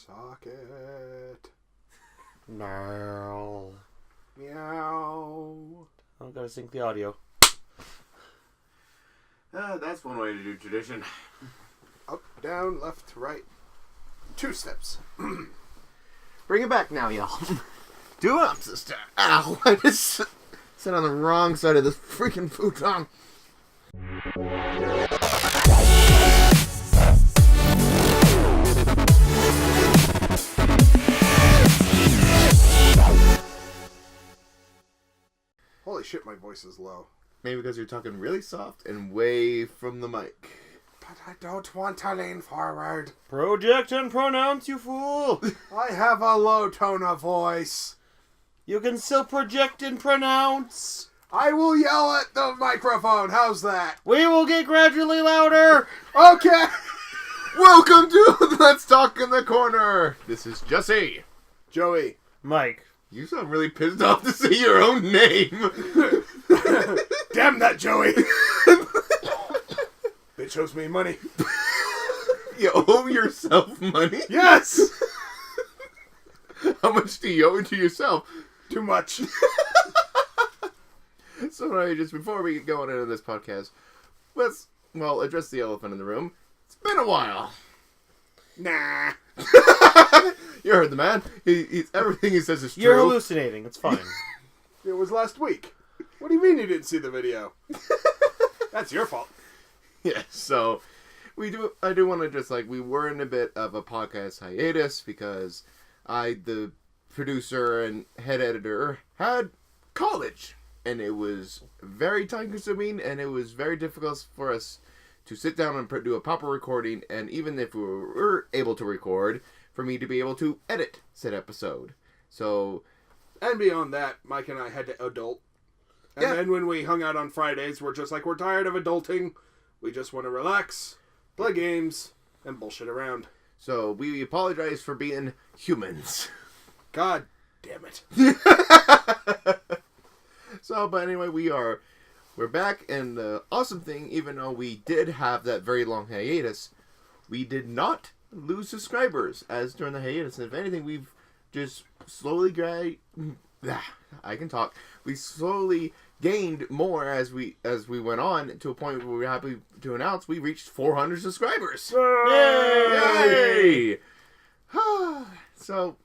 Talk it. No. Meow. I gotta sync the audio. That's one way to do tradition. Up, down, left, right. 2 steps. Bring it back now, y'all. Do it up, sister. Ow, I just sat on the wrong side of this freaking futon. Holy shit, my voice is low. Maybe because you're talking really soft and way from the mic. But I don't want to lean forward. Project and pronounce, you fool! I have a low tone of voice. You can still project and pronounce. I will yell at the microphone. How's that? We will get gradually louder. Okay. Welcome to Let's Talk in the Corner. This is Jesse. Joey. Mike. You sound really pissed off to say your own name. Damn that, Joey. Bitch owes me money. You owe yourself money? Yes. How much do you owe to yourself? Too much. So, just before we get going into this podcast, let's, address the elephant in the room. It's been a while. Nah. You heard the man. He's everything he says is true. You're hallucinating. It's fine. It was last week. What do you mean you didn't see the video? That's your fault. Yeah, so I do want to just we were in a bit of a podcast hiatus because the producer and head editor, had college. And it was very time consuming and it was very difficult for us to sit down and do a proper recording. And even if we were able to record, for me to be able to edit said episode. So, and beyond that, Mike and I had to adult. And then when we hung out on Fridays, we're just we're tired of adulting. We just want to relax, play games, and bullshit around. So we apologize for being humans. God damn it. So, but anyway, we're back, and the awesome thing, even though we did have that very long hiatus, we did not lose subscribers as during the hiatus. And if anything, we've just slowly we slowly gained more as we went on to a point where we're happy to announce we reached 400 subscribers. Yay! So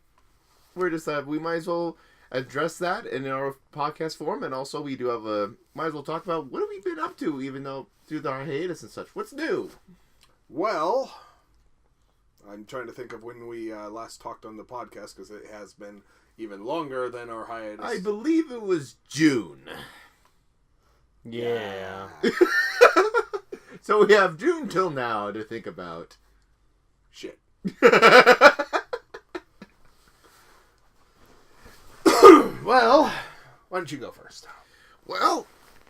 we're just we might as well address that in our podcast form, and also we do have might as well talk about what have we been up to, even though through our hiatus and such. What's new? Well, I'm trying to think of when we last talked on the podcast, because it has been even longer than our hiatus. I believe it was June. Yeah. So we have June till now to think about. Shit. Well, why don't you go first? Well,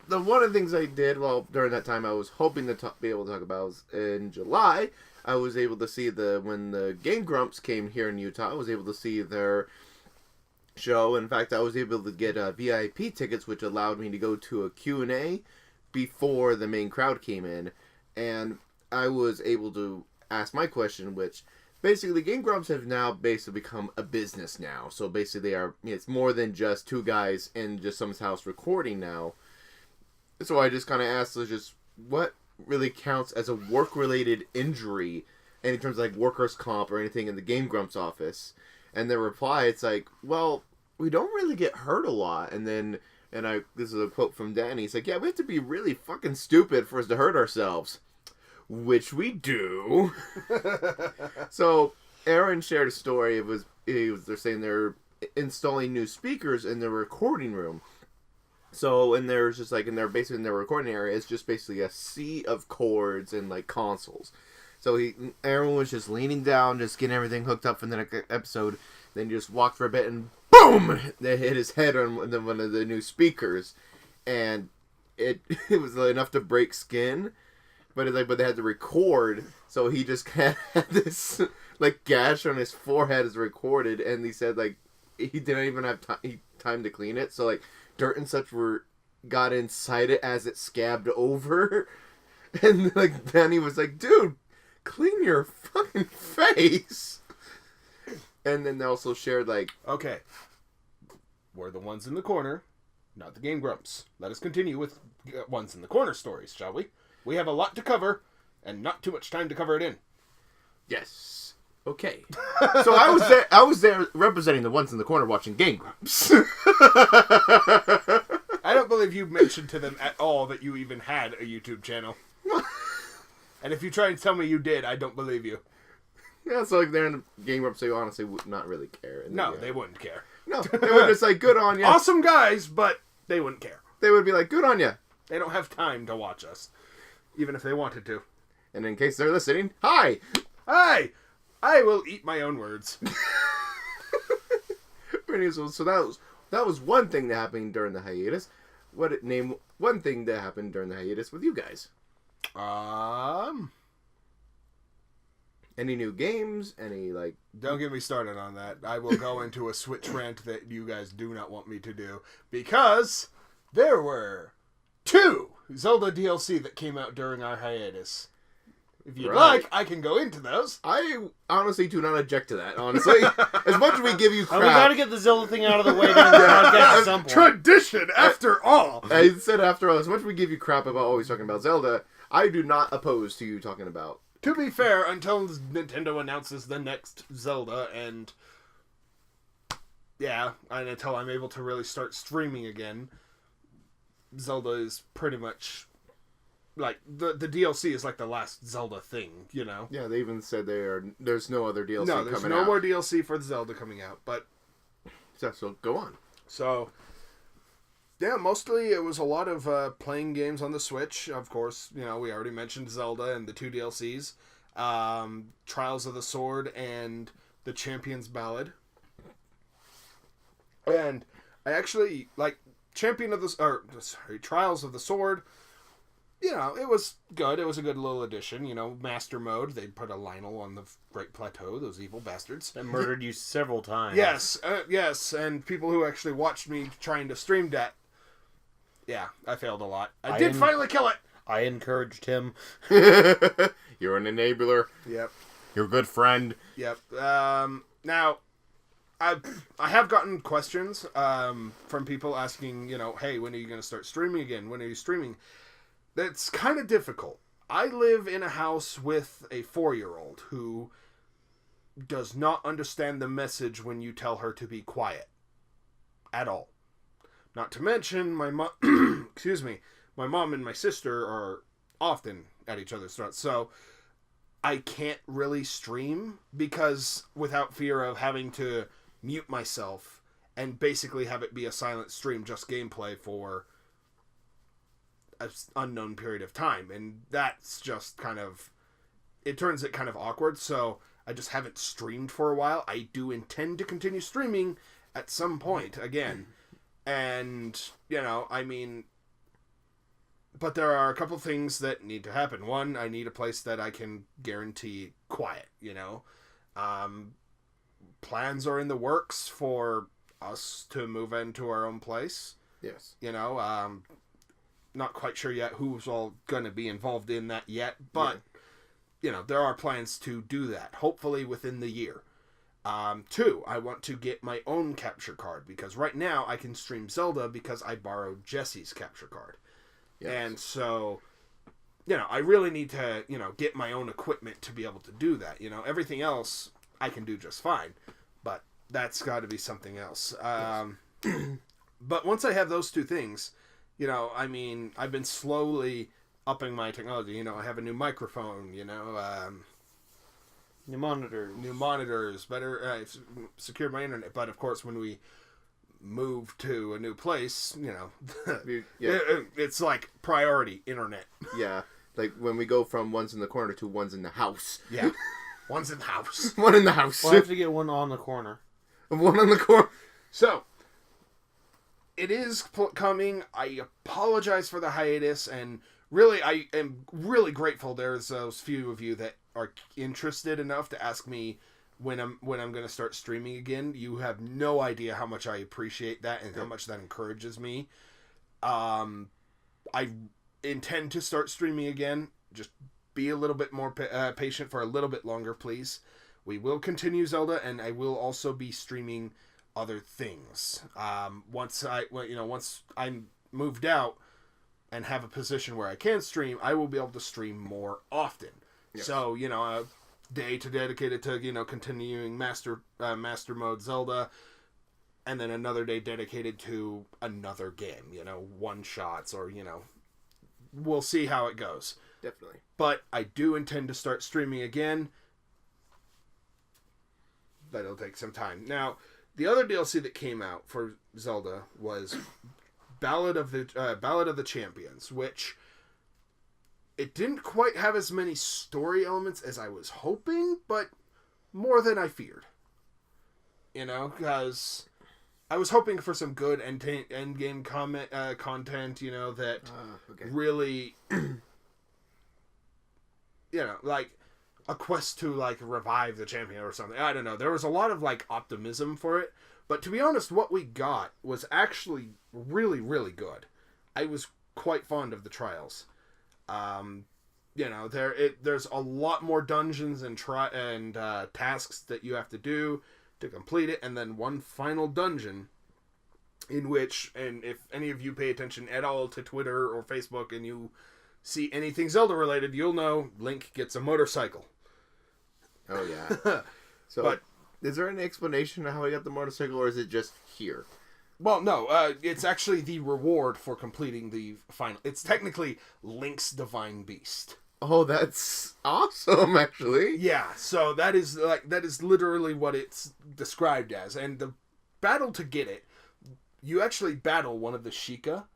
one of the things I did during that time I was hoping to be able to talk about was in July. I was able to see when the Game Grumps came here in Utah. I was able to see their show. In fact, I was able to get VIP tickets, which allowed me to go to a Q&A before the main crowd came in. And I was able to ask my question, which basically Game Grumps have now basically become a business now. So basically it's more than just two guys in just someone's house recording now. So I just kind of asked just what really counts as a work-related injury in terms of workers' comp or anything in the Game Grumps office. And their reply, it's well, we don't really get hurt a lot. And then, this is a quote from Danny. He's yeah, we have to be really fucking stupid for us to hurt ourselves. Which we do. So, Aaron shared a story. They're saying they're installing new speakers in the recording room. So, and there's just in their recording area, it's just basically a sea of cords and consoles. So Aaron was just leaning down, just getting everything hooked up for the next episode. Then he just walked for a bit and boom! They hit his head on one of the new speakers. And it was enough to break skin. But they had to record, so he just had this gash on his forehead as recorded, and he said he didn't even have time to clean it, so dirt and such got inside it as it scabbed over, and then he was dude, clean your fucking face. And then they also shared, like... Okay. We're the ones in the corner, not the Game Grumps. Let us continue with ones in the corner stories, shall we? We have a lot to cover, and not too much time to cover it in. Yes. Okay. So I was there representing the ones in the corner watching Game Grumps. I don't believe you mentioned to them at all that you even had a YouTube channel. And if you try and tell me you did, I don't believe you. Yeah, so like they're in the Game Grumps, they honestly would not really care. And No, they wouldn't care. No, they would just like, good on you. Awesome guys, but they wouldn't care. They would be like, good on you. They don't have time to watch us, even if they wanted to. And in case they're listening, hi! Hi! I will eat my own words. So that was one thing that happened during the hiatus. Name one thing that happened during the hiatus with you guys? Any new games? Any, like... Don't get me started on that. I will go into a Switch rant that you guys do not want me to do. Because there were 2 Zelda DLC that came out during our hiatus. If you'd like, I can go into those. I honestly do not object to that, honestly. As much as we give you crap... we gotta get the Zelda thing out of the way during the podcast at some point. Tradition, after all! I said after all, as much as we give you crap about always talking about Zelda, I do not oppose to you talking about... To be fair, until Nintendo announces the next Zelda, and until I'm able to really start streaming again, Zelda is pretty much like the DLC is like the last Zelda thing, you know. Yeah, they even said there's no other DLC coming out. No, there's no more DLC for Zelda coming out, but so go on. So yeah, mostly it was a lot of playing games on the Switch. Of course, you know, we already mentioned Zelda and the 2 DLCs. Trials of the Sword and the Champion's Ballad. And I actually, like, Trials of the Sword, you know, it was good. It was a good little addition, you know, Master Mode. They put a Lionel on the Great Plateau, those evil bastards. That murdered you several times. Yes, and people who actually watched me trying to stream that, yeah, I failed a lot. I did finally kill it! I encouraged him. You're an enabler. Yep. You're a good friend. Yep. Now, I have gotten questions from people asking, you know, hey, when are you going to start streaming again? When are you streaming? That's kind of difficult. I live in a house with a 4-year-old who does not understand the message when you tell her to be quiet. At all. Not to mention, my mom... excuse me. My mom and my sister are often at each other's throats, so I can't really stream because without fear of having to mute myself and basically have it be a silent stream, just gameplay for an unknown period of time. And that's just kind of... It turns it kind of awkward, so I just haven't streamed for a while. I do intend to continue streaming at some point again. And, you know, I mean... But there are a couple things that need to happen. One, I need a place that I can guarantee quiet, you know. Plans are in the works for us to move into our own place. Yes. You know, not quite sure yet who's all going to be involved in that yet. But, you know, there are plans to do that, hopefully within the year. 2, I want to get my own capture card. Because right now I can stream Zelda because I borrowed Jesse's capture card. Yes. And so, you know, I really need to, you know, get my own equipment to be able to do that. You know, everything else I can do just fine, but that's got to be something else. But once I have those 2 things, you know, I mean, I've been slowly upping my technology. You know, I have a new microphone, you know, new monitors, better, secured my internet. But of course, when we move to a new place, you know, it's like priority internet. Yeah, like when we go from ones in the corner to ones in the house. Yeah, one's in the house. One in the house. We'll have to get one on the corner. One on the corner. So, it is coming. I apologize for the hiatus, and really, I am really grateful there's those few of you that are interested enough to ask me when I'm going to start streaming again. You have no idea how much I appreciate that and how much that encourages me. I intend to start streaming again. Just be a little bit more patient for a little bit longer, please. we will continue Zelda, and I will also be streaming other things. Once I'm moved out and have a position where I can stream, I will be able to stream more often. Yes. So, a day to dedicated to, continuing Master Mode Zelda, and then another day dedicated to another game, one-shots or, we'll see how it goes. Definitely. But I do intend to start streaming again. But it'll take some time. Now, the other DLC that came out for Zelda was Ballad of the Champions, which it didn't quite have as many story elements as I was hoping, but more than I feared. Because I was hoping for some good end game content, that really, like a quest to like revive the champion or something. I don't know. There was a lot of like optimism for it, but to be honest, what we got was actually really, really good. I was quite fond of the trials. There's a lot more dungeons and tasks that you have to do to complete it, and then one final dungeon in which, and if any of you pay attention at all to Twitter or Facebook and you see anything Zelda related, you'll know Link gets a motorcycle. Oh yeah. But is there an explanation of how he got the motorcycle, or is it just here? Well, no, it's actually the reward for completing the final. It's technically Link's Divine Beast. Oh, that's awesome, actually. Yeah, so that is literally what it's described as. And the battle to get it, you actually battle one of the Sheikah,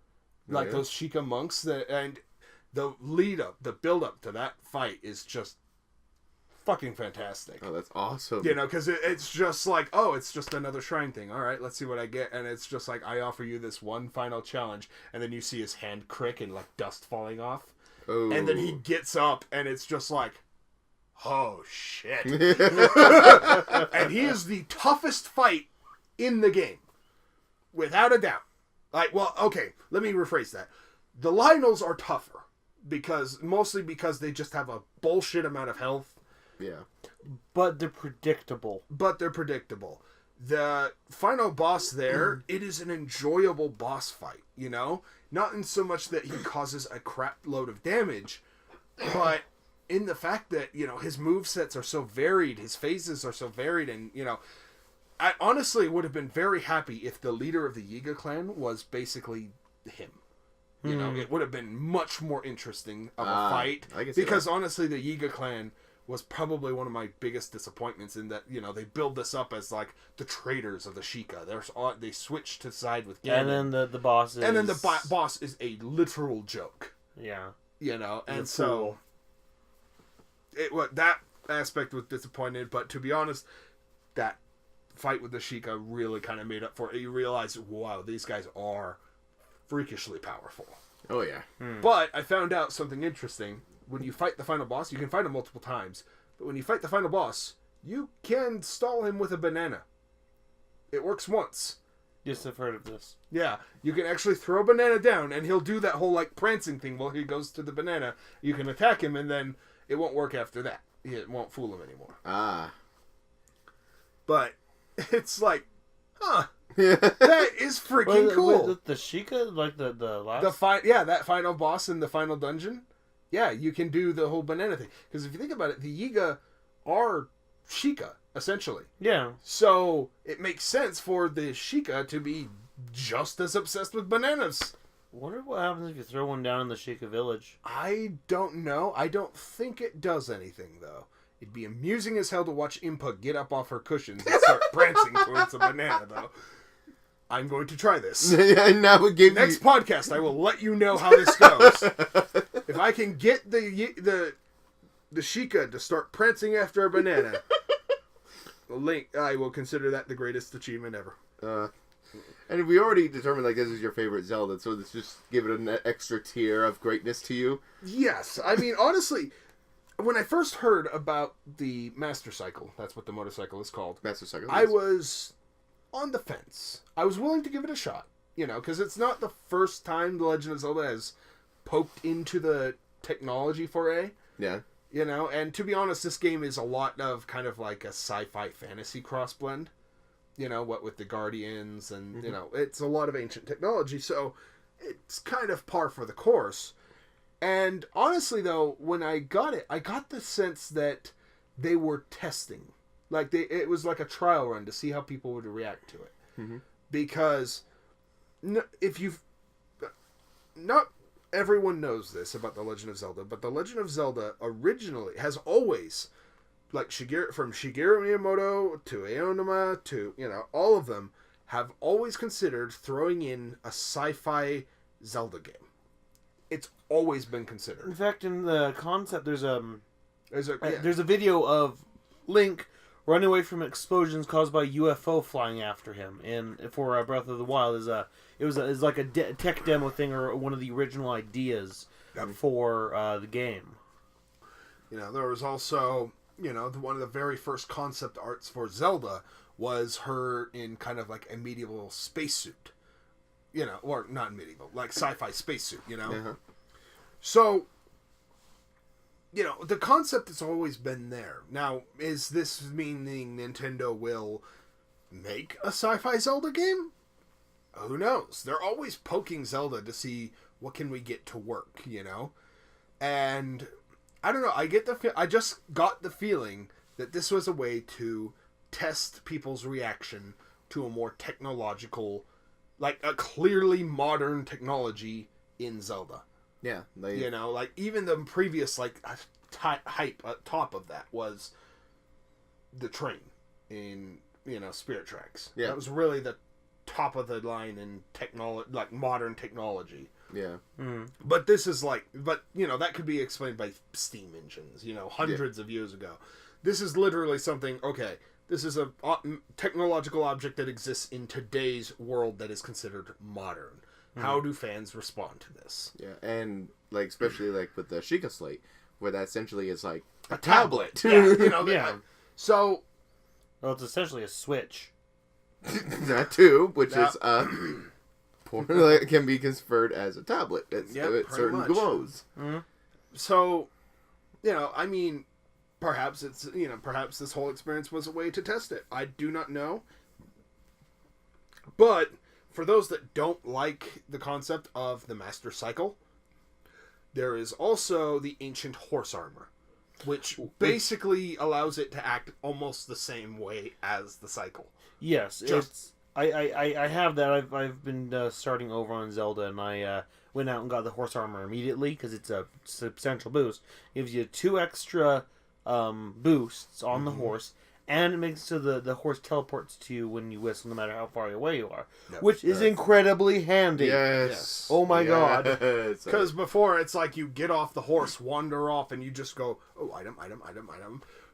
those Sheikah monks, and the build up to that fight is just fucking fantastic. Oh, that's awesome. Because it's just like, oh, it's just another shrine thing. All right, let's see what I get. And it's just like, I offer you this one final challenge. And then you see his hand crick and like dust falling off. Oh. And then he gets up and it's just like, oh shit. And he is the toughest fight in the game. Without a doubt. Like, well, okay, let me rephrase that. The Lionels are tougher. Mostly because they just have a bullshit amount of health. Yeah. But they're predictable. The final boss there, it is an enjoyable boss fight, Not in so much that he causes a crap load of damage, but in the fact that, his movesets are so varied, his phases are so varied, and, I honestly would have been very happy if the leader of the Yiga clan was basically him. It would have been much more interesting of a fight. Because honestly, the Yiga clan was probably one of my biggest disappointments in that, they build this up as like the traitors of the Sheikah. They switch to side with Ganon. And then the boss is... And then the boss is a literal joke. Yeah. And so... that aspect was disappointed, but to be honest, that fight with the Sheikah really kind of made up for it. You realize, wow, these guys are freakishly powerful. Oh, yeah. But I found out something interesting. When you fight the final boss, you can fight him multiple times. But when you fight the final boss, you can stall him with a banana. It works once. Yes, I've heard of this. Yeah, you can actually throw a banana down, and he'll do that whole, like, prancing thing while he goes to the banana. You can attack him, and then it won't work after that. It won't fool him anymore. Ah. But it's like, huh. That is freaking cool. The Sheikah, like the last... that final boss in the final dungeon. Yeah, you can do the whole banana thing. Because if you think about it, the Yiga are Sheikah, essentially. Yeah. So it makes sense for the Sheikah to be just as obsessed with bananas. I wonder what happens if you throw one down in the Sheikah village. I don't know. I don't think it does anything, though. It'd be amusing as hell to watch Impa get up off her cushions and start prancing towards a banana, though. I'm going to try this. Next podcast, I will let you know how this goes. If I can get the Sheikah to start prancing after a banana, Link, I will consider that the greatest achievement ever. And we already determined this is your favorite Zelda, so let's just give it an extra tier of greatness to you. Yes, I mean honestly, when I first heard about the Master Cycle, that's what the motorcycle is called. Master Cycle. I was on the fence. I was willing to give it a shot, because it's not the first time The Legend of Zelda has poked into the technology foray. Yeah. You know, and to be honest, this game is a lot of kind of like a sci-fi fantasy cross blend. You know, what with the Guardians and, you know, it's a lot of ancient technology, so it's kind of par for the course. And honestly, though, when I got it, I got the sense that they were testing. Like, it was like a trial run to see how people would react to it. Mm-hmm. Because if you've... Not everyone knows this about The Legend of Zelda, but The Legend of Zelda originally has always... Like, from Shigeru Miyamoto to Aonuma to, you know, all of them have always considered throwing in a sci-fi Zelda game. It's always been considered. In fact, in the concept, there's a video of Link running away from explosions caused by UFO flying after him. And for Breath of the Wild, it was like a tech demo thing or one of the original ideas for the game. You know, there was also... You know, one of the very first concept arts for Zelda was her in kind of like a medieval spacesuit. You know, or not medieval, like sci-fi spacesuit, you know? Uh-huh. So, you know, the concept has always been there. Now, is this meaning Nintendo will make a sci-fi Zelda game? Who knows? They're always poking Zelda to see what can we get to work, you know? And... I don't know. I just got the feeling that this was a way to test people's reaction to a more technological, like a clearly modern technology in Zelda. Yeah, you know, like even the previous like hype top of that was the train in Spirit Tracks. Yeah, that was really the top of the line in technology, like modern technology. Yeah. Mm. But this is like, that could be explained by steam engines, hundreds of years ago. This is literally something, okay, this is a technological object that exists in today's world that is considered modern. Mm. How do fans respond to this? Yeah, and like, especially like with the Sheikah Slate, where that essentially is like a tablet. Yeah, yeah. So. Well, it's essentially a Switch. That too, which is, can be conferred as a tablet. It's certain glows. Mm-hmm. So, I mean, perhaps perhaps this whole experience was a way to test it. I do not know. But for those that don't like the concept of the Master Cycle, there is also the Ancient Horse Armor, which basically allows it to act almost the same way as the cycle. Yes, I have that. I've been starting over on Zelda, and I went out and got the horse armor immediately because it's a substantial boost. It gives you 2 extra boosts on the horse, and it makes so the horse teleports to you when you whistle, no matter how far away you are, which is incredibly handy. Yes. Oh my god. Because before it's like you get off the horse, wander off, and you just go, oh, item,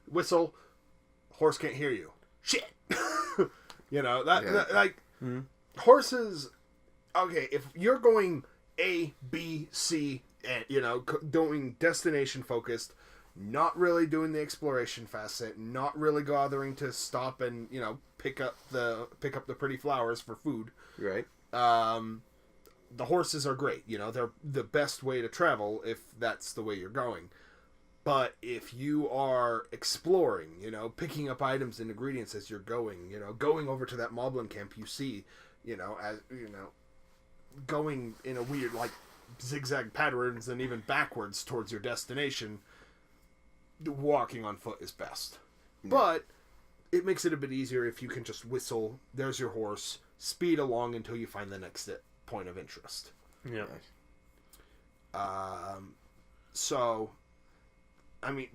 whistle, horse can't hear you. Shit. Horses. Okay, if you're going A, B, C, and doing destination focused, not really doing the exploration facet, not really bothering to stop and pick up the pretty flowers for food. Right. The horses are great. They're the best way to travel if that's the way you're going. But if you are exploring, picking up items and ingredients as you're going, going over to that Moblin camp you see, going in a weird, like, zigzag patterns and even backwards towards your destination, walking on foot is best. Yeah. But it makes it a bit easier if you can just whistle, there's your horse, speed along until you find the next point of interest. Yeah. So... I mean,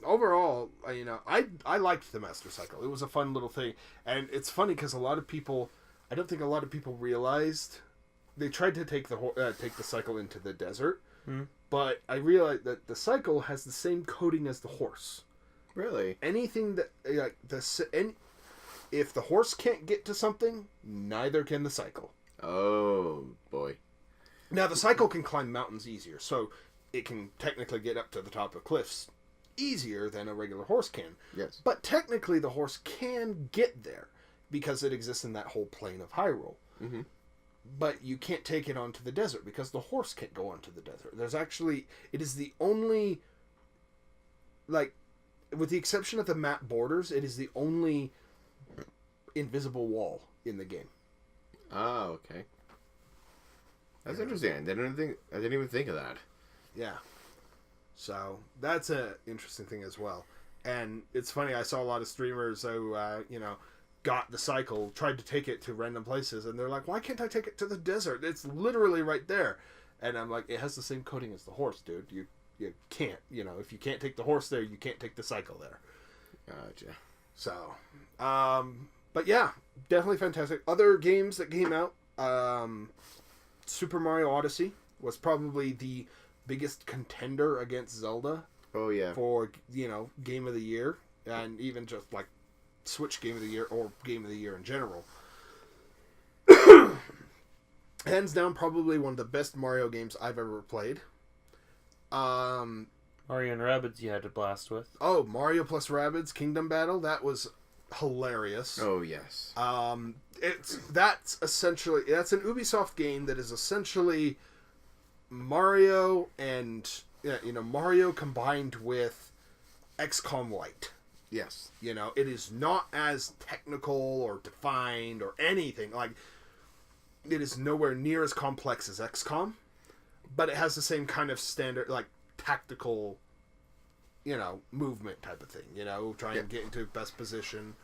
overall, I liked the Master Cycle. It was a fun little thing. And it's funny because I don't think a lot of people realized, they tried to take the cycle into the desert, but I realized that the cycle has the same coding as the horse. Really? Anything that, if the horse can't get to something, neither can the cycle. Oh, boy. Now, the cycle can climb mountains easier, so... it can technically get up to the top of cliffs easier than a regular horse can. Yes. But technically the horse can get there because it exists in that whole plane of Hyrule. Mm-hmm. But you can't take it onto the desert because the horse can't go onto the desert. It is the only like, with the exception of the map borders, it is the only invisible wall in the game. Oh, okay. That's interesting. I didn't even think of that. Yeah. So that's an interesting thing as well. And it's funny, I saw a lot of streamers who, got the cycle, tried to take it to random places, and they're like, why can't I take it to the desert? It's literally right there. And I'm like, it has the same coding as the horse, dude. You can't. If you can't take the horse there, you can't take the cycle there. Gotcha. So, but yeah, definitely fantastic. Other games that came out, Super Mario Odyssey was probably the biggest contender against Zelda. Oh, yeah. For, Game of the Year, and even just, like, Switch Game of the Year, or Game of the Year in general. Hands down, probably one of the best Mario games I've ever played. Mario and Rabbids you had to blast with. Oh, Mario plus Rabbids Kingdom Battle, that was hilarious. Oh, yes. That's an Ubisoft game that is essentially Mario and Mario combined with XCOM Lite. Yes. It is not as technical or defined or anything. Like, it is nowhere near as complex as XCOM, but it has the same kind of standard, like, tactical, movement type of thing. Trying to get into best position.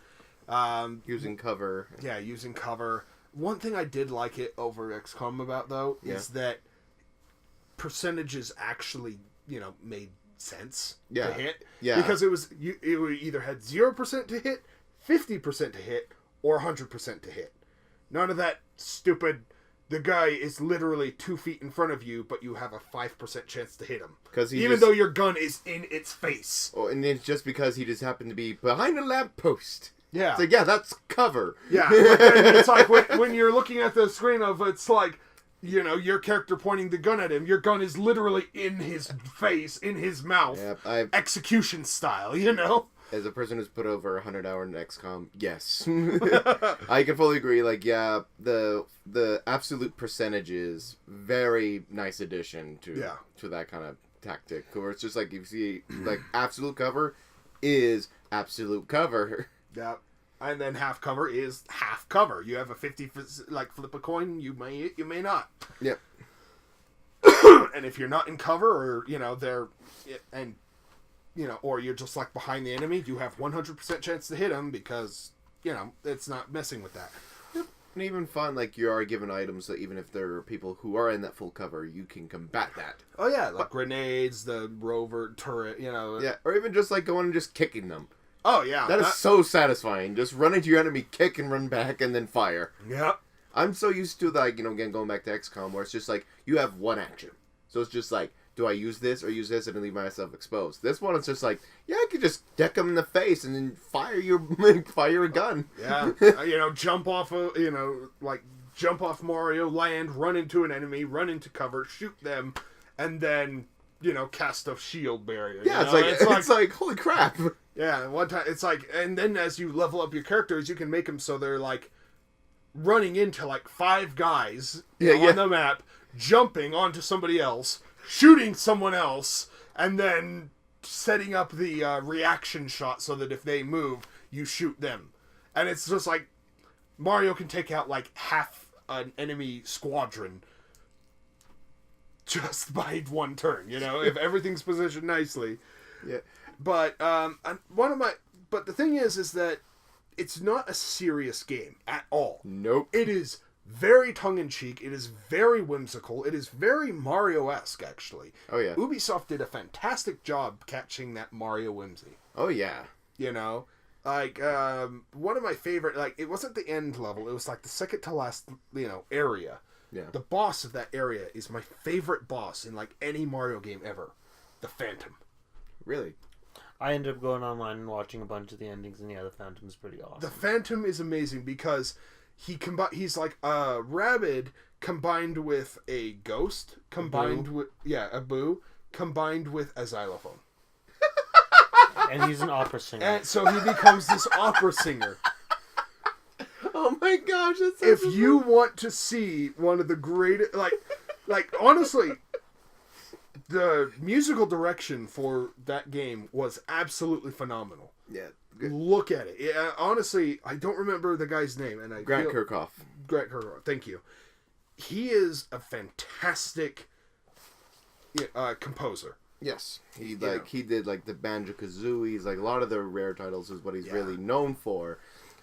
Using cover. Yeah, using cover. One thing I did like it over XCOM about, though, is that percentages actually, made sense to hit. Yeah. Because it either had 0% to hit, 50% to hit, or 100% to hit. None of that stupid, the guy is literally 2 feet in front of you, but you have a 5% chance to hit him. Even though your gun is in its face. Oh, and it's just because he just happened to be behind a lamppost. Yeah. It's like, yeah, that's cover. Yeah. It's like when you're looking at the screen it's like, your character pointing the gun at him, your gun is literally in his face, in his mouth. Yep, execution style, As a person who's put over 100 hours in XCOM, yes. I can fully agree. Like, yeah, the absolute percentages, very nice addition to that kind of tactic. Where it's just like, you see, like, absolute cover is absolute cover. Yeah. And then half cover is half cover. You have a 50, like, flip a coin, you may not. Yep. And if you're not in cover, or, or you're just, like, behind the enemy, you have 100% chance to hit them because, it's not messing with that. Yep. And even fun, like, you are given items that even if there are people who are in that full cover, you can combat that. Oh, yeah, like grenades, the rover turret, Yeah, or even just, like, going and just kicking them. Oh, yeah. That is so satisfying. Just run into your enemy, kick and run back, and then fire. Yep. I'm so used to, like, again, going back to XCOM, where it's just like, you have one action. So it's just like, do I use this or use this and leave myself exposed? This one is just like, yeah, I could just deck them in the face and then fire a gun. Yeah. Jump off Mario, land, run into an enemy, run into cover, shoot them, and then, cast a shield barrier. Yeah, it's like, holy crap. Yeah, one time, it's like, and then as you level up your characters, you can make them so they're, like, running into, like, 5 guys on the map, jumping onto somebody else, shooting someone else, and then setting up the reaction shot so that if they move, you shoot them. And it's just like, Mario can take out, like, half an enemy squadron just by one turn, if everything's positioned nicely. Yeah. But but the thing is that it's not a serious game at all. Nope. It is very tongue-in-cheek. It is very whimsical. It is very Mario-esque, actually. Oh, yeah. Ubisoft did a fantastic job catching that Mario whimsy. Oh, yeah. Like, one of my favorite, like, it wasn't the end level. It was, like, the second to last, area. Yeah. The boss of that area is my favorite boss in, like, any Mario game ever. The Phantom. Really? I ended up going online and watching a bunch of the endings, and the Phantom's pretty awesome. The Phantom is amazing because he's like a rabbit combined with a ghost, combined with a boo, combined with a xylophone. And he's an opera singer. And so he becomes this opera singer. Oh my gosh, that's so if you want to see one of the greatest, like honestly, the musical direction for that game was absolutely phenomenal. Yeah. Good. Look at it. Honestly, I don't remember the guy's name, and Grant Kirkhoff. Grant Kirkhoff. Thank you. He is a fantastic composer. Yes, he did like the Banjo-Kazooies, like a lot of the rare titles is what he's really known for,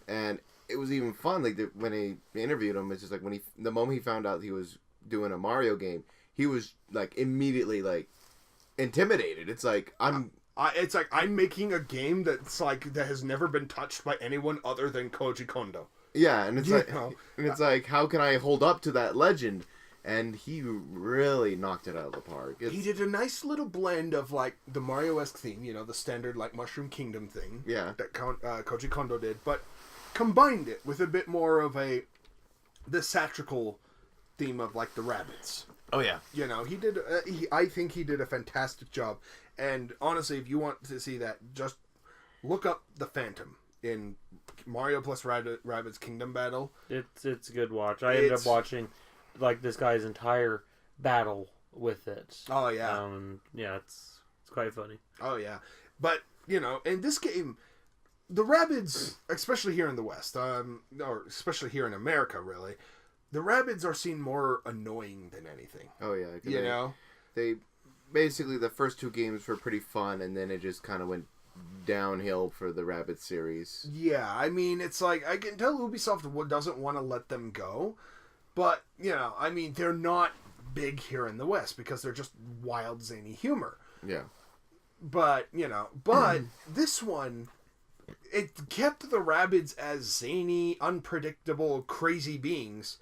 and it was even fun. Like when he interviewed him, it's just like the moment he found out he was doing a Mario game, he was like immediately like intimidated. It's like I'm making a game that has never been touched by anyone other than Koji Kondo. Yeah, and it's like how can I hold up to that legend? And he really knocked it out of the park. He did a nice little blend of like the Mario-esque theme, the standard like Mushroom Kingdom thing. Yeah, that Koji Kondo did, but combined it with a bit more of the satirical theme of like the rabbits. Oh yeah, he did. I think he did a fantastic job. And honestly, if you want to see that, just look up the Phantom in Mario plus Rabbids Kingdom Battle. It's a good watch. I ended up watching like this guy's entire battle with it. Oh yeah, it's quite funny. Oh yeah, but in this game, the Rabbids, especially here in the West, or especially here in America, really, the Rabbids are seen more annoying than anything. Oh yeah, they basically the first two games were pretty fun, and then it just kind of went downhill for the Rabbids series. Yeah, I mean, it's like I can tell Ubisoft doesn't want to let them go. But, I mean, they're not big here in the West because they're just wild, zany humor. Yeah. But, this one, it kept the Rabbids as zany, unpredictable, crazy beings,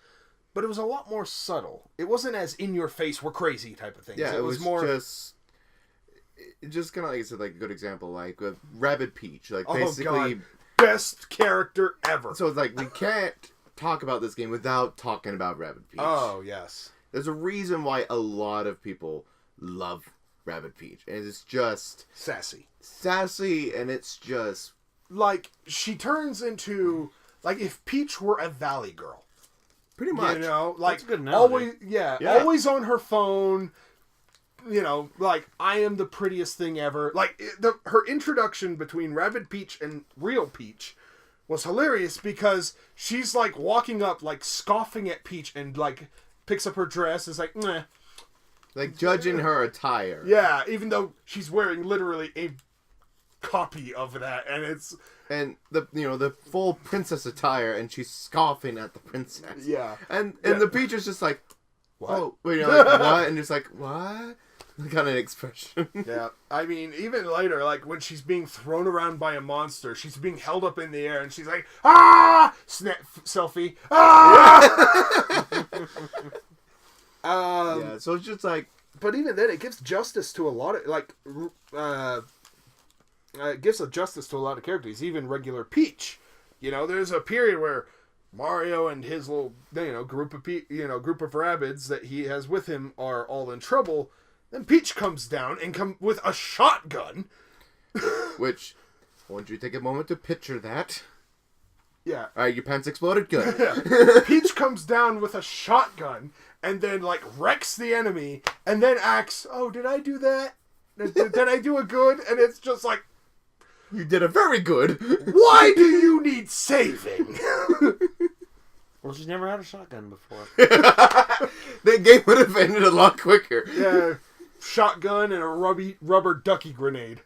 but it was a lot more subtle. It wasn't as in-your-face, we're crazy type of thing. Yeah, it was more just kind of like I said, like a good example, like with Rabbid Peach. Like, basically... God. Best character ever. So it's like, we can't talk about this game without talking about Rabbid Peach. Oh, yes. There's a reason why a lot of people love Rabbid Peach. And it's just... Sassy, and it's just... Like, she turns into... Like, if Peach were a Valley girl. Pretty much. Like, that's a good analogy. Always on her phone. Like, I am the prettiest thing ever. Like, her introduction between Rabbid Peach and Real Peach was hilarious because she's like walking up, like scoffing at Peach, and like picks up her dress. Is like, meh. Like judging her attire. Yeah, even though she's wearing literally a copy of that, and the full princess attire, and she's scoffing at the princess. Yeah, and the Peach is just like, what? Oh, wait, like, what? And just like, what? Kind of an expression. Yeah, I mean, even later, like when she's being thrown around by a monster, she's being held up in the air, and she's like, ah, snap selfie, ah. Yeah, so it's just like, but even then, it gives justice to a lot of it gives a justice to a lot of characters, even regular Peach. There's a period where Mario and his little, group of Rabbids that he has with him are all in trouble. Then Peach comes down and come with a shotgun. Which, I want you to take a moment to picture that. Yeah. Alright, your pants exploded? Good. Yeah. Peach comes down with a shotgun and then, like, wrecks the enemy and then acts, oh, did I do that? Did I do a good? And it's just like... You did a very good. Why do you need saving? Well, she's never had a shotgun before. The game would have ended a lot quicker. Yeah. Shotgun and a rubber ducky grenade.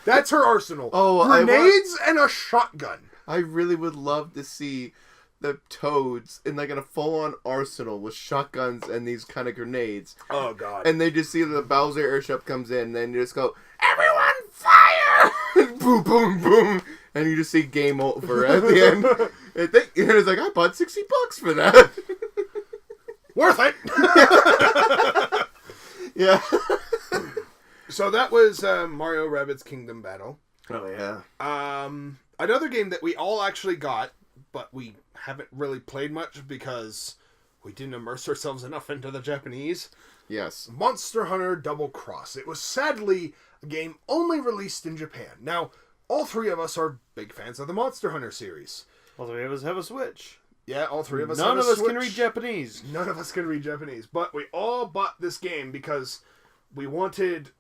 That's her arsenal. Oh, grenades and a shotgun. I really would love to see the Toads in like in a full-on arsenal with shotguns and these kind of grenades. Oh God! And they just see the Bowser airship comes in, and then you just go, "Everyone, fire!" Boom, boom, boom, and you just see game over at the end. And it's like, I bought $60 for that. Worth it. Yeah. So that was Mario Rabbids Kingdom Battle. Oh yeah. Another game that we all actually got, but we haven't really played much because we didn't immerse ourselves enough into the Japanese. Yes. Monster Hunter Double Cross. It was sadly a game only released in Japan. Now, all three of us are big fans of the Monster Hunter series. All three of us have a Switch. Yeah, all three of us. None of us can read Japanese. None of us can read Japanese, but we all bought this game because we wanted.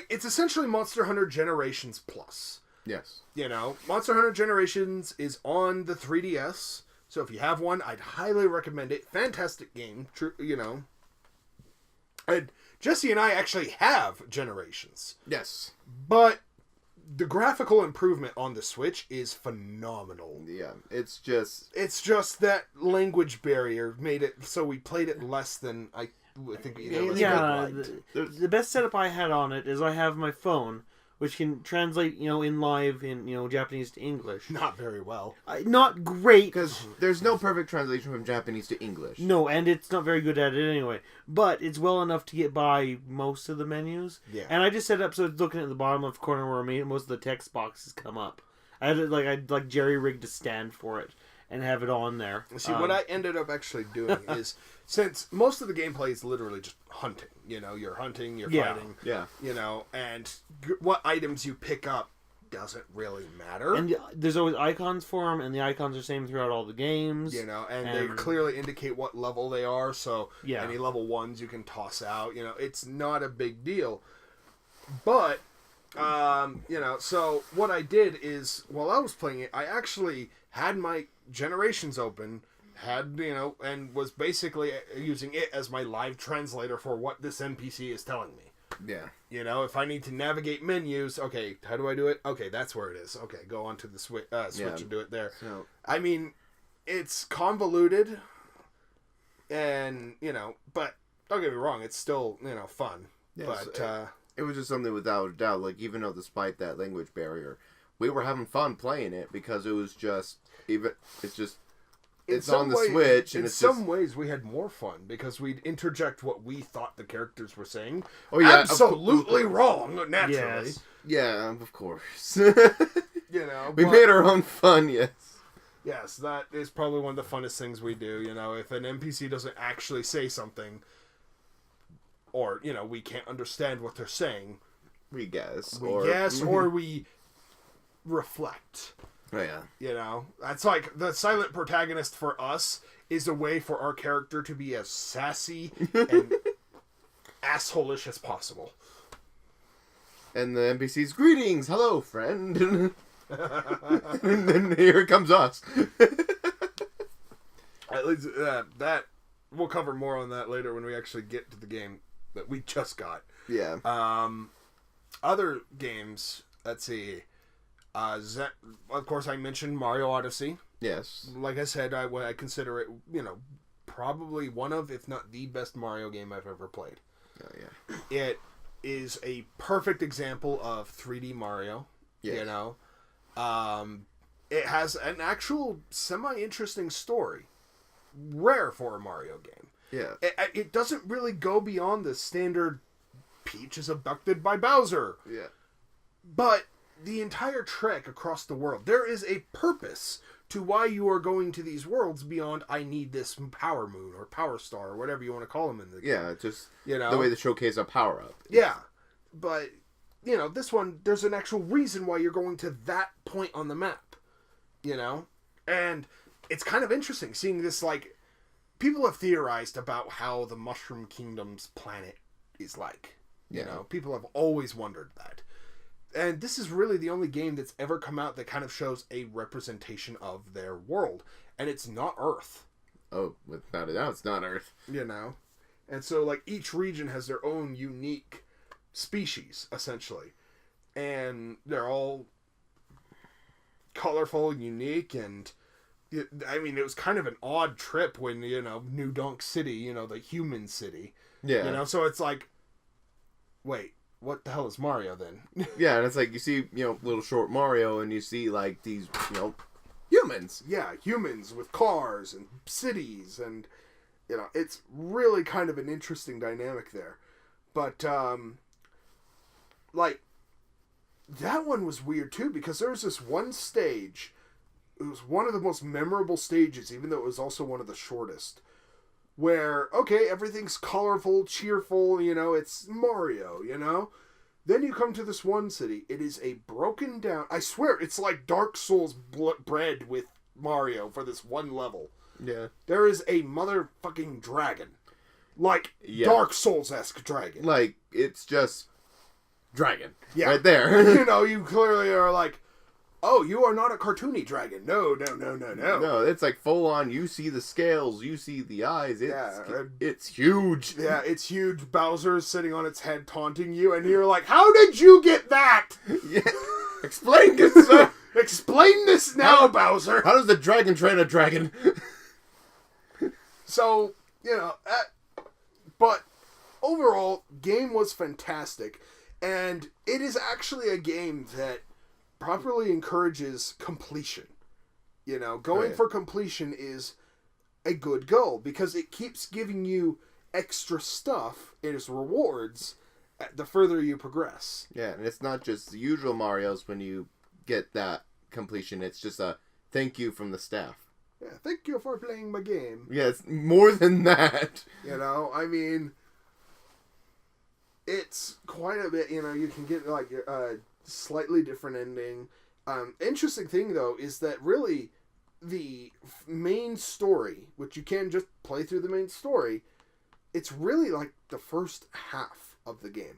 It's essentially Monster Hunter Generations Plus. Yes. You know, Monster Hunter Generations is on the 3DS, so if you have one, I'd highly recommend it. Fantastic game, you know. And Jesse and I actually have Generations. Yes. But the graphical improvement on the Switch is phenomenal. Yeah, it's just that language barrier made it so we played it less than I think either of us liked. The best setup I had on it is I have my phone, which can translate, you know, in live in, you know, Japanese to English. Not very well. Not great. Because there's no perfect translation from Japanese to English. No, and it's not very good at it anyway. But it's well enough to get by most of the menus. Yeah. And I just set it up so it's looking at the bottom left corner where most of the text boxes come up. I'd jerry-rigged a stand for it and have it on there. See, what I ended up actually doing is, since most of the gameplay is literally just hunting, you know, you're hunting, you're fighting, you know, and what items you pick up doesn't really matter. And there's always icons for them, and the icons are the same throughout all the games. You know, and they clearly indicate what level they are, so any level 1s you can toss out, you know, it's not a big deal. But, you know, so what I did is, while I was playing it, I actually had my Generations open, you know, and was basically using it as my live translator for what this NPC is telling me. Yeah. You know, if I need to navigate menus, okay, how do I do it? Okay, that's where it is. Okay, go on to the switch and do it there. So, I mean, it's convoluted, and, you know, but don't get me wrong, it's still, you know, fun. Yes, but it was just something without a doubt. Like, even though despite that language barrier, we were having fun playing it because it was just it's on the Switch. And in some ways, we had more fun because we'd interject what we thought the characters were saying. Oh yeah, absolutely wrong. Naturally, yes. Yeah, of course. You know, we made our own fun. Yes. Yes, that is probably one of the funnest things we do. You know, if an NPC doesn't actually say something, or you know, we can't understand what they're saying, we guess, or we reflect. Oh, yeah. You know, that's like the silent protagonist for us is a way for our character to be as sassy and asshole-ish as possible. And the NPC's greetings, hello, friend. And then here comes us. At least that we'll cover more on that later when we actually get to the game that we just got. Yeah. Other games, let's see. Of course, I mentioned Mario Odyssey. Yes. Like I said, I consider it, you know, probably one of, if not the best Mario game I've ever played. Oh, yeah. It is a perfect example of 3D Mario. Yes. You know, it has an actual semi-interesting story. Rare for a Mario game. Yeah. It doesn't really go beyond the standard Peach is abducted by Bowser. Yeah. But the entire trek across the world, there is a purpose to why you are going to these worlds beyond I need this power moon or power star or whatever you want to call them in the game. Yeah, just you know, the way they showcase a power up. Yeah. But you know, this one there's an actual reason why you're going to that point on the map. You know? And it's kind of interesting seeing this, like, people have theorized about how the Mushroom Kingdom's planet is like. You know, people have always wondered that. And this is really the only game that's ever come out that kind of shows a representation of their world. And it's not Earth. Oh, without a doubt, it's not Earth. You know? And so, like, each region has their own unique species, essentially. And they're all colorful, unique, and I mean, it was kind of an odd trip when, you know, New Donk City, you know, the human city. Yeah. You know, so it's like, wait, what the hell is Mario then? Yeah, and it's like you see, you know, little short Mario, and you see like these, you know, humans. Yeah, humans with cars and cities, and you know, it's really kind of an interesting dynamic there. But like that one was weird too because there was this one stage. It was one of the most memorable stages, even though it was also one of the shortest. Where, okay, everything's colorful, cheerful, you know, it's Mario, you know? Then you come to this one city. It is a broken down... I swear, it's like Dark Souls bred with Mario for this one level. Yeah. There is a motherfucking dragon. Like, Dark Souls-esque dragon. Like, it's just dragon. Yeah. Right there. You know, you clearly are like, oh, you are not a cartoony dragon. No. No, it's like full on. You see the scales. You see the eyes. It's huge. Yeah, it's huge. Bowser's sitting on its head taunting you, and you're like, how did you get that? Yeah. Explain this, sir. Explain this now, Bowser. How does the dragon train a dragon? So, you know, but overall, game was fantastic, and it is actually a game that properly encourages completion. You know, going for completion is a good goal because it keeps giving you extra stuff as rewards the further you progress. Yeah, and it's not just the usual Marios when you get that completion. It's just a thank you from the staff. Yeah, thank you for playing my game. Yeah, it's more than that. You know, I mean, it's quite a bit, you know, you can get like a slightly different ending. Interesting thing, though, is that really the main story, which you can just play through the main story, it's really like the first half of the game.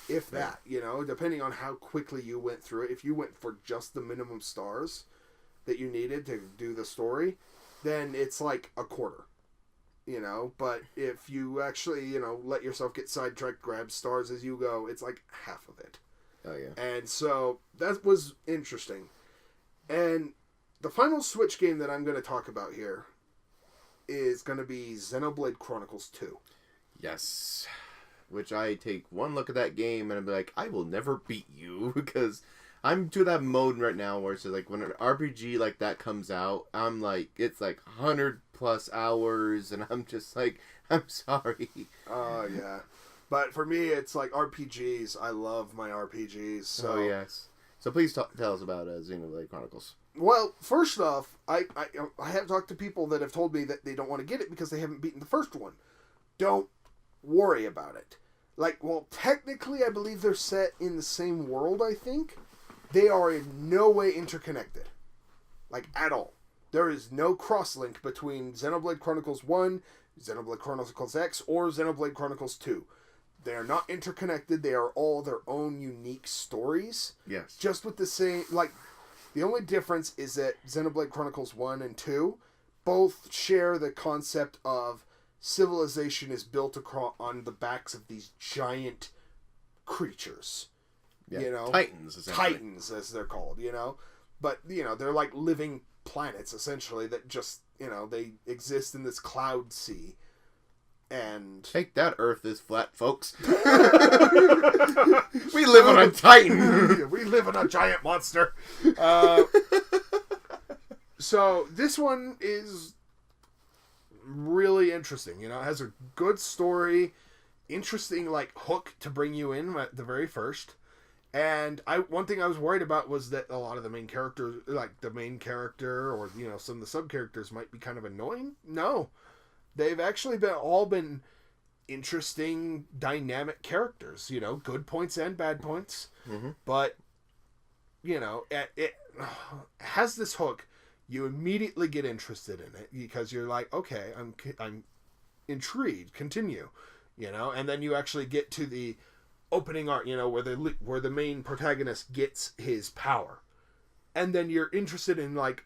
If that, you know, depending on how quickly you went through it. If you went for just the minimum stars that you needed to do the story, then it's like a quarter. You know, but if you actually, you know, let yourself get sidetracked, grab stars as you go, it's like half of it. Oh, yeah. And so that was interesting. And the final Switch game that I'm going to talk about here is going to be Xenoblade Chronicles 2. Yes. Which I take one look at that game and I'm like, I will never beat you because I'm to that mode right now where it's just like when an RPG like that comes out, I'm like, it's like 100 plus hours and I'm just like, I'm sorry. Yeah. But for me, it's like RPGs. I love my RPGs. So. Oh, yes. So please tell us about Xenoblade Chronicles. Well, first off, I have talked to people that have told me that they don't want to get it because they haven't beaten the first one. Don't worry about it. Like, well, technically, I believe they're set in the same world, I think. They are in no way interconnected. Like, at all. There is no cross-link between Xenoblade Chronicles 1, Xenoblade Chronicles X, or Xenoblade Chronicles 2. They are not interconnected. They are all their own unique stories. Yes. Just with the same, like, the only difference is that Xenoblade Chronicles 1 and 2 both share the concept of civilization is built on the backs of these giant creatures. Yeah. You know? Titans, essentially. Titans, as they're called, you know? But, you know, they're like living planets, essentially, that just, you know, they exist in this cloud sea. And take that, Earth is flat, folks. We live on a Titan. We live on a giant monster. So this one is really interesting. You know, it has a good story, interesting like hook to bring you in at the very first. And one thing I was worried about was that a lot of the main characters, like the main character or, you know, some of the sub characters might be kind of annoying. No. They've actually all been interesting, dynamic characters. You know, good points and bad points. Mm-hmm. But, you know, it has this hook. You immediately get interested in it because you're like, okay, I'm intrigued. Continue, you know, and then you actually get to the opening art, you know, where the main protagonist gets his power, and then you're interested in like,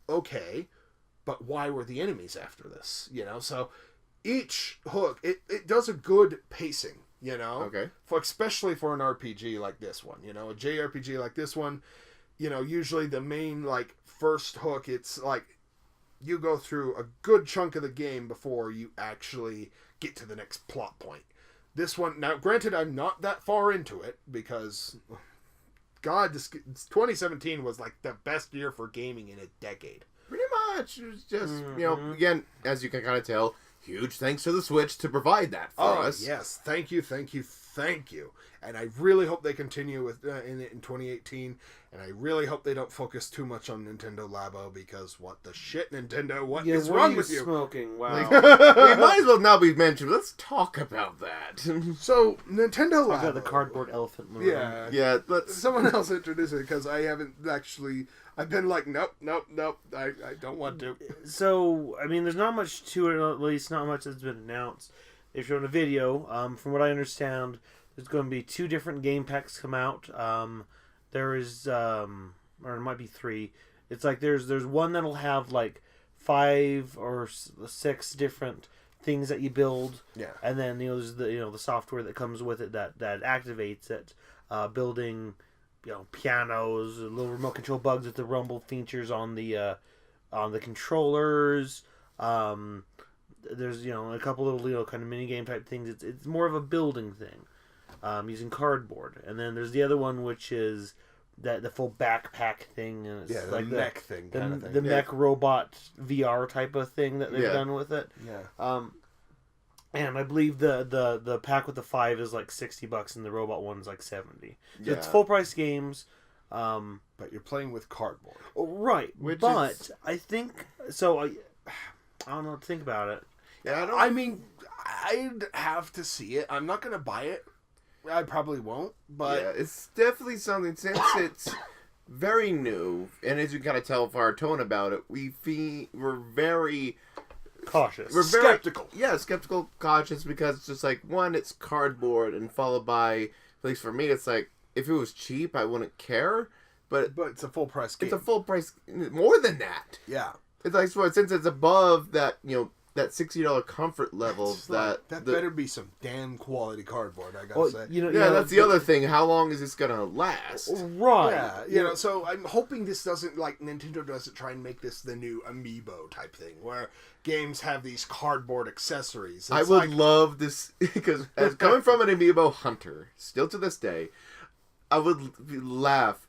okay. But why were the enemies after this? You know, so each hook, it does a good pacing, you know? Okay. Especially for an RPG like this one, you know? A JRPG like this one, you know, usually the main, like, first hook, it's like you go through a good chunk of the game before you actually get to the next plot point. This one, now, granted, I'm not that far into it because, God, 2017 was, like, the best year for gaming in a decade. Pretty much. It was just, you know, again, as you can kind of tell, huge thanks to the Switch to provide that for us. Yes. Thank you. And I really hope they continue with in 2018. And I really hope they don't focus too much on Nintendo Labo because what the shit, Nintendo? What is wrong with you? Smoking? Wow. Like, we might as well now be mentioned. Let's talk about that. So Nintendo Labo. Talk about the cardboard elephant movie. Yeah. Yeah, but someone else introduce it because I haven't actually. I've been like, nope. I don't want to. So, I mean, there's not much to it, at least not much that's been announced. They've shown a video. From what I understand, there's going to be 2 different game packs come out. There is, or it might be 3. It's like there's one that'll have like 5 or 6 different things that you build. Yeah. And then there's the software that comes with it that activates it. Building, pianos, little remote control bugs with the rumble features on the controllers. There's a couple little kind of mini game type things. It's more of a building thing, using cardboard. And then there's the other one, which is the full backpack thing, and it's like the mech thing, kind of thing. The mech robot VR type of thing that they've done with it. Yeah. And I believe the pack with the 5 is like $60, and the robot one is like $70. So it's full price games. But you're playing with cardboard, right? I think so. I don't know what to think about it. Yeah, I mean, I'd have to see it. I'm not gonna buy it. I probably won't. But it's definitely something, since it's very new, and as you kind of tell from our tone about it, we're very cautious. We're very skeptical. Yeah, skeptical, cautious, because it's just like, one, it's cardboard, and followed by, at least for me, it's like, if it was cheap, I wouldn't care. But it's a full price game. It's a full price, more than that. Yeah. It's like, since it's above that, that $60 comfort level, that better be some damn quality cardboard, I gotta say. That's the other thing. How long is this gonna last? Right. Yeah, so I'm hoping this doesn't, like, Nintendo doesn't try and make this the new Amiibo type thing, where games have these cardboard accessories. I would love this, because as coming from an Amiibo hunter, still to this day, I would laugh.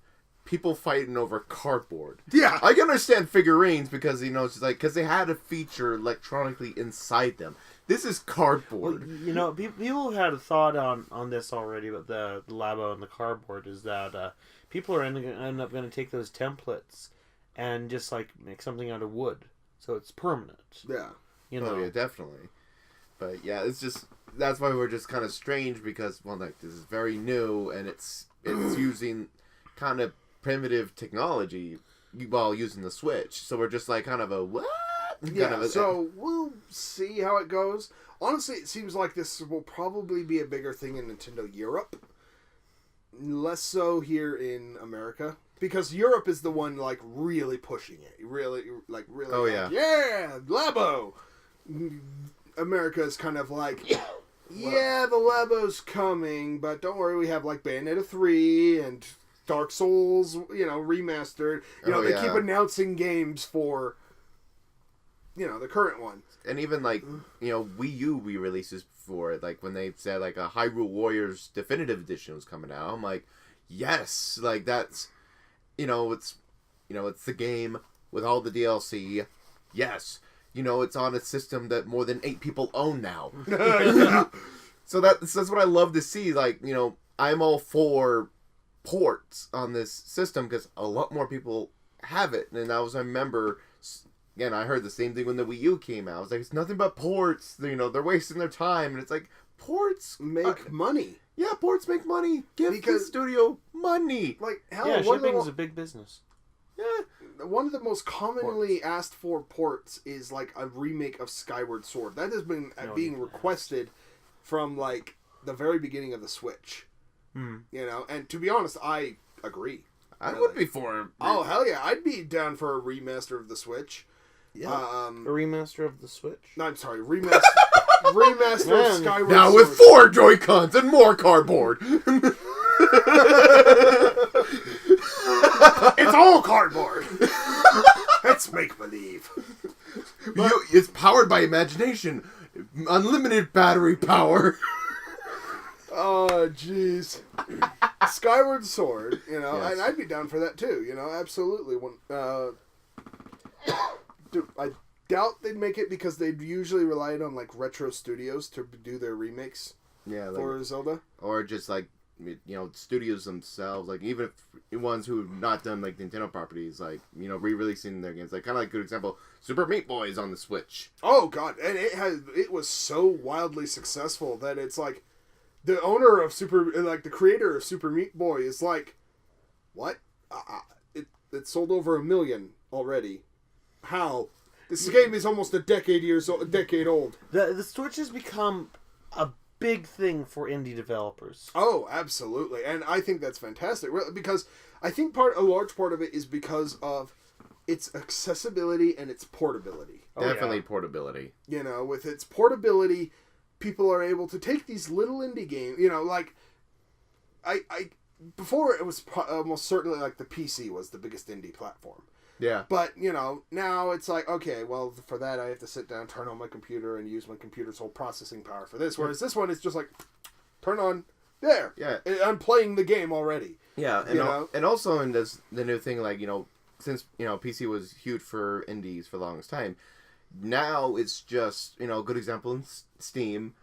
People fighting over cardboard. Yeah, I can understand figurines because it's like, because they had a feature electronically inside them. This is cardboard. Well, people have had a thought on this already, but the Labo and the cardboard is that people are end up going to take those templates and just like make something out of wood, so it's permanent. Yeah, Oh yeah, definitely. But yeah, it's just, that's why we're just kind of strange, because this is very new, and it's using kind of primitive technology while using the Switch, so we're just like kind of a what? So we'll see how it goes. Honestly, it seems like this will probably be a bigger thing in Nintendo Europe, less so here in America, because Europe is the one like really pushing it, really. Oh yeah, Labo. America is kind of like, yeah, the Labo's coming, but don't worry, we have like Bayonetta 3 and Dark Souls, remastered. They keep announcing games for, the current one. And even like, Wii U re-releases for it. Like when they said like a Hyrule Warriors Definitive Edition was coming out, I'm like, yes, like that's, it's the game with all the DLC. Yes, it's on a system that more than 8 people own now. So that's what I love to see. Like, I'm all for ports on this system because a lot more people have it. And I remember, again, I heard the same thing when the Wii U came out. I was like, it's nothing but ports. They're wasting their time. And it's like, ports make money. Yeah, ports make money. Give the studio money. Like, hell, yeah, shipping is a big business. Yeah. One of the most commonly asked for ports is like a remake of Skyward Sword. That has been being requested from like the very beginning of the Switch. And to be honest, I agree. I would be for it. Oh, hell yeah. I'd be down for a remaster of the Switch. Yeah. A remaster of the Switch? No, I'm sorry. Remaster of Skyward Sword. Now with 4 Joy-Cons and more cardboard. It's all cardboard. It's make-believe. It's powered by imagination. Unlimited battery power. Oh, jeez. Skyward Sword, and I'd be down for that too, absolutely. Dude, I doubt they'd make it because they'd usually relied on, like, retro studios to do their remakes for Zelda. Or just, like, studios themselves, like, even if ones who have not done, like, Nintendo properties, like, re-releasing their games. Like, kind of like a good example, Super Meat Boy is on the Switch. Oh, God, and it was so wildly successful that it's, like, the owner of the creator of Super Meat Boy is like, what? It's sold over 1 million already. How? This game is almost a decade old. The Switch has become a big thing for indie developers. Oh, absolutely. And I think that's fantastic. Because I think a large part of it is because of its accessibility and its portability. Definitely portability. You know, with its portability, people are able to take these little indie games, you know, like, before it was almost certainly like the PC was the biggest indie platform. Yeah. But, you know, now it's like, okay, well, for that I have to sit down, turn on my computer, and use my computer's whole processing power for this. Whereas this one is just like, turn on, there. Yeah. I'm playing the game already. Yeah, and also in the new thing, like, you know, since, you know, PC was huge for indies for the longest time, now it's just, you know, a good example in Steam.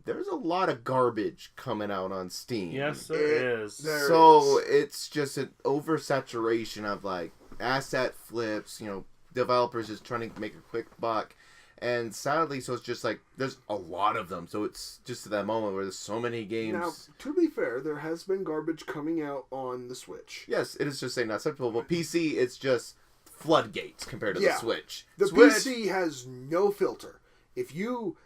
There's a lot of garbage coming out on Steam. Yes, there is. So it's just an oversaturation of, like, asset flips, you know, developers just trying to make a quick buck. And sadly, so it's just like, there's a lot of them. So it's just at that moment where there's so many games. Now, to be fair, there has been garbage coming out on the Switch. Yes, it is just saying not acceptable. But PC, it's just floodgates compared to the Switch. The PC has no filter. If you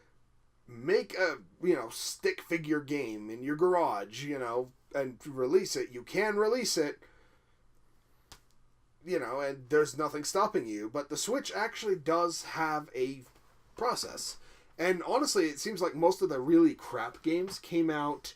make a, you know, stick figure game in your garage, you know, and release it, you can release it, you know, and there's nothing stopping you. But the Switch actually does have a process. And honestly, it seems like most of the really crap games came out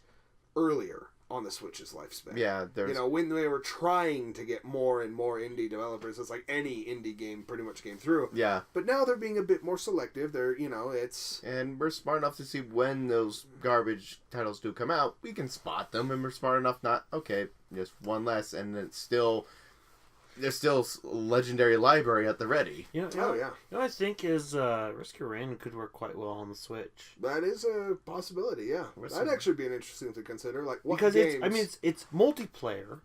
earlier on the Switch's lifespan. Yeah, you know, when they were trying to get more and more indie developers, it's like any indie game pretty much came through. Yeah. But now they're being a bit more selective. They're, you know, it's... And we're smart enough to see when those garbage titles do come out. We can spot them, and we're smart enough not, okay, just one less, and it's still... There's still legendary library at the ready. You know, I think is Risk Your Rain could work quite well on the Switch. That is a possibility, yeah. That'd actually be an interesting to consider. Like, what because games... it's multiplayer,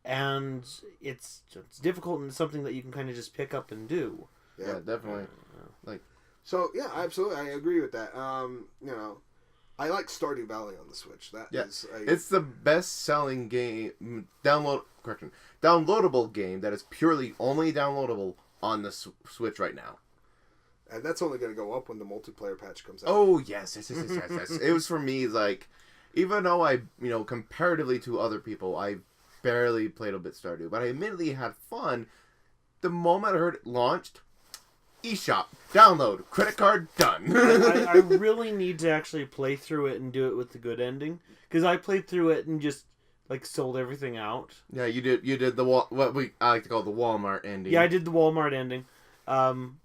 and it's difficult and something that you can kind of just pick up and do. Yeah, definitely. So yeah, absolutely, I agree with that. You know, I like Stardew Valley on the Switch. It's the best-selling game downloadable game that is purely only downloadable on the Switch right now. And that's only going to go up when the multiplayer patch comes out. Oh yes. It was for me, like, even though I, you know, comparatively to other people, I barely played a bit Stardew, but I admittedly had fun. The moment I heard it launched, eShop, download, credit card, done. I really need to actually play through it and do it with the good ending, because I played through it and just like sold everything out. Yeah, you did the I like to call the Walmart ending. Yeah, I did the Walmart ending,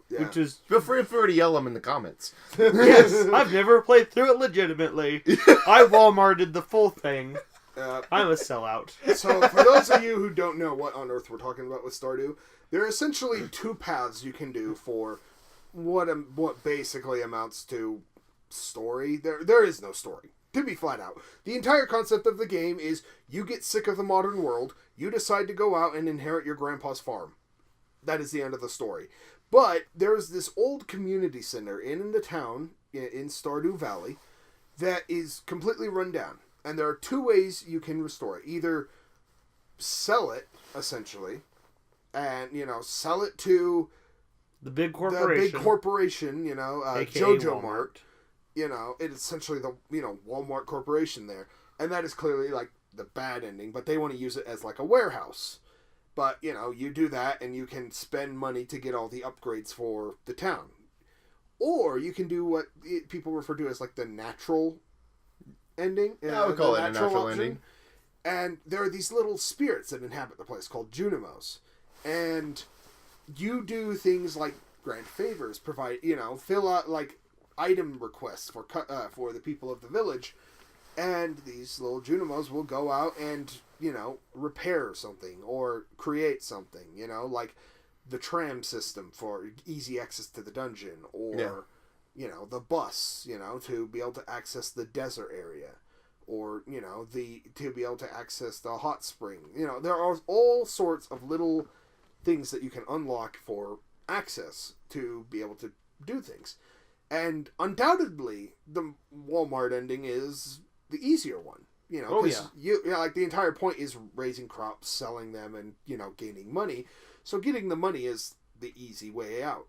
which is... Feel free to yell them in the comments. Yes, I've never played through it legitimately. I Walmarted the full thing. I'm a sellout. So, for those of you who don't know what on earth we're talking about with Stardew, there are essentially two paths you can do for what basically amounts to story. There is no story, to be flat out. The entire concept of the game is you get sick of the modern world, you decide to go out and inherit your grandpa's farm. That is the end of the story. But there's this old community center in the town, in Stardew Valley, that is completely run down. And there are two ways you can restore it. Either sell it, essentially, and, you know, sell it to the big corporation. You know, AKA JoJo Walmart. Mart. You know, it's essentially the, you know, Walmart Corporation there. And that is clearly, like, the bad ending, but they want to use it as, like, a warehouse. But, you know, you do that and you can spend money to get all the upgrades for the town. Or you can do what people refer to as, like, the natural ending. Yeah, I would call it a natural ending. And there are these little spirits that inhabit the place called Junimos. And you do things like grant favors, provide, you know, fill out, like, item requests for the people of the village. And these little Junimos will go out and, you know, repair something or create something, you know, like the tram system for easy access to the dungeon, or, you know, the bus, you know, to be able to access the desert area, or, you know, to be able to access the hot spring. You know, there are all sorts of little things that you can unlock for access to be able to do things. And undoubtedly, the Walmart ending is the easier one. You know, because like the entire point is raising crops, selling them, and gaining money. So getting the money is the easy way out.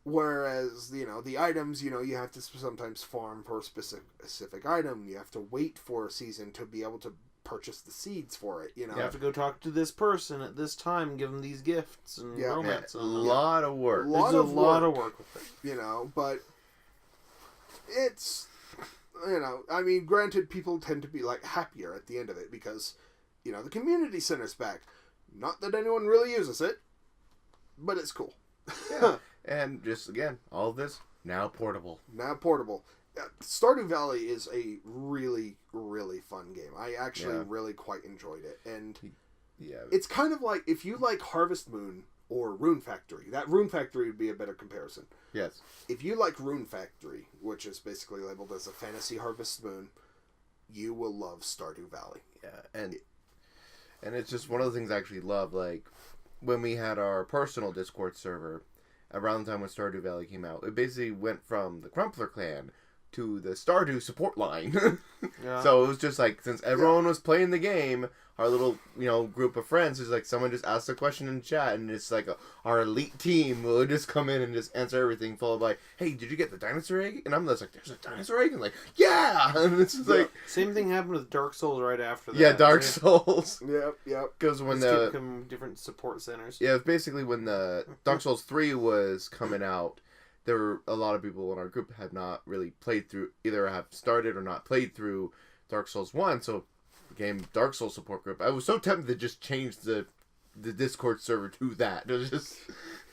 Whereas the items, you have to sometimes farm for a specific item. You have to wait for a season to be able to purchase the seeds for it. You have to go talk to this person at this time, and give them these gifts and romance. A lot of work. There's a lot of work with it. But it's. I mean, granted, people tend to be happier at the end of it because, the community center's back. Not that anyone really uses it, but it's cool. Yeah. And just again, all of this now portable. Stardew Valley is a really, really fun game. I actually really quite enjoyed it, and it's kind of like if you like Harvest Moon or Rune Factory. That Rune Factory would be a better comparison. Yes. If you like Rune Factory, which is basically labeled as a fantasy Harvest Moon, you will love Stardew Valley. Yeah, and it's just one of the things I actually love. Like when we had our personal Discord server, around the time when Stardew Valley came out, it basically went from the Crumpler clan to the Stardew support line. So it was just like, since everyone was playing the game, our little, group of friends is like, someone just asked a question in chat, and it's like our elite team will just come in and just answer everything, followed by, hey, did you get the dinosaur egg? And I'm just like, there's a dinosaur egg? And like, yeah! And it's just like... Same thing happened with Dark Souls right after that. Yeah, Dark Souls. Yep. Because when different support centers. Yeah, it was basically when the Dark Souls 3 was coming out, there were a lot of people in our group had not really played through, either have started or not played through Dark Souls 1, so became Dark Souls support group. I was so tempted to just change the Discord server to that. It was just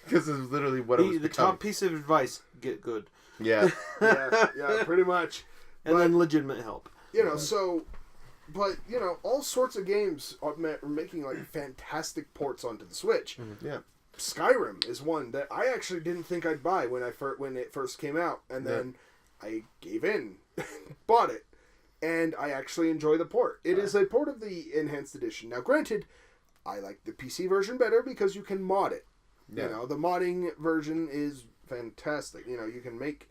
because it was literally what it was. The top piece of advice: get good. Yeah, yeah, pretty much. And then legitimate help. But all sorts of games are making fantastic ports onto the Switch. Mm-hmm. Yeah. Skyrim is one that I actually didn't think I'd buy when it first came out, and then I gave in, bought it, and I actually enjoy the port. It is a port of the enhanced edition. Now, granted, I like the PC version better because you can mod it. Yeah. The modding version is fantastic. You can make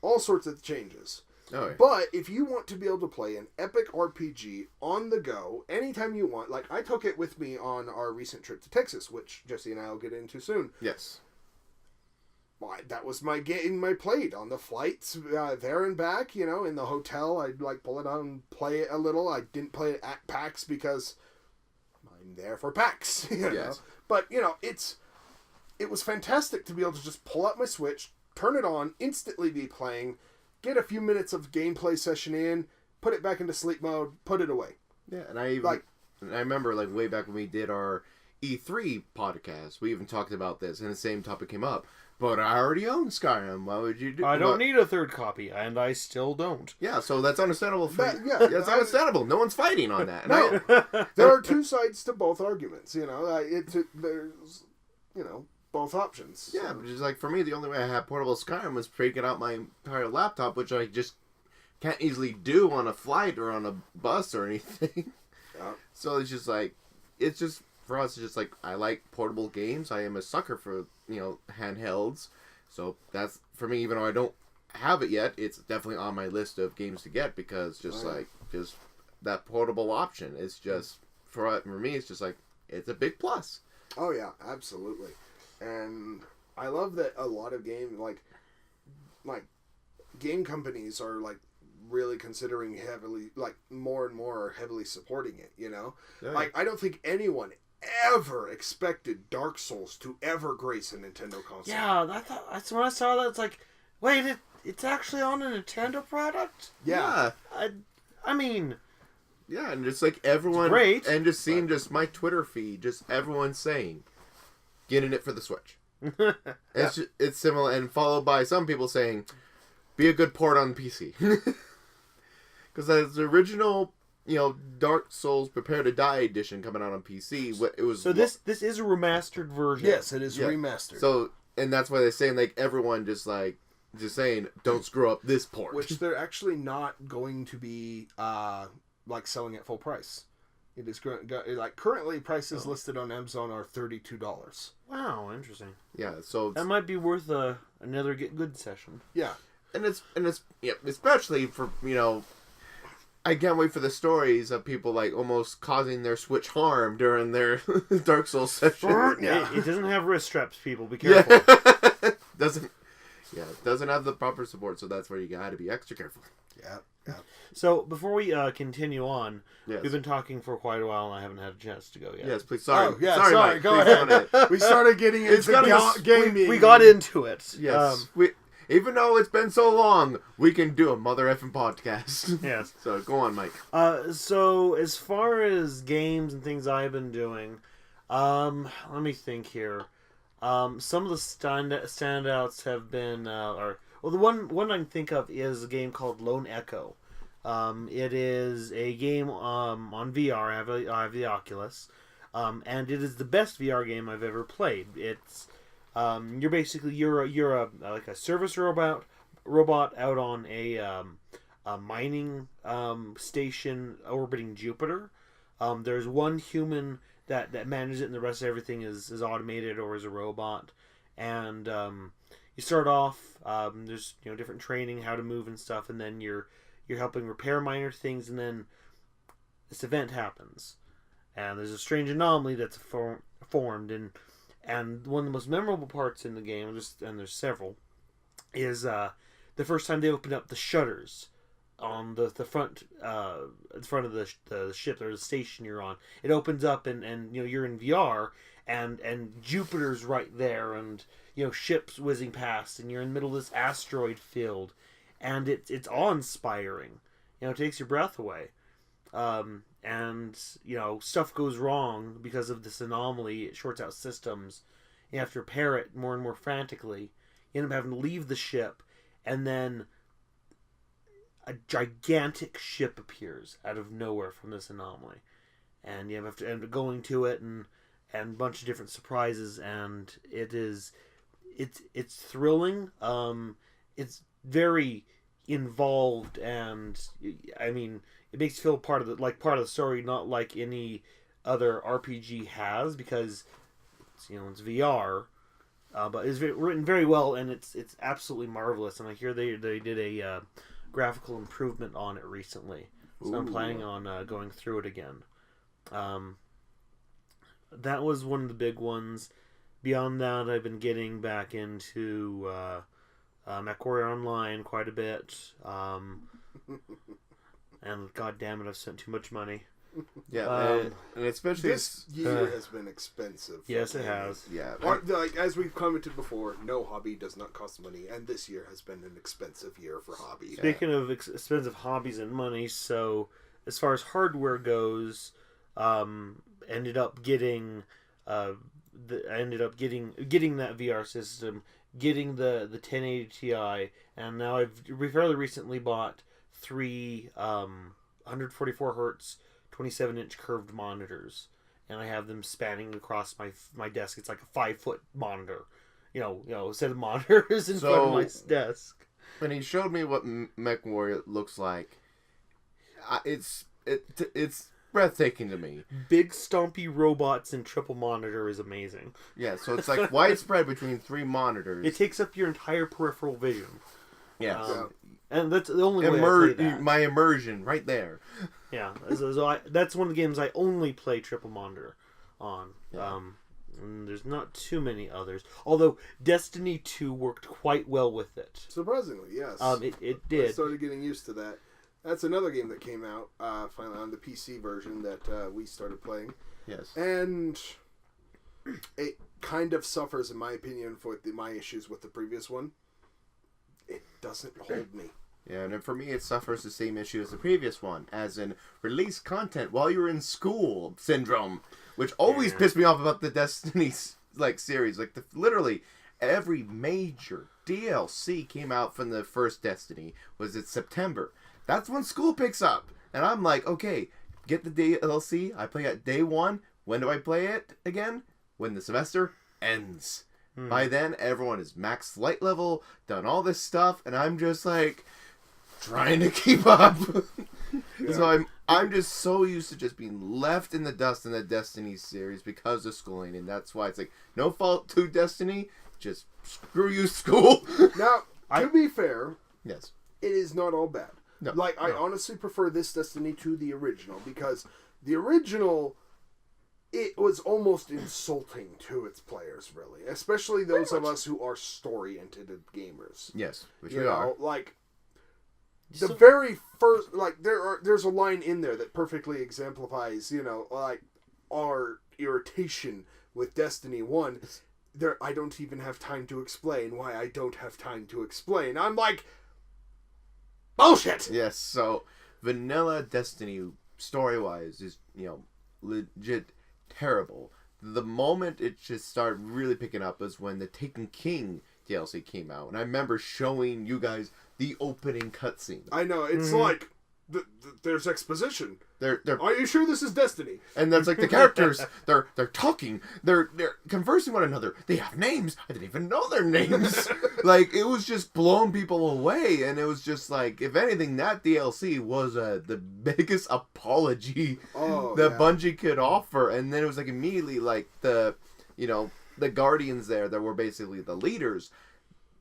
all sorts of changes. Oh, yeah. But if you want to be able to play an epic RPG on the go anytime you want, I took it with me on our recent trip to Texas, which Jesse and I will get into soon. Yes. That was my game I played on the flights there and back, in the hotel. I'd pull it out and play it a little. I didn't play it at PAX because I'm there for PAX, Yes. But, it was fantastic to be able to just pull out my Switch, turn it on, instantly be playing, get a few minutes of gameplay session in, put it back into sleep mode, put it away. Yeah, and I remember way back when we did our E3 podcast, we even talked about this, and the same topic came up. But I already own Skyrim. Why would you do? I don't need a third copy, and I still don't. Yeah, so that's understandable. That's understandable. No one's fighting on that. No, there are two sides to both arguments. There's both options. So. Yeah, but just for me, the only way I have portable Skyrim was breaking out my entire laptop, which I just can't easily do on a flight or on a bus or anything. Yeah. So it's just for us, it's just I like portable games. I am a sucker for handhelds. So that's for me. Even though I don't have it yet, it's definitely on my list of games to get because just that portable option is just for me. It's just it's a big plus. Oh yeah, absolutely. And I love that a lot of game game companies are really considering heavily more and more are heavily supporting it. Yeah. I don't think anyone ever expected Dark Souls to ever grace a Nintendo console. Yeah, that's when I saw that. It's wait, it's actually on a Nintendo product. Yeah. I mean. Yeah, and just everyone, great, and just seeing just my Twitter feed, just everyone saying, getting it for the Switch. It's similar, and followed by some people saying, be a good port on PC. Because as the original, Dark Souls Prepare to Die edition coming out on PC, it was... So this is a remastered version. Yes, it is remastered. So, and that's why they're saying, everyone just saying, don't screw up this port. Which they're actually not going to be... selling at full price. It is currently prices listed on Amazon are $32. Wow, interesting. Yeah, so that might be worth another get good session. Yeah, and it's especially for I can't wait for the stories of people like almost causing their Switch harm during their Dark Souls session. Yeah. It doesn't have wrist straps, people. Be careful. Yeah. It doesn't have the proper support, so that's where you gotta be extra careful. Yeah. So before we continue on, Yes. we've been talking for quite a while, and I haven't had a chance to go yet. Yes, please. Sorry. Oh, yeah, sorry, Mike. go Please ahead. We started getting into gaming. We got into it. Yes. Even though it's been so long, we can do a mother effing podcast. Yes. So go on, Mike. So as far as games and things I've been doing, let me think here. Some of the standouts have been, the one I can think of is a game called Lone Echo. It is a game on VR. I have the Oculus, and it is the best VR game I've ever played. It's you're like a service robot out on a mining station orbiting Jupiter. There's one human that manages it, and the rest of everything is automated or is a robot. And you start off. There's different training, how to move and stuff, and then you're helping repair minor things, and then this event happens, and there's a strange anomaly that's formed, and one of the most memorable parts in the game, and there's several, is the first time they open up the shutters on the front of the ship or the station you're on. It opens up, and you're in VR, and Jupiter's right there, and ships whizzing past, and you're in the middle of this asteroid field. And it's awe-inspiring. It takes your breath away. And stuff goes wrong because of this anomaly. It shorts out systems. You have to repair it more and more frantically. You end up having to leave the ship, and then a gigantic ship appears out of nowhere from this anomaly. And you have to end up going to it, and a bunch of different surprises, and it's thrilling. It's very involved, and it makes you feel part of the story, not like any other RPG has, because it's VR, but it's written very well, and it's absolutely marvelous. And I hear they did a graphical improvement on it recently, so I'm planning on going through it again. That was one of the big ones. Beyond that, I've been getting back into MechWarrior Online quite a bit, and god damn it, I've spent too much money. Yeah, and especially this year has been expensive. Yes, it has. Yeah, like as we've commented before, no hobby does not cost money, and this year has been an expensive year for hobby. Speaking of expensive hobbies and money, so as far as hardware goes, ended up getting getting that VR system, getting the 1080 Ti, and now I've fairly recently bought 3 144 hertz 27-inch curved monitors, and I have them spanning across my desk. It's like a 5-foot monitor, a set of monitors in front of my desk. When he showed me what MechWarrior looks like, it's breathtaking to me. Big stompy robots and triple monitor is amazing. Yeah, so it's like widespread between 3 monitors. It takes up your entire peripheral vision. Yeah. And that's the only way I play that. My immersion right there. Yeah, so that's one of the games I only play triple monitor on. Yeah. And there's not too many others. Although Destiny 2 worked quite well with it. Surprisingly, yes. It did. I started getting used to that. That's another game that came out finally on the PC version that we started playing. Yes. And it kind of suffers, in my opinion, for my issues with the previous one. It doesn't hold me. Yeah, and for me, it suffers the same issue as the previous one, as in release content while you're in school syndrome, which always pissed me off about the Destiny series. Literally every major DLC came out from the first Destiny was in September. That's when school picks up, and I'm like, okay, get the DLC. I play at day 1. When do I play it again? When the semester ends. By then, everyone is max light level, done all this stuff, and I'm just like trying to keep up. Yeah. So I'm just so used to just being left in the dust in the Destiny series because of schooling, and that's why it's like no fault to Destiny, just screw you, school. Now, to be fair, yes, it is not all bad. No, I honestly prefer this Destiny to the original, because the original, it was almost insulting to its players, really, especially those of us who are story-oriented gamers. Yes, which we are. Like the very first, like there's a line in there that perfectly exemplifies, like our irritation with Destiny 1. I don't even have time to explain why I don't have time to explain. I'm like, bullshit! Yes, so vanilla Destiny, story-wise, is, legit terrible. The moment it just started really picking up is when the Taken King DLC came out. And I remember showing you guys the opening cutscene. I know, it's like, there's exposition. They're Are you sure this is Destiny? And that's like the characters, they're talking, they're conversing with one another. They have names. I didn't even know their names. Like, it was just blowing people away, and it was just like, if anything, that DLC was the biggest apology that Bungie could offer. And then it was like immediately like the Guardians there that were basically the leaders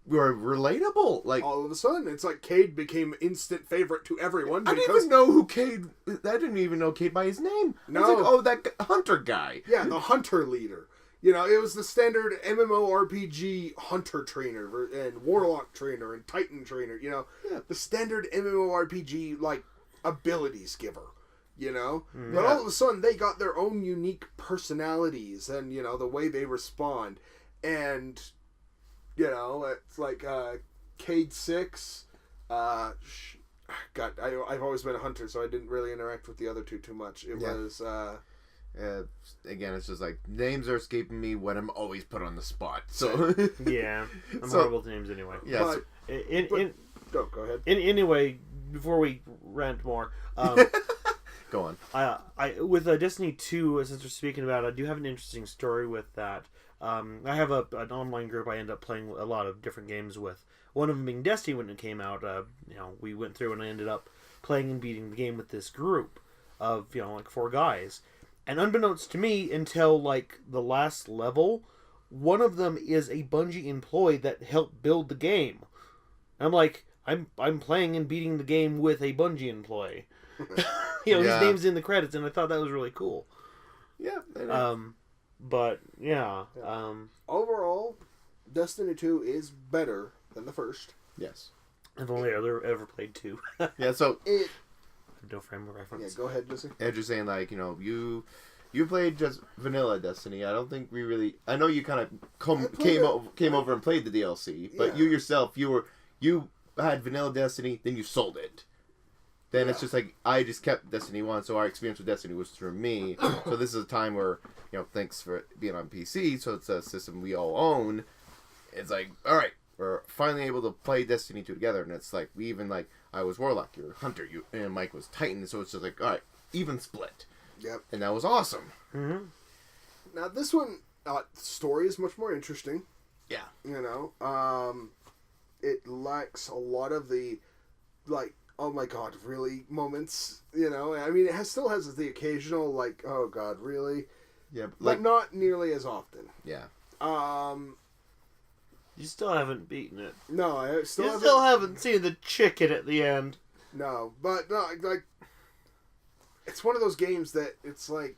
were relatable. Like, all of a sudden, it's like Cade became instant favorite to everyone. I didn't even know who Cade. I didn't even know Cade by his name. No, I was like, that hunter guy. Yeah, the hunter leader. It was the standard MMORPG hunter trainer and warlock trainer and titan trainer. The standard MMORPG like abilities giver. But all of a sudden they got their own unique personalities and the way they respond, and it's like Cade 6. God, I've always been a hunter, so I didn't really interact with the other two too much. It was again, it's just like names are escaping me when I'm always put on the spot. So yeah, I'm horrible with names anyway. Yeah. Go ahead. Anyway, before we rant more, go on. I with Destiny 2, since we're speaking about it, I do have an interesting story with that. I have an online group I end up playing a lot of different games with. One of them being Destiny when it came out. We went through and I ended up playing and beating the game with this group of, like 4 guys. And unbeknownst to me, until like the last level, one of them is a Bungie employee that helped build the game. And I'm like, I'm playing and beating the game with a Bungie employee. His name's in the credits, and I thought that was really cool. Yeah. But yeah. Overall, Destiny 2 is better than the first. Yes. I've only ever played 2. Yeah. So I have no frame of reference. Yeah, go ahead, Jesse. Ed, you're saying like you played just vanilla Destiny. I don't think we really. I know you kind of came over and played the DLC, but you yourself you had vanilla Destiny, then you sold it. Then it's just like, I just kept Destiny 1, so our experience with Destiny was through me. So this is a time where, thanks for it being on PC, so it's a system we all own. It's like, alright, we're finally able to play Destiny 2 together. And it's like, we even, like, I was Warlock, you were Hunter, and Mike was Titan. So it's just like, alright, even split. Yep. And that was awesome. Mm-hmm. Now, this one, the story is much more interesting. Yeah. It lacks a lot of the, like, oh my god, really moments, I mean, still has the occasional, like, oh god, really? Yeah, but not nearly as often. Yeah. You still haven't beaten it. No, I still haven't seen the chicken at the end. No, but, no, like, it's one of those games that it's like,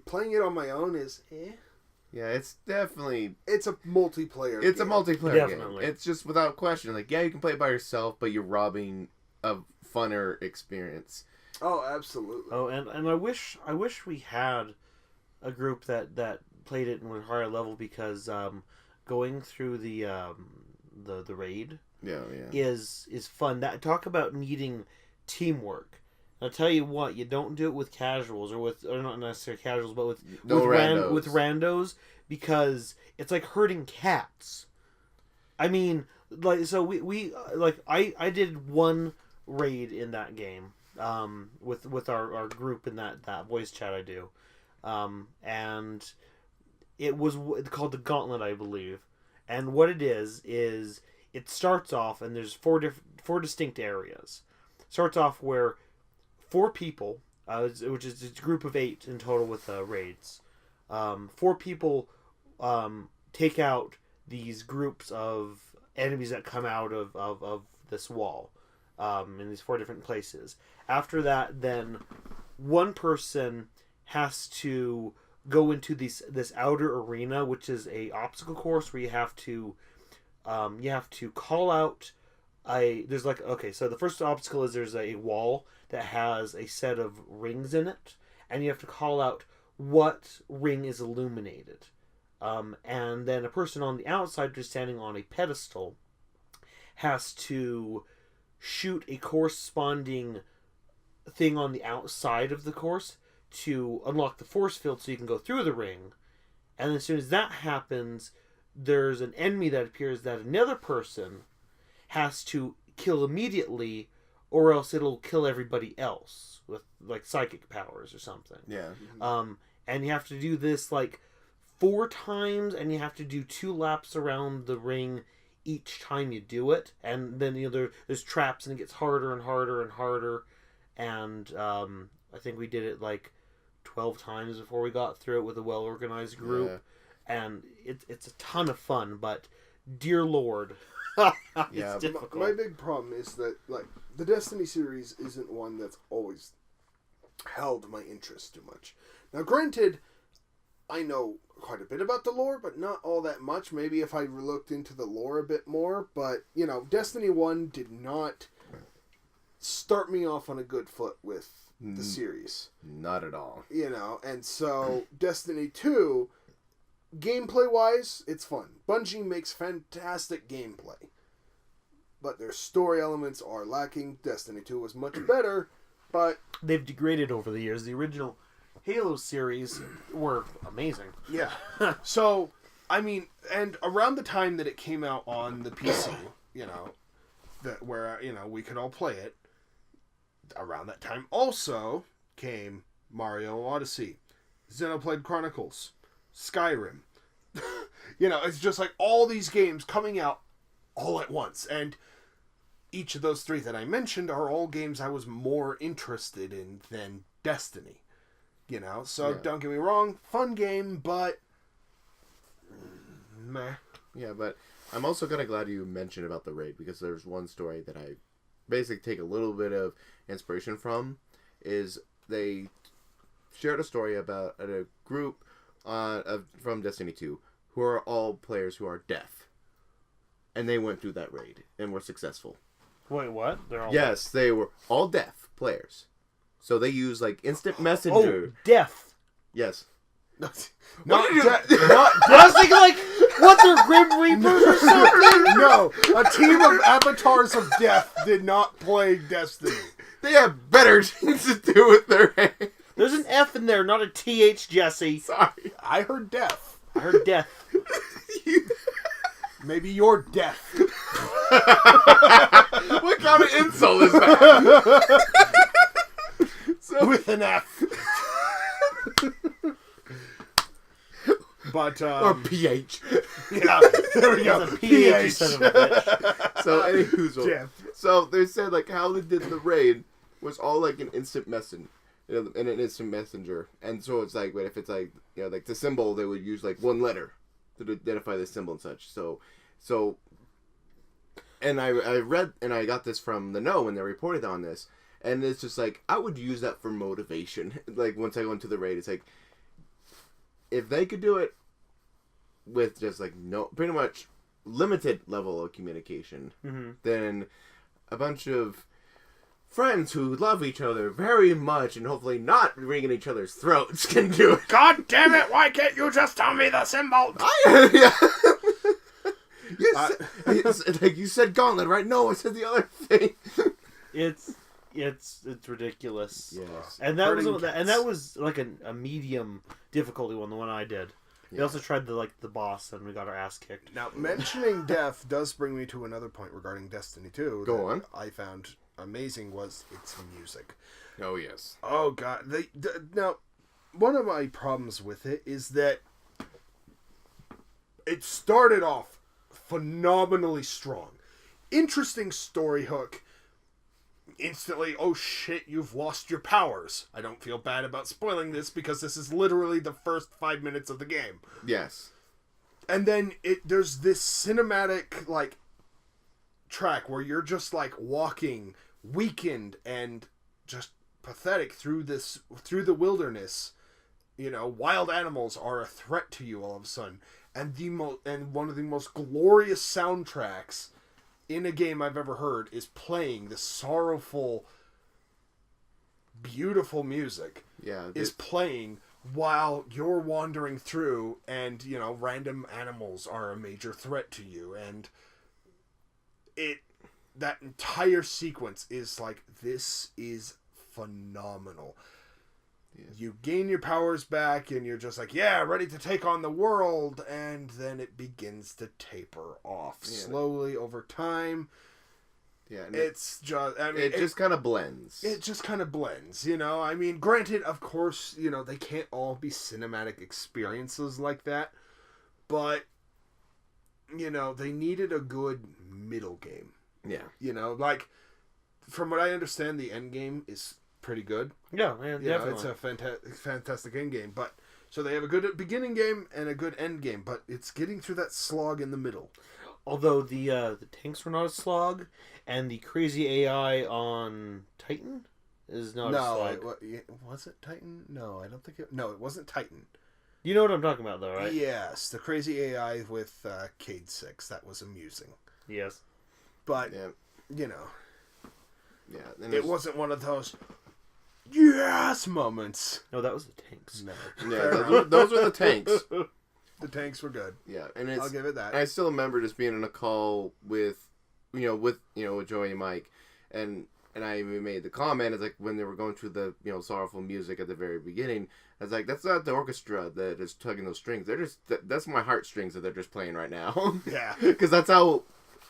playing it on my own is, Yeah, it's definitely... It's a multiplayer game. A multiplayer game. It's just without question. Like, yeah, you can play it by yourself, but you're robbing a funner experience. Oh, absolutely. Oh, and I wish we had a group that played it in a higher level, because going through the raid is fun. That talk about needing teamwork. I'll tell you what, you don't do it with casuals, or not necessarily casuals, but with randos, because it's like herding cats. I mean, like, so we I did one raid in that game with our group in that voice chat I do, and it was called the Gauntlet, I believe. And what it is it starts off, and there's four distinct areas. Starts off where 4 people, which is a group of 8 in total with raids. 4 people take out these groups of enemies that come out of this wall. in these 4 different places. After that, then one person has to go into this outer arena, which is a obstacle course where you have to call out there's like, okay, so the first obstacle is there's a wall that has a set of rings in it, and you have to call out what ring is illuminated. And then a person on the outside, just standing on a pedestal, has to shoot a corresponding thing on the outside of the course to unlock the force field so you can go through the ring. And as soon as that happens, there's an enemy that appears that another person has to kill immediately, or else it'll kill everybody else with like psychic powers or something. Yeah. And you have to do this like 4 times, and you have to do 2 laps around the ring each time you do it. And then there's traps, and it gets harder and harder and harder. And I think we did it like 12 times before we got through it with a well-organized group. Yeah. And it's a ton of fun, but dear Lord, it's difficult. My big problem is that like the Destiny series isn't one that's always held my interest too much. Now, granted, I know quite a bit about the lore, but not all that much. Maybe if I looked into the lore a bit more, but Destiny 1 did not start me off on a good foot with the series. Not at all. And so Destiny 2, gameplay-wise, it's fun. Bungie makes fantastic gameplay, but their story elements are lacking. Destiny 2 was much better, but they've degraded over the years. The original Halo series were amazing. Yeah. So, I mean, and around the time that it came out on the PC, where we could all play it, around that time also came Mario Odyssey, Xenoblade Chronicles, Skyrim. It's just like all these games coming out all at once, and each of those 3 that I mentioned are all games I was more interested in than Destiny. So don't get me wrong, fun game, but meh. Yeah, but I'm also kind of glad you mentioned about the raid, because there's one story that I basically take a little bit of inspiration from. Is they shared a story about a group from Destiny 2 who are all players who are deaf, and they went through that raid and were successful. Wait, what? They're all Yes, they were all deaf players. So they use like instant messenger. Oh, deaf. Yes. Not I was thinking like, what, they're Grim Reapers or something? No, a team of avatars of death did not play Destiny. They have better things to do with their hands. There's an F in there, not a TH, Jesse. Sorry. I heard deaf. I heard death. Maybe you're deaf. What kind of insult is that? With an F. But, or PH. Yeah, there we go. PH. Son of a bitch. So, anywho, so they said, like, how they did the raid was all, like, an instant messenger. In an instant messenger. And so it's like, but if it's like, like the symbol, they would use, like, 1 letter to identify the symbol and such. So, and I read, and I got this from the Know when they reported on this. And it's just like, I would use that for motivation. Like, once I go into the raid, it's like, if they could do it with just, like, pretty much limited level of communication, then a bunch of friends who love each other very much and hopefully not wringing each other's throats can do it. God damn it, why can't you just tell me the symbol? Like you said gauntlet, right? No, I said the other thing. It's ridiculous. Yes. And that was like a medium difficulty one, the one I did. Yeah. We also tried the boss, and we got our ass kicked. Now, mentioning death does bring me to another point regarding Destiny 2. Go on. I found amazing was its music. Oh, yes. Oh, God. Now, one of my problems with it is that it started off phenomenally strong. Interesting story hook. Instantly, oh shit, you've lost your powers. I don't feel bad about spoiling this because this is literally the first 5 minutes of the game. Yes. And then there's this cinematic, like, track where you're just, like, walking weakened and just pathetic through the wilderness. You know, wild animals are a threat to you all of a sudden, and one of the most glorious soundtracks in a game I've ever heard is playing. The sorrowful, beautiful music is playing while you're wandering through, and you know, random animals are a major threat to you, and that entire sequence is like, this is phenomenal. You gain your powers back, and you're just like, yeah, ready to take on the world, and then it begins to taper off slowly over time. Yeah, and it's just, I mean, it just kind of blends. It just kind of blends, you know. I mean, granted, of course, you know, they can't all be cinematic experiences like that, but you know, they needed a good middle game. Yeah, you know, like from what I understand, the end game is pretty good. Yeah, man, definitely. It's a fantastic end game, but so they have a good beginning game and a good end game, but it's getting through that slog in the middle. Although the tanks were not a slog, and the crazy AI on Titan is not a slog. Was it Titan? No, I don't think it. No, it wasn't Titan. You know what I'm talking about, though, right? Yes, the crazy AI with Cade 6. That was amusing. Yes, but you know, it wasn't one of those yes moments. No, that was the tanks. No. Yeah, those were the tanks. The tanks were good. Yeah, and I'll give it that. I still remember just being in a call with Joey and Mike, and I even made the comment. It's like when they were going through the sorrowful music at the very beginning. I was like, that's not the orchestra that is tugging those strings. They're just that's my heartstrings that they're just playing right now. Yeah, because that's how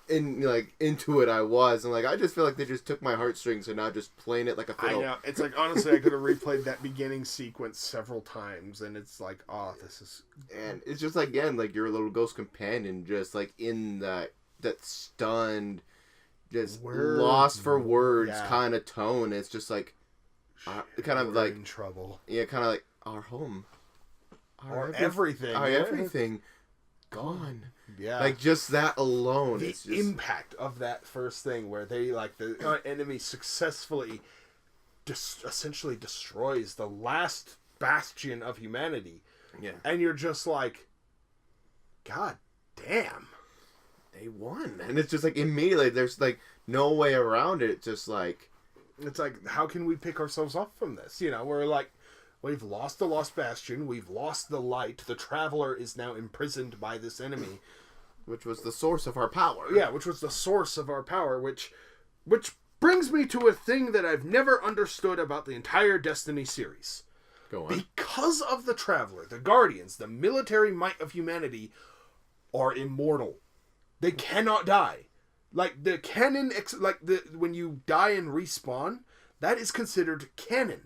into it I was, and I just feel like they just took my heartstrings and now just playing it like a fiddle. I know. It's like, honestly, I could have replayed that beginning sequence several times, and it's like, oh, this is... And it's just again, your little ghost companion, just in that stunned, just lost for words kind of tone. It's just like, kind of in trouble. Yeah, kind of like our home, everything, everything gone. Yeah, just that alone. The impact of that first thing, where they the enemy successfully essentially destroys the last bastion of humanity. Yeah, and you're just like, God damn, they won, and it's just immediately there's no way around it. It's just it's like, how can we pick ourselves up from this? You know, we're like, we've lost the lost bastion, we've lost the light, the traveler is now imprisoned by this enemy. Which was the source of our power. Yeah, which was the source of our power, which brings me to a thing that I've never understood about the entire Destiny series. Go on. Because of the Traveler, the Guardians, the military might of humanity are immortal. They cannot die. The canon, when you die and respawn, that is considered canon.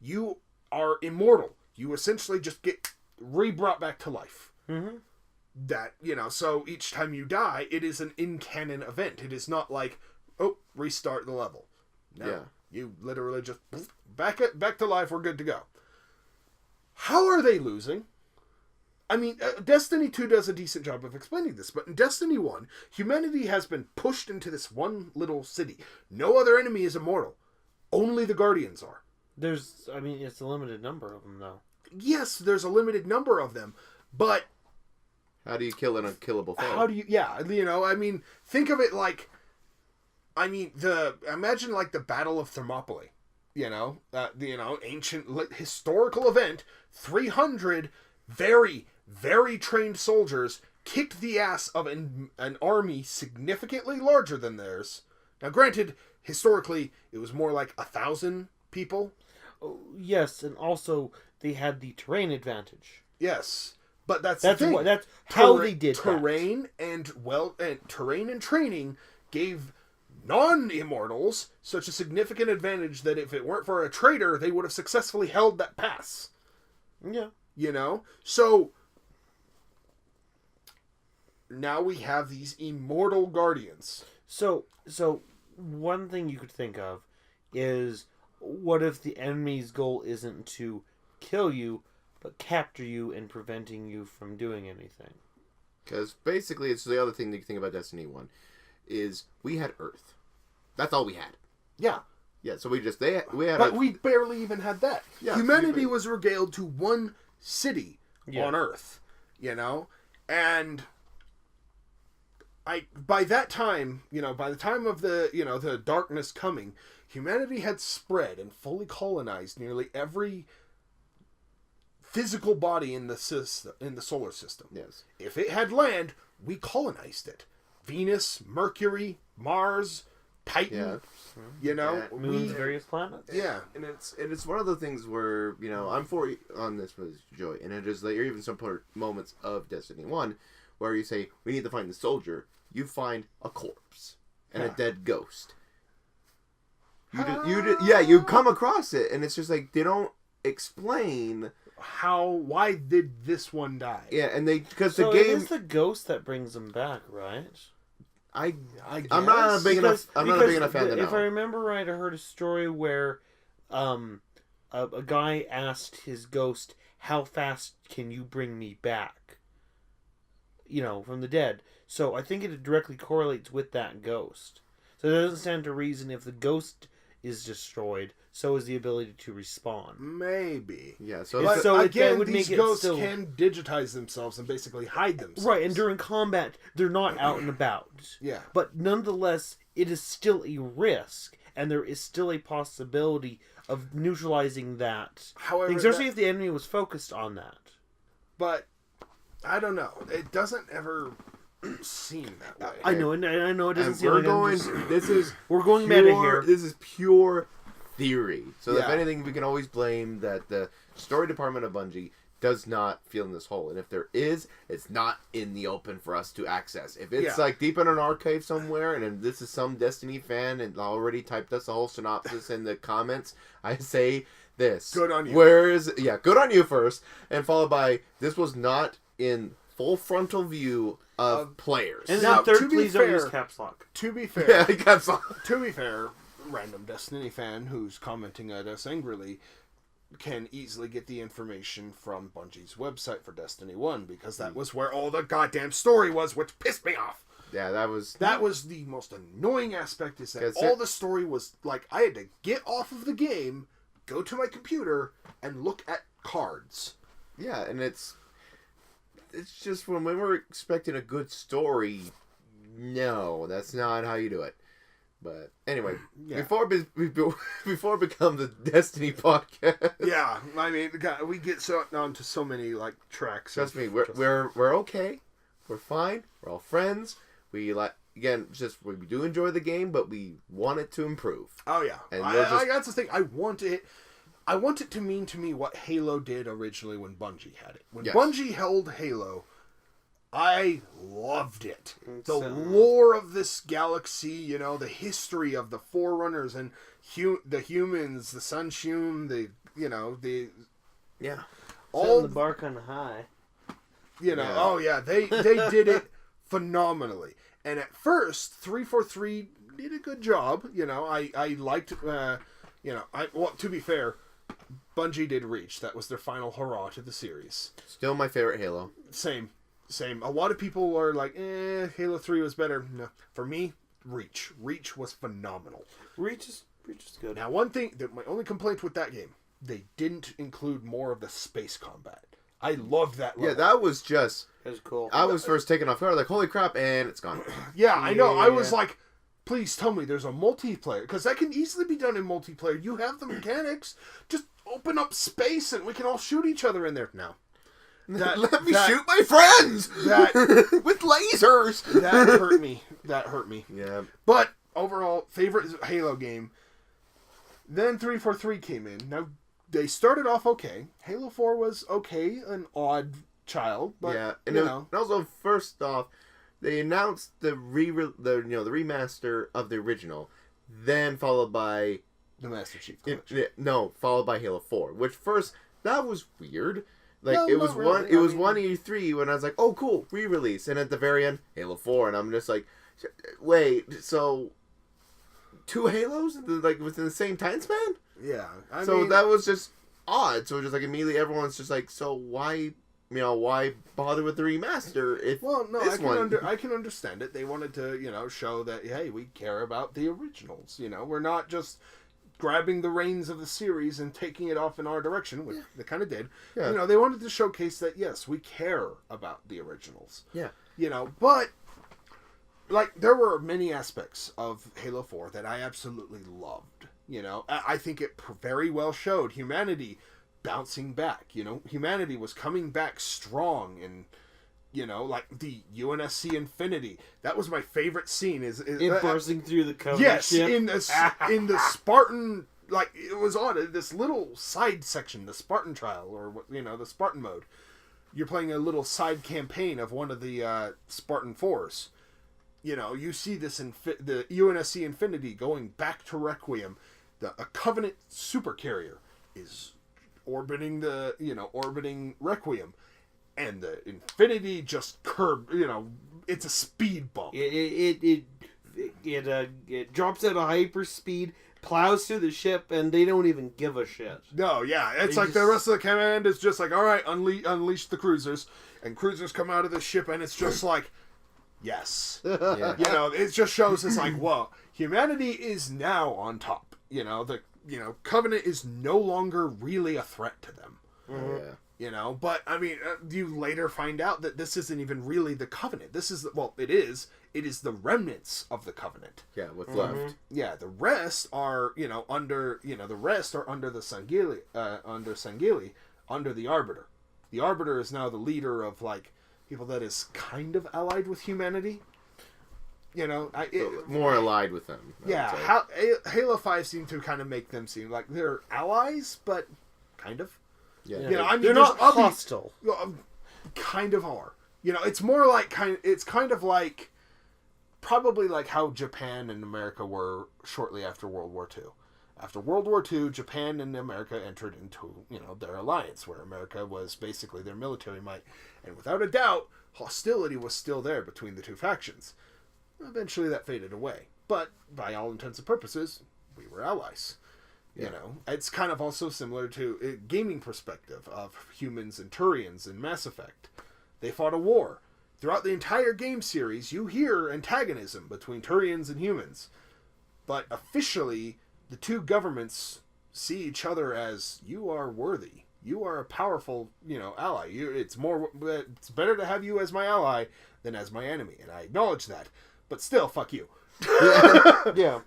You are immortal. You essentially just get re-brought back to life. Mm-hmm. That, so each time you die, it is an in-canon event. It is not like, oh, restart the level. No, yeah. You literally just back to life, we're good to go. How are they losing? I mean, Destiny 2 does a decent job of explaining this, but in Destiny 1, humanity has been pushed into this one little city. No other enemy is immortal. Only the Guardians are. It's a limited number of them, though. Yes, there's a limited number of them, but... How do you kill an unkillable foe? How do you... Yeah, think of it imagine the Battle of Thermopylae. Ancient historical event. 300 very, very trained soldiers kicked the ass of an army significantly larger than theirs. Now, granted, historically, it was more like 1,000 people. Oh, yes, and also they had the terrain advantage. Yes, but that's the thing. That's how they did terrain that. Terrain and training gave non-immortals such a significant advantage that if it weren't for a traitor, they would have successfully held that pass. Yeah. So now we have these immortal guardians. So one thing you could think of is, what if the enemy's goal isn't to kill you, but capture you and preventing you from doing anything? Because basically, it's the other thing that you think about Destiny 1 is we had Earth. That's all we had. Yeah. Yeah, so we had But we barely even had that. Yeah, Humanity was regaled to one city on Earth, and by that time, by the time of the darkness coming, humanity had spread and fully colonized nearly every physical body in the solar system. Yes. If it had land, we colonized it. Venus, Mercury, Mars, Titan. Yeah. Moons, various planets. Yeah, and it's one of the things where I'm for you on this with Joy, and it is like even some moments of Destiny 1 where you say we need to find the soldier, you find a corpse and a dead ghost. You come across it, and it's just like they don't explain why did this one die? Yeah, and because so the game it is the ghost that brings them back, right? I'm not a big enough fan to know. If I remember right, I heard a story where a guy asked his ghost, "How fast can you bring me back?" From the dead. So I think it directly correlates with that ghost. So it doesn't stand to reason if the ghost is destroyed, so is the ability to respawn. Maybe. Yeah, again, these ghosts can digitize themselves and basically hide themselves. Right, and during combat, they're not out and about. Yeah. But nonetheless, it is still a risk, and there is still a possibility of neutralizing that. However, especially if the enemy was focused on that. But, I don't know. It doesn't ever seem that way. I know it doesn't seem we're like going. We're going meta here. This is pure theory. So if anything, we can always blame that the story department of Bungie does not feel in this hole, and if there is, it's not in the open for us to access. If it's like deep in an archive somewhere, and if this is some Destiny fan and already typed us a whole synopsis in the comments, I say this: good on you. Good on you first, and followed by this was not in full frontal view of players. And now, third, please don't use caps lock. To be fair, caps lock. To be fair, random Destiny fan who's commenting at us angrily can easily get the information from Bungie's website for Destiny 1 because that was where all the goddamn story was, which pissed me off. Yeah, that was the most annoying aspect is that all the story was like I had to get off of the game, go to my computer, and look at cards. Yeah, and it's just when we're expecting a good story, no, that's not how you do it. But anyway, before it becomes the Destiny podcast. Yeah, I mean, God, we get onto so many tracks. Trust me, we're okay, we're fine, we're all friends. We do enjoy the game, but we want it to improve. Oh yeah, and that's the thing. I want it to mean to me what Halo did originally when Bungie had it. When Bungie held Halo, I loved it. The lore of this galaxy, the history of the Forerunners and the humans, the Sunshum, all the bar kind of high. Oh yeah, they did it phenomenally. And at first, 343 did a good job. I liked. To be fair, Bungie did Reach. That was their final hurrah to the series. Still my favorite Halo. Same. A lot of people are like, Halo 3 was better. No. For me, Reach. Reach was phenomenal. Reach is good. Now, one thing, my only complaint with that game, they didn't include more of the space combat. I loved that level. Yeah, that was cool. I was first taken off guard, like, holy crap, and it's gone. Yeah, I know. I was like, please tell me there's a multiplayer, because that can easily be done in multiplayer. You have the mechanics. Just open up space and we can all shoot each other in there now. Let me shoot my friends with lasers. That hurt me. Yeah. But overall, favorite Halo game. Then 343 came in. Now they started off okay. Halo 4 was okay, an odd child, but and also first off, they announced the remaster of the original, then followed by the Master Chief Collection. Followed by Halo 4, which first that was weird. Like no, it was really. It was 1E3 when I was like, oh cool, re-release, and at the very end, Halo 4, and I'm just like, wait, so 2 Halos within the same time span? Yeah, I mean, that was just odd. So just immediately everyone's just like, so why why bother with the remaster? If I can understand it. They wanted to, show that, hey, we care about the originals. We're not just grabbing the reins of the series and taking it off in our direction, which they kind of did. Yeah. They wanted to showcase that, yes, we care about the originals. Yeah. But, like, there were many aspects of Halo 4 that I absolutely loved. I think it very well showed humanity bouncing back. Humanity was coming back strong, and like the UNSC Infinity. That was my favorite scene. Is it bursting through the Covenant yes, ship? in the Spartan, like it was on this little side section, the Spartan trial, or the Spartan mode. You're playing a little side campaign of one of the Spartan 4s. You see this the UNSC Infinity going back to Requiem. A Covenant supercarrier is orbiting orbiting Requiem, and the Infinity just curbed. It's a speed bump. It drops at a hyperspeed, plows through the ship, and they don't even give a shit. No, yeah, it's like the rest of the command is just like, all right, unleash the cruisers, and cruisers come out of the ship, and it's just like, yes, yeah. It just shows it's like, whoa, humanity is now on top. The Covenant is no longer really a threat to them. Mm-hmm. Yeah. But I mean, you later find out that this isn't even really the Covenant. This is it is. It is the remnants of the Covenant. Yeah, what's left. Yeah, the rest are under the Sangheili, under Sangheili, under the Arbiter. The Arbiter is now the leader of like people that is kind of allied with humanity. More allied with them. Yeah, Halo 5 seemed to kind of make them seem like they're allies, but kind of. Yeah, they're not hostile. Kind of are. It's more like it's kind of like probably like how Japan and America were shortly after World War II. After World War II, Japan and America entered into their alliance, where America was basically their military might, and without a doubt, hostility was still there between the two factions. Eventually that faded away. But by all intents and purposes, we were allies. Yeah. It's kind of also similar to a gaming perspective of humans and Turians in Mass Effect. They fought a war. Throughout the entire game series, you hear antagonism between Turians and humans. But officially, the two governments see each other as, you are worthy. You are a powerful, ally. It's better to have you as my ally than as my enemy. And I acknowledge that. But still, fuck you. Yeah.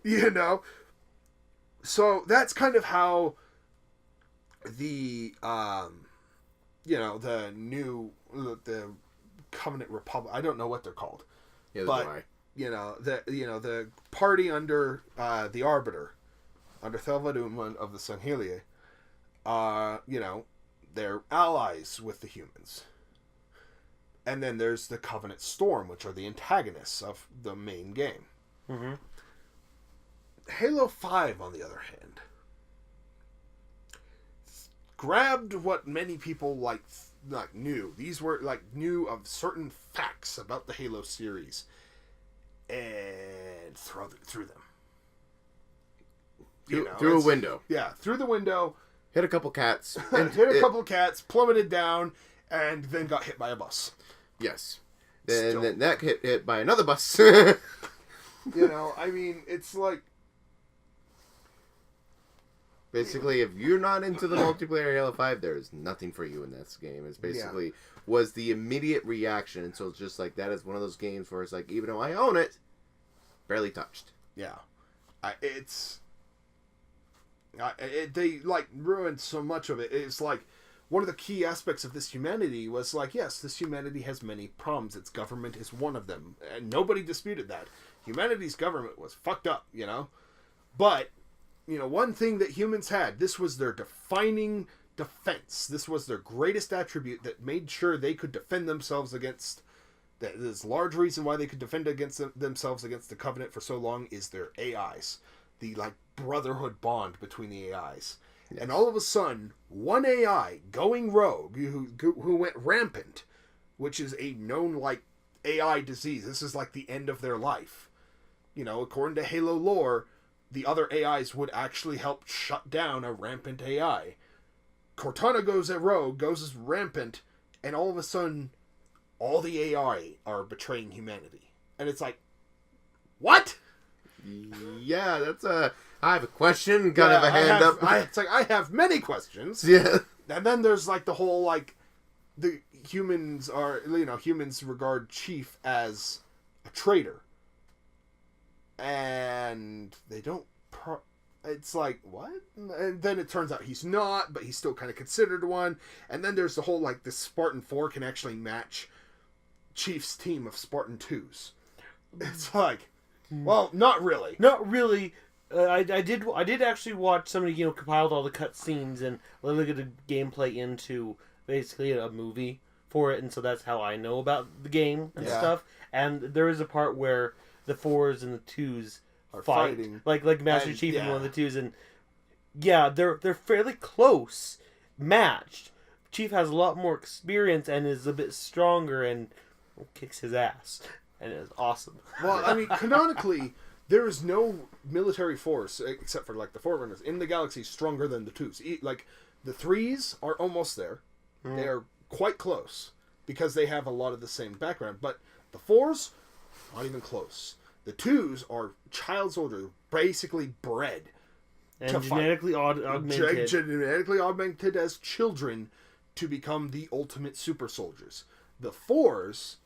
So that's kind of how the the Covenant Republic, I don't know what they're called. Yeah, but the party under the Arbiter, under Thelvadun of the Sangheili, they're allies with the humans. And then there's the Covenant Storm, which are the antagonists of the main game. Mm-hmm. Halo 5, on the other hand, grabbed what many people knew. These were knew of certain facts about the Halo series, and threw them. Through a window. Yeah, through the window. Hit a couple cats. Couple cats, plummeted down, and then got hit by a bus. Yes. Then that hit by another bus. I mean, it's like... Basically, if you're not into the multiplayer Halo 5, there's nothing for you in this game. It's basically was the immediate reaction. And so it's just like, that is one of those games where it's like, even though I own it, barely touched. Yeah. They ruined so much of it. It's like, one of the key aspects of this humanity was like, yes, this humanity has many problems. Its government is one of them. And nobody disputed that. Humanity's government was fucked up, But, one thing that humans had, this was their defining defense. This was their greatest attribute that made sure they could defend themselves against... This large reason why they could defend themselves against the Covenant for so long is their AIs. The, brotherhood bond between the AIs. Yes. And all of a sudden, one AI going rogue, who went rampant, which is a known, AI disease. This is, the end of their life. According to Halo lore, the other AIs would actually help shut down a rampant AI. Cortana goes rogue, goes rampant, and all of a sudden, all the AI are betraying humanity. And it's like, what? Yeah, that's a... I have a question, kind of a hand up. It's like, I have many questions. Yeah. And then there's, like, the whole, like, the humans regard Chief as a traitor. And they don't... It's like, what? And then it turns out he's not, but he's still kind of considered one. And then there's the whole, like, the Spartan 4 can actually match Chief's team of Spartan 2s. It's like, well, not really. Not really. I did actually watch somebody, compiled all the cutscenes and look at the gameplay into basically a movie for it, and so that's how I know about the game and stuff. And there is a part where the 4s and the 2s are fighting, like Master Chief and one of the 2s, and they're fairly close, matched. Chief has a lot more experience and is a bit stronger and kicks his ass, and it's awesome. Well, I mean, canonically, there is no military force except for like the Forerunners in the galaxy stronger than the 2s. Like the 3s are almost there; they are quite close because they have a lot of the same background. But the 4s, not even close. The 2s are child soldiers, basically bred and to genetically augmented. Genetically augmented as children to become the ultimate super soldiers. The 4s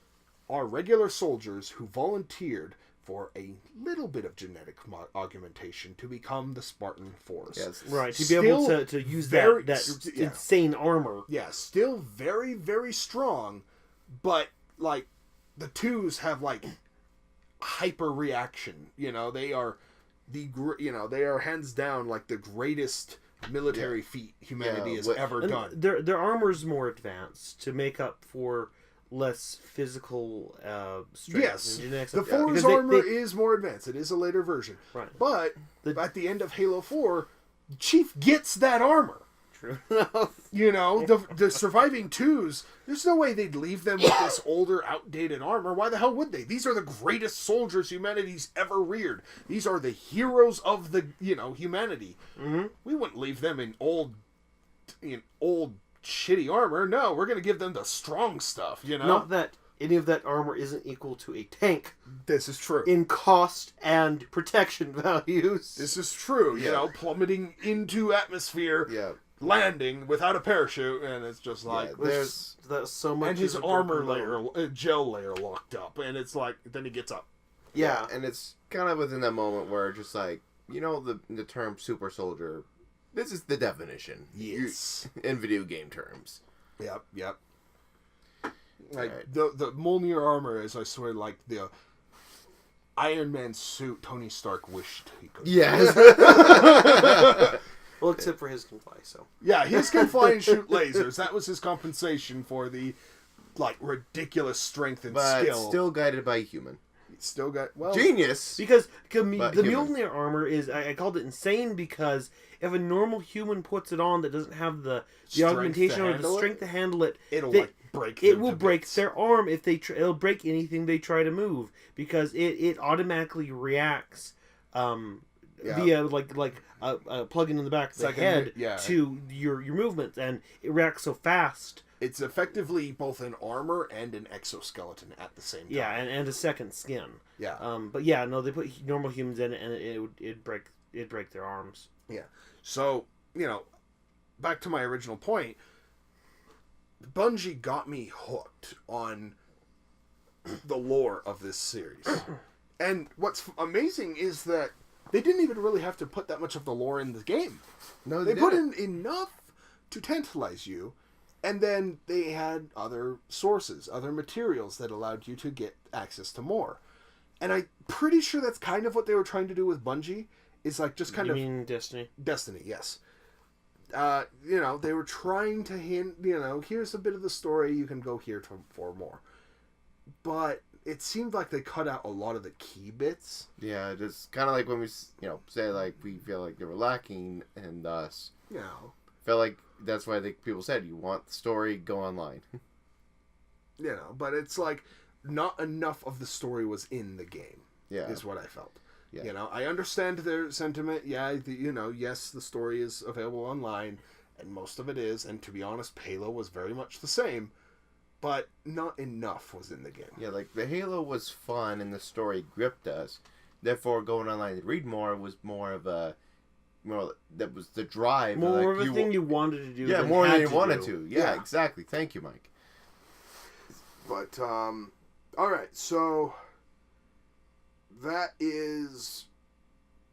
are regular soldiers who volunteered for a little bit of genetic augmentation to become the Spartan Force. Yes. Right, to be able to use that insane armor. Yeah, still very, very strong, but, like, the 2s have, like, hyper reaction. They are they are hands down, like, the greatest military feat humanity has ever done. Their armor's more advanced to make up for less physical strength. Yes, and genetics. the 4's armor is more advanced. It is a later version. Right. But at the end of Halo 4, Chief gets that armor. True. The surviving 2s, there's no way they'd leave them with this older, outdated armor. Why the hell would they? These are the greatest soldiers humanity's ever reared. These are the heroes of the, humanity. Mm-hmm. We wouldn't leave them in old shitty armor. No, we're going to give them the strong stuff, Not that any of that armor isn't equal to a tank. This is true. In cost and protection values. This is true. Plummeting into atmosphere. Yeah. Landing without a parachute, and it's just like there's so much, and his armor layer, gel layer locked up, and it's like then he gets up. Yeah, and it's kind of within that moment where just like the term super soldier, this is the definition. Yes, in video game terms. Yep. Like the Mjolnir armor is, I swear, like the Iron Man suit Tony Stark wished he could. Yes. Well, except for his can fly, so. Yeah, his can fly and shoot lasers. That was his compensation for the, like, ridiculous strength and skill. Still guided by a human. Still got, genius! Because the Mjolnir armor is, I called it insane because if a normal human puts it on that doesn't have the augmentation or the strength to handle it, it'll, break it will break their arm if they it'll break anything they try to move because it automatically reacts via plugging in the back of the head to your movements, and it reacts so fast. It's effectively both an armor and an exoskeleton at the same time. Yeah, and a second skin. Yeah. But yeah, no, they put normal humans in it, and it'd break their arms. Yeah. So back to my original point. Bungie got me hooked on the lore of this series, and what's amazing is that they didn't even really have to put that much of the lore in the game. No, they put in enough to tantalize you, and then they had other sources, other materials that allowed you to get access to more. And I'm pretty sure that's kind of what they were trying to do with Bungie. Is like just kind of... You mean Destiny? Destiny, yes. They were trying to hint, here's a bit of the story, you can go here for more. But it seemed like they cut out a lot of the key bits. Yeah, just kind of like when we, say like we feel like they were lacking, and thus, felt like that's why people said you want the story, go online. But it's like not enough of the story was in the game. Yeah, is what I felt. Yeah. I understand their sentiment. Yeah, yes, the story is available online, and most of it is. And to be honest, Halo was very much the same. but not enough was in the game. Yeah, like the Halo was fun and the story gripped us. Therefore, going online to read more was more of a, that was the drive. More like, of a thing you wanted to do. Yeah, than more had than you to wanted do. to. Yeah, exactly. Thank you, Mike. But all right, so that is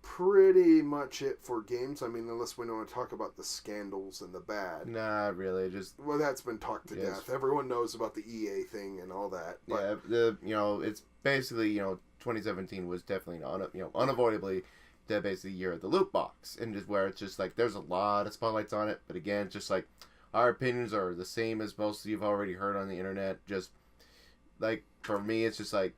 pretty much it for games. I mean, unless we want to talk about the scandals and the bad. Nah, really, just Well, that's been talked to death. Everyone knows about the EA thing and all that. But yeah. It's basically 2017 was definitely unavoidably the basically year of the loot box, and just where it's just like there's a lot of spotlights on it, but again, just like our opinions are the same as most you've already heard on the internet. Just like for me, it's just like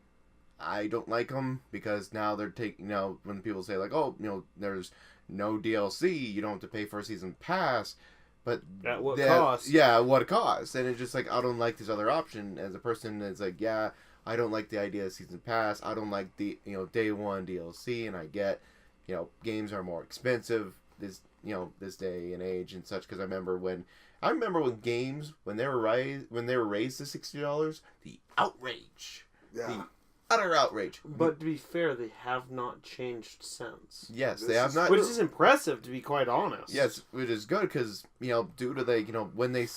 I don't like them because now they're taking when people say like, oh, there's no DLC, you don't have to pay for a season pass, but at what cost? Yeah, what it costs, and it's just like I don't like this other option as a person that's like, yeah, I don't like the idea of season pass, I don't like the day one DLC, and I get games are more expensive this day and age and such, because I remember when games when they were raised to $60, the outrage. yeah. The utter outrage. But to be fair, they have not changed since. Yes, they have not. Which is impressive, to be quite honest. Yes, which is good because due to when they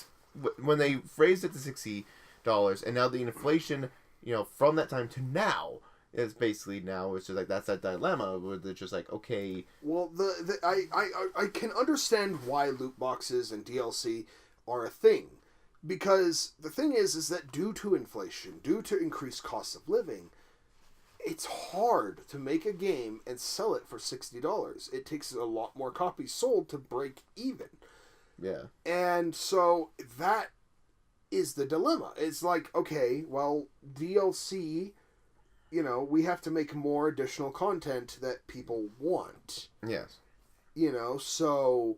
raised it to $60, and now the inflation from that time to now is basically now it's just like that's that dilemma where they're just like, okay. Well, I can understand why loot boxes and DLC are a thing, because the thing is that due to inflation, due to increased costs of living, it's hard to make a game and sell it for $60. It takes a lot more copies sold to break even. Yeah. And so that is the dilemma. It's like, okay, well, DLC, we have to make more additional content that people want. Yes. So,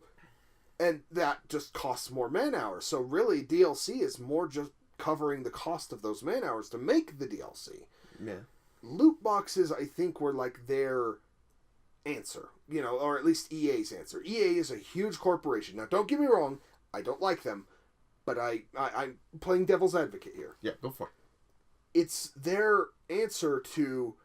and that just costs more man hours. So really, DLC is more just covering the cost of those man hours to make the DLC. Yeah. Loot boxes, I think, were like their answer, or at least EA's answer. EA is a huge corporation. Now, don't get me wrong, I don't like them, but I'm playing devil's advocate here. Yeah, go for it. It's their answer to,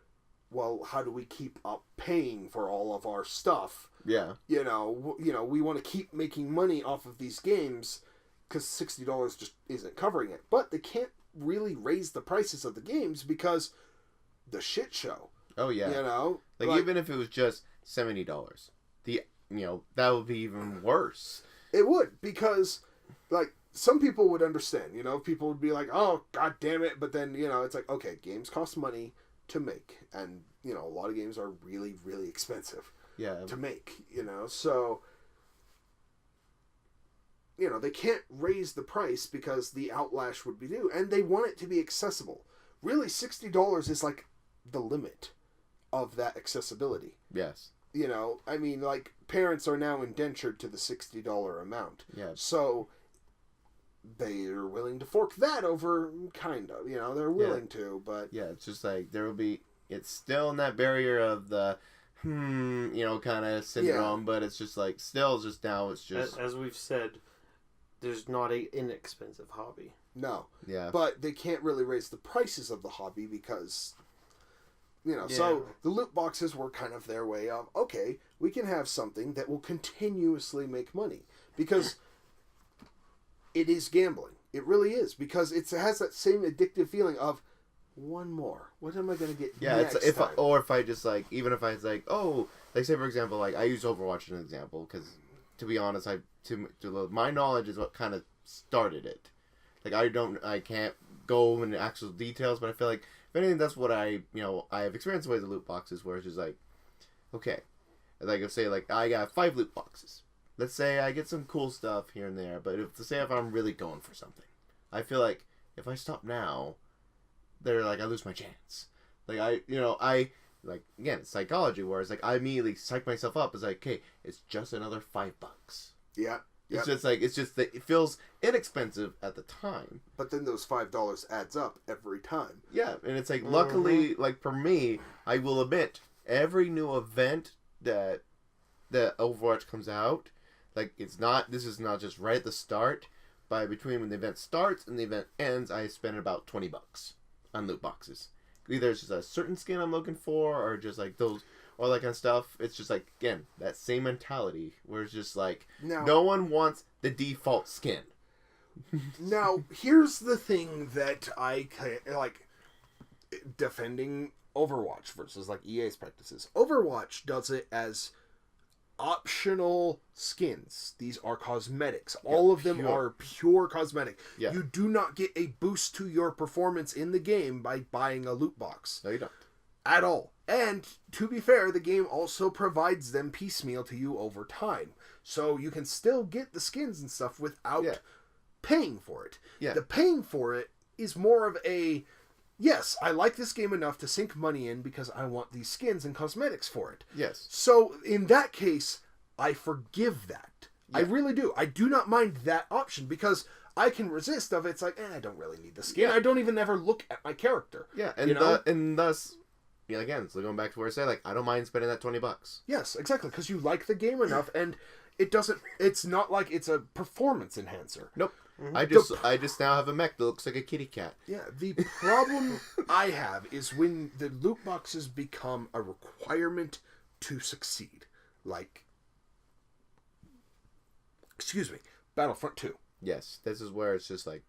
well, how do we keep up paying for all of our stuff? Yeah. We want to keep making money off of these games because $60 just isn't covering it. But they can't really raise the prices of the games because the shit show. Oh yeah. Like even if it was just $70, that would be even worse. It would, because like some people would understand, people would be like, oh god damn it, but then it's like, okay, games cost money to make, and a lot of games are really, really expensive to make, so they can't raise the price because the outlash would be due, and they want it to be accessible. Really, $60 is like the limit of that accessibility. Yes. I mean, like, parents are now indentured to the $60 amount. Yeah. So they're willing to fork that over, kind of. They're willing to, but... Yeah, it's just like, it's still in that barrier of the, kind of syndrome, but it's just like, still just now, it's just... As we've said, there's not an inexpensive hobby. No. Yeah. But they can't really raise the prices of the hobby because... So the loot boxes were kind of their way of, okay, we can have something that will continuously make money. Because it is gambling. It really is. Because it has that same addictive feeling of, one more. What am I going to get next time? If I just like, even if I was like, oh, like say for example, like I use Overwatch as an example, because to be honest, my knowledge is what kind of started it. Like I can't go into actual details, but I feel like, if anything, that's what I have experienced with the loot boxes, where it's just like, okay, like if say like I got 5 loot boxes. Let's say I get some cool stuff here and there, but if I'm really going for something, I feel like if I stop now, they're like I lose my chance. Like I like again, it's psychology, where it's like I immediately psych myself up. It's like, okay, it's just another $5. Yeah. It's just like that it feels inexpensive at the time. But then those $5 adds up every time. Yeah, and it's like luckily, like for me, I will admit every new event that Overwatch comes out, like this is not just right at the start, by between when the event starts and the event ends, I spend about $20 on loot boxes. Either it's just a certain skin I'm looking for, or just like those, all that kind of stuff. It's just like, again, that same mentality where it's just like, no one wants the default skin. Now, here's the thing that I like defending Overwatch versus like EA's practices. Overwatch does it as optional skins. These are cosmetics. All of them are pure cosmetic. Yeah. You do not get a boost to your performance in the game by buying a loot box. No, you don't. At all. And to be fair, the game also provides them piecemeal to you over time. So you can still get the skins and stuff without paying for it. Yeah. The paying for it is more of a, yes, I like this game enough to sink money in because I want these skins and cosmetics for it. Yes. So in that case, I forgive that. Yeah. I really do. I do not mind that option because I can resist of it's like, I don't really need the skin. Yeah. I don't even ever look at my character. Yeah, and and thus, yeah, again, so going back to where I say, like, I don't mind spending that $20. Yes, exactly, because you like the game enough, and it's not like it's a performance enhancer. Nope. Mm-hmm. I just now have a mech that looks like a kitty cat. Yeah, the problem I have is when the loot boxes become a requirement to succeed. Like, Battlefront 2. Yes, this is where it's just like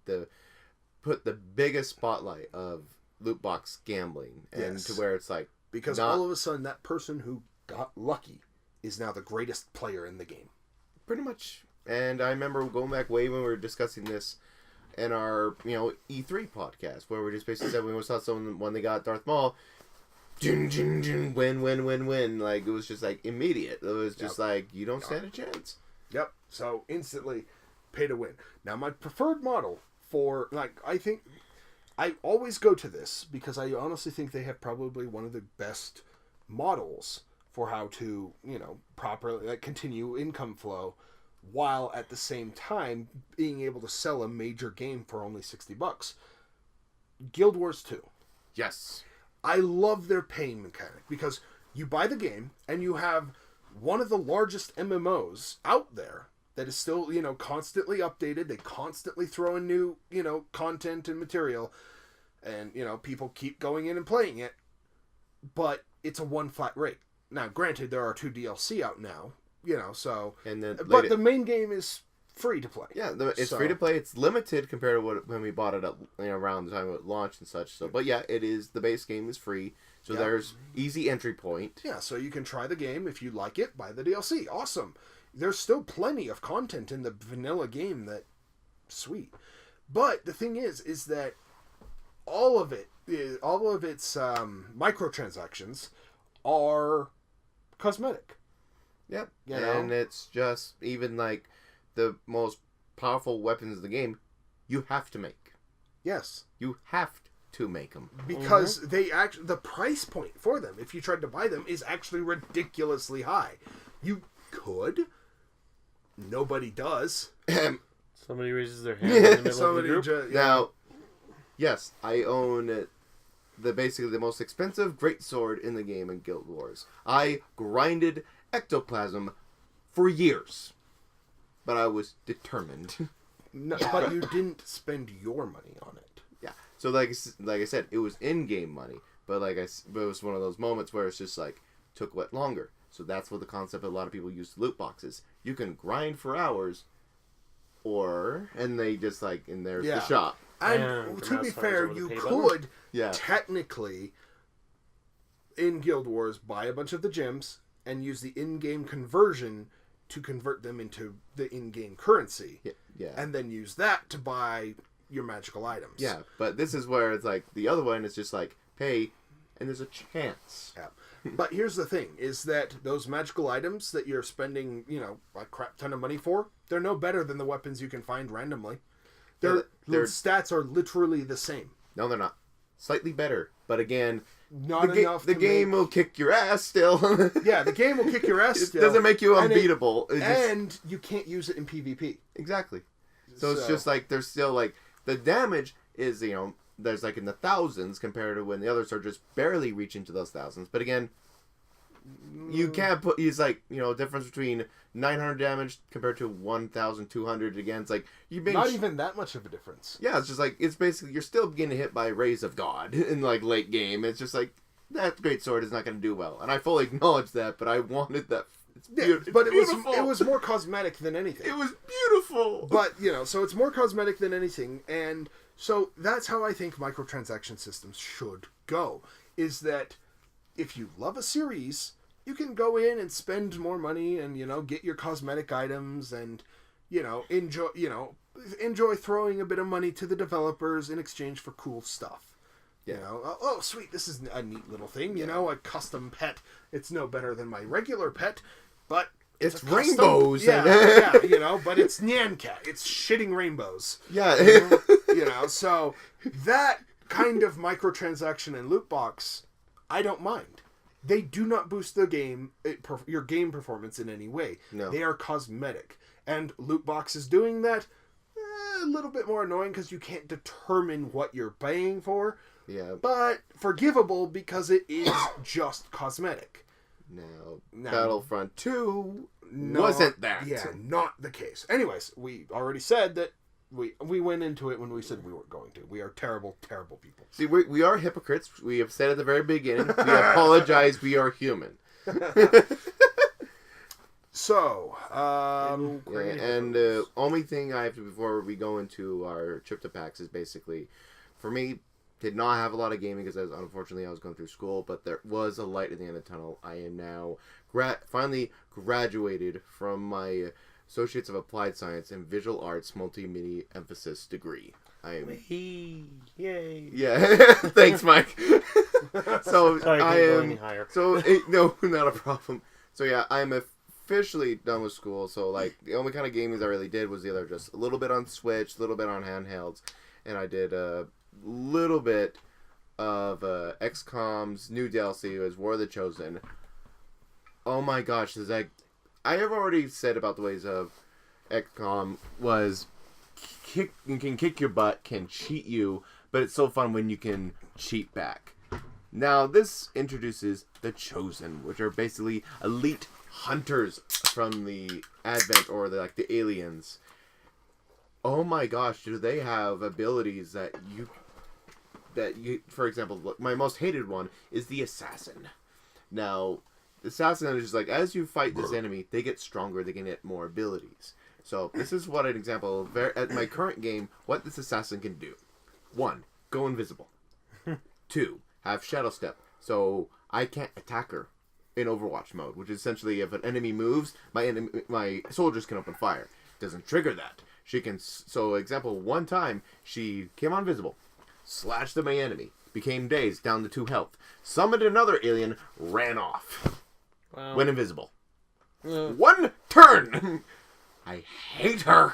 put the biggest spotlight of loot box gambling, and to where it's like, because all of a sudden that person who got lucky is now the greatest player in the game. Pretty much. And I remember going back way when we were discussing this in our, E3 podcast, where we just basically said when we saw someone when they got Darth Maul, win. Like, it was just like immediate. It was just like, you don't stand a chance. Yep. So instantly pay to win. Now my preferred model for, like, I always go to this because I honestly think they have probably one of the best models for how to, properly continue income flow while at the same time being able to sell a major game for only $60. Guild Wars 2. Yes. I love their paying mechanic because you buy the game and you have one of the largest MMOs out there that is still, constantly updated. They constantly throw in new, content and material, and, people keep going in and playing it, but it's a one flat rate. Now, granted, there are 2 DLC out now, so, but the main game is free to play. Yeah, it's free to play. It's limited compared to when we bought it up, around the time it launched and such. So, but yeah, it is, the base game is free. So there's easy entry point. Yeah, so you can try the game. If you like it, buy the DLC. Awesome. There's still plenty of content in the vanilla game that, sweet. But the thing is that all of its microtransactions are cosmetic. Yep. And it's just, even like the most powerful weapons of the game, you have to make. Yes. You have to make them. Because the price point for them, if you tried to buy them, is actually ridiculously high. You could. Nobody does. Somebody raises their hand in the middle of the group. Now, yes, I own basically the most expensive greatsword in the game in Guild Wars. I grinded ectoplasm for years, but I was determined. No, but you didn't spend your money on it. Yeah. So like I said, it was in-game money, but it was one of those moments where it's just like took what longer. So that's what the concept of a lot of people use loot boxes. You can grind for hours, and they just and there's the shop. And to be fair, you could technically in Guild Wars buy a bunch of the gems and use the in-game conversion to convert them into the in-game currency. Yeah. And then use that to buy your magical items. Yeah, but this is where it's like the other one is just like pay and there's a chance. Yeah. But here's the thing, is that those magical items that you're spending, a crap ton of money for, they're no better than the weapons you can find randomly. Their stats are literally the same. No, they're not. Slightly better. But again, not enough. The game will kick your ass still. Yeah, the game will kick your ass still. It doesn't make you unbeatable. And you can't use it in PvP. Exactly. So it's just like, there's still the damage is, there's in the thousands compared to when the others are just barely reaching to those thousands. But again, You can't put. He's like, difference between 900 damage compared to 1,200 again. It's like you not even that much of a difference. Yeah, it's just like it's basically you're still getting hit by rays of God in like late game. It's just like that great sword is not going to do well, and I fully acknowledge that. But I wanted that. But it was more cosmetic than anything. It was beautiful. But so it's more cosmetic than anything, and so that's how I think microtransaction systems should go. Is that if you love a series, you can go in and spend more money and get your cosmetic items and enjoy throwing a bit of money to the developers in exchange for cool stuff. Oh sweet, this is a neat little thing. A custom pet. It's no better than my regular pet, but it's rainbows. Yeah, but it's Nyan Cat. It's shitting rainbows. Yeah. So that kind of microtransaction and loot box, I don't mind. They do not boost your game performance in any way. No. They are cosmetic. And loot boxes doing that, a little bit more annoying because you can't determine what you're paying for. Yeah. But forgivable because it is just cosmetic. Now Battlefront 2 wasn't that. Yeah, not the case. Anyways, we already said that we went into it when we said we weren't going to. We are terrible, terrible people. See, we are hypocrites. We have said at the very beginning. We apologize. We are human. So, and the only thing I have to, before we go into our trip to PAX, is basically, for me, did not have a lot of gaming because unfortunately I was going through school, but there was a light at the end of the tunnel. I am now finally graduated from my Associates of Applied Science in Visual Arts Multimedia Emphasis degree. Yay! Yeah, thanks, Mike. So sorry, I can't go any higher. No, not a problem. So yeah, I'm officially done with school. So like the only kind of gaming I really did was either just a little bit on Switch, a little bit on handhelds, and I did a little bit of XCOM's new DLC as War of the Chosen. Oh my gosh, I have already said about the ways of XCOM was can kick your butt, can cheat you, but it's so fun when you can cheat back. Now this introduces the Chosen, which are basically elite hunters from the Advent or the aliens. Oh my gosh, do they have abilities that you, for example, my most hated one is the Assassin. Now, the Assassin is just like, as you fight this enemy, they get stronger, they can get more abilities. So, this is what an example, at my current game, what this Assassin can do. 1, go invisible. 2, have Shadow Step, so I can't attack her in Overwatch mode, which is essentially if an enemy moves, my soldiers can open fire. Doesn't trigger that. She can, so example, one time, she came on visible, slashed at my enemy, became dazed, down to 2 health, summoned another alien, ran off, went invisible. 1 turn! I hate her!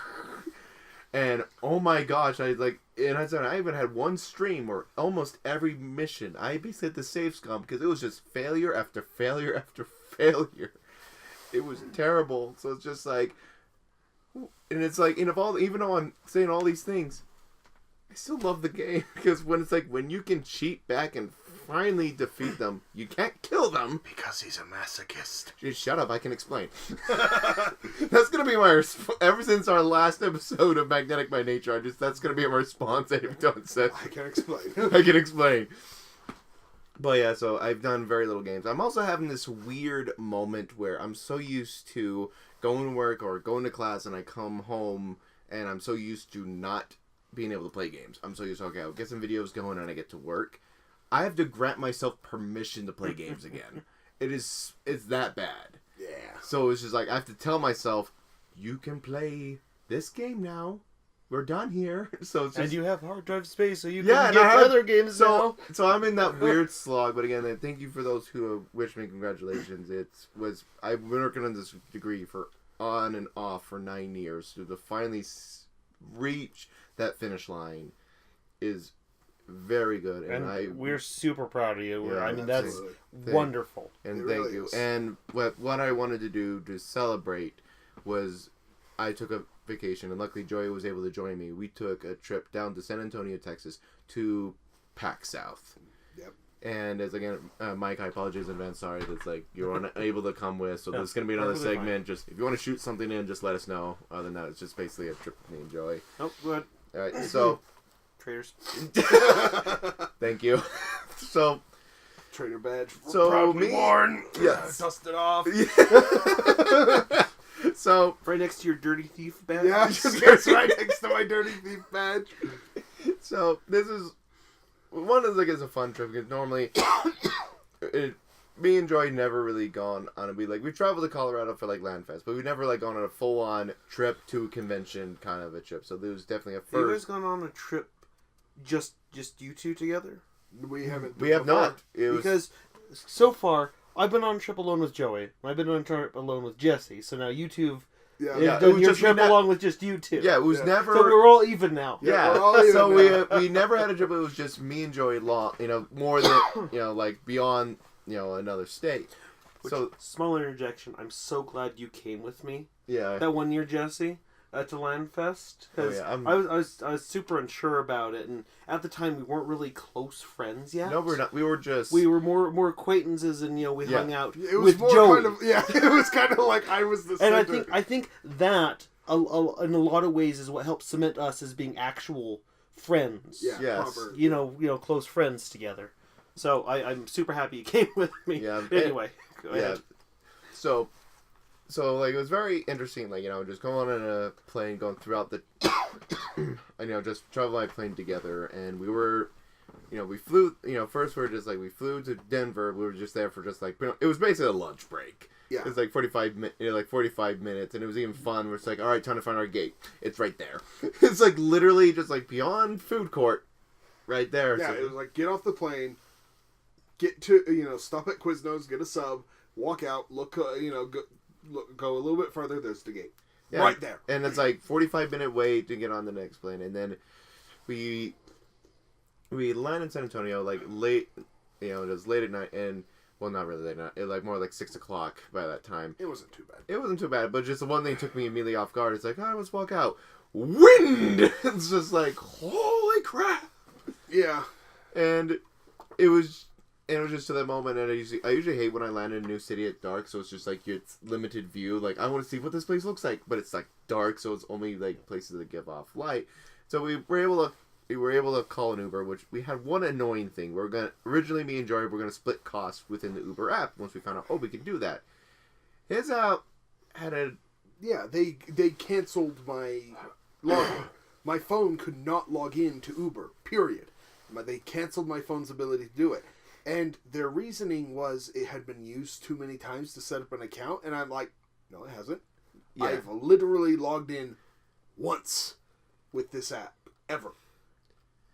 And, oh my gosh, I even had one stream where almost every mission, I basically had to save scum because it was just failure after failure after failure. It was terrible, so it's just like, and it's like, even though I'm saying all these things, I still love the game because when you can cheat back and finally defeat them, you can't kill them because he's a masochist. Just shut up, I can explain. That's gonna be my ever since our last episode of Magnetic by Nature. That's gonna be my response. I can explain. I can explain. But yeah, so I've done very little games. I'm also having this weird moment where I'm so used to going to work or going to class and I come home and I'm so used to not being able to play games. I'm so used to, okay, I'll get some videos going and I get to work. I have to grant myself permission to play games again. It's that bad. Yeah. So it's just like, I have to tell myself, you can play this game now. We're done here. So it's just, and you have hard drive space, so you can get other games now. So I'm in that weird slog. But again, thank you for those who wish me congratulations. I've been working on this degree for on and off for 9 years. So to finally reach that finish line is very good. And we're super proud of you. Yeah, I mean, that's wonderful. And thank you. And what I wanted to do to celebrate was I took a vacation, and luckily Joy was able to join me. We took a trip down to San Antonio, Texas, to PAX South. Yep. And as again, Mike, I apologize in advance. Sorry, that's like you're unable to come with. So there's gonna be another segment. Fine. Just if you want to shoot something in, just let us know. Other than that, it's just basically a trip with me and Joey. Oh, good. All right, so traders. Thank you. So trader badge. So proudly worn. Yes. Dust it off. Yeah. So right next to your dirty thief badge. Yeah, it's right next to my dirty thief badge. So this is one is like it's a fun trip because normally me and Joy never really gone on we traveled to Colorado for like Landfest, but we've never like gone on a full on trip to a convention kind of a trip. So there was definitely a first. Have you guys gone on a trip just you two together? We haven't. We have not. Because so far I've been on a trip alone with Joey, and I've been on a trip alone with Jesse. So now you two have done your trip along with just you two. Yeah, it was never. So we're all even now. Yeah, we're all even so now. we never had a trip. It was just me and Joey long. More than like beyond another state. So small interjection. I'm so glad you came with me. Yeah. That one year, Jesse, to Landfest, because I was super unsure about it, and at the time we weren't really close friends yet. No, we're not. We were more acquaintances, and we hung out it was with more Joey. Kind of, it was kind of like I was the center. And I think that in a lot of ways is what helped cement us as being actual friends. Yeah. Yes. Proper. Close friends together. So I'm super happy you came with me. Yeah. Anyway, go ahead. So like it was very interesting. Like just going on a plane, going throughout the, just traveling by plane together, and we were, we flew. First we flew to Denver. We were just there for just like it was basically a lunch break. Yeah. It was like 45 minutes, and it was even fun. We're just like, all right, time to find our gate. It's right there. It's like literally just like beyond food court, right there. Yeah, so, it was like get off the plane, get to stop at Quiznos, get a sub, walk out, look, go a little bit further. There's the gate, right there. And it's like 45-minute wait to get on the next plane, and then we land in San Antonio like late, it was late at night, and well, not really late at night. It like more like 6 o'clock by that time. It wasn't too bad. It wasn't too bad, but just the one thing took me immediately off guard. It's like, let's walk out. Wind. It's just like, holy crap. Yeah. And it was just to that moment, and I usually hate when I land in a new city at dark, so it's just like it's limited view. Like I want to see what this place looks like, but it's like dark, so it's only like places that give off light. So we were able to call an Uber, which we had one annoying thing. Originally me and Jory were gonna split costs within the Uber app once we found out we could do that. His had a they canceled my login. My phone could not log in to Uber. Period. They canceled my phone's ability to do it. And their reasoning was it had been used too many times to set up an account. And I'm like, no, it hasn't. Yeah. I've literally logged in once with this app, ever.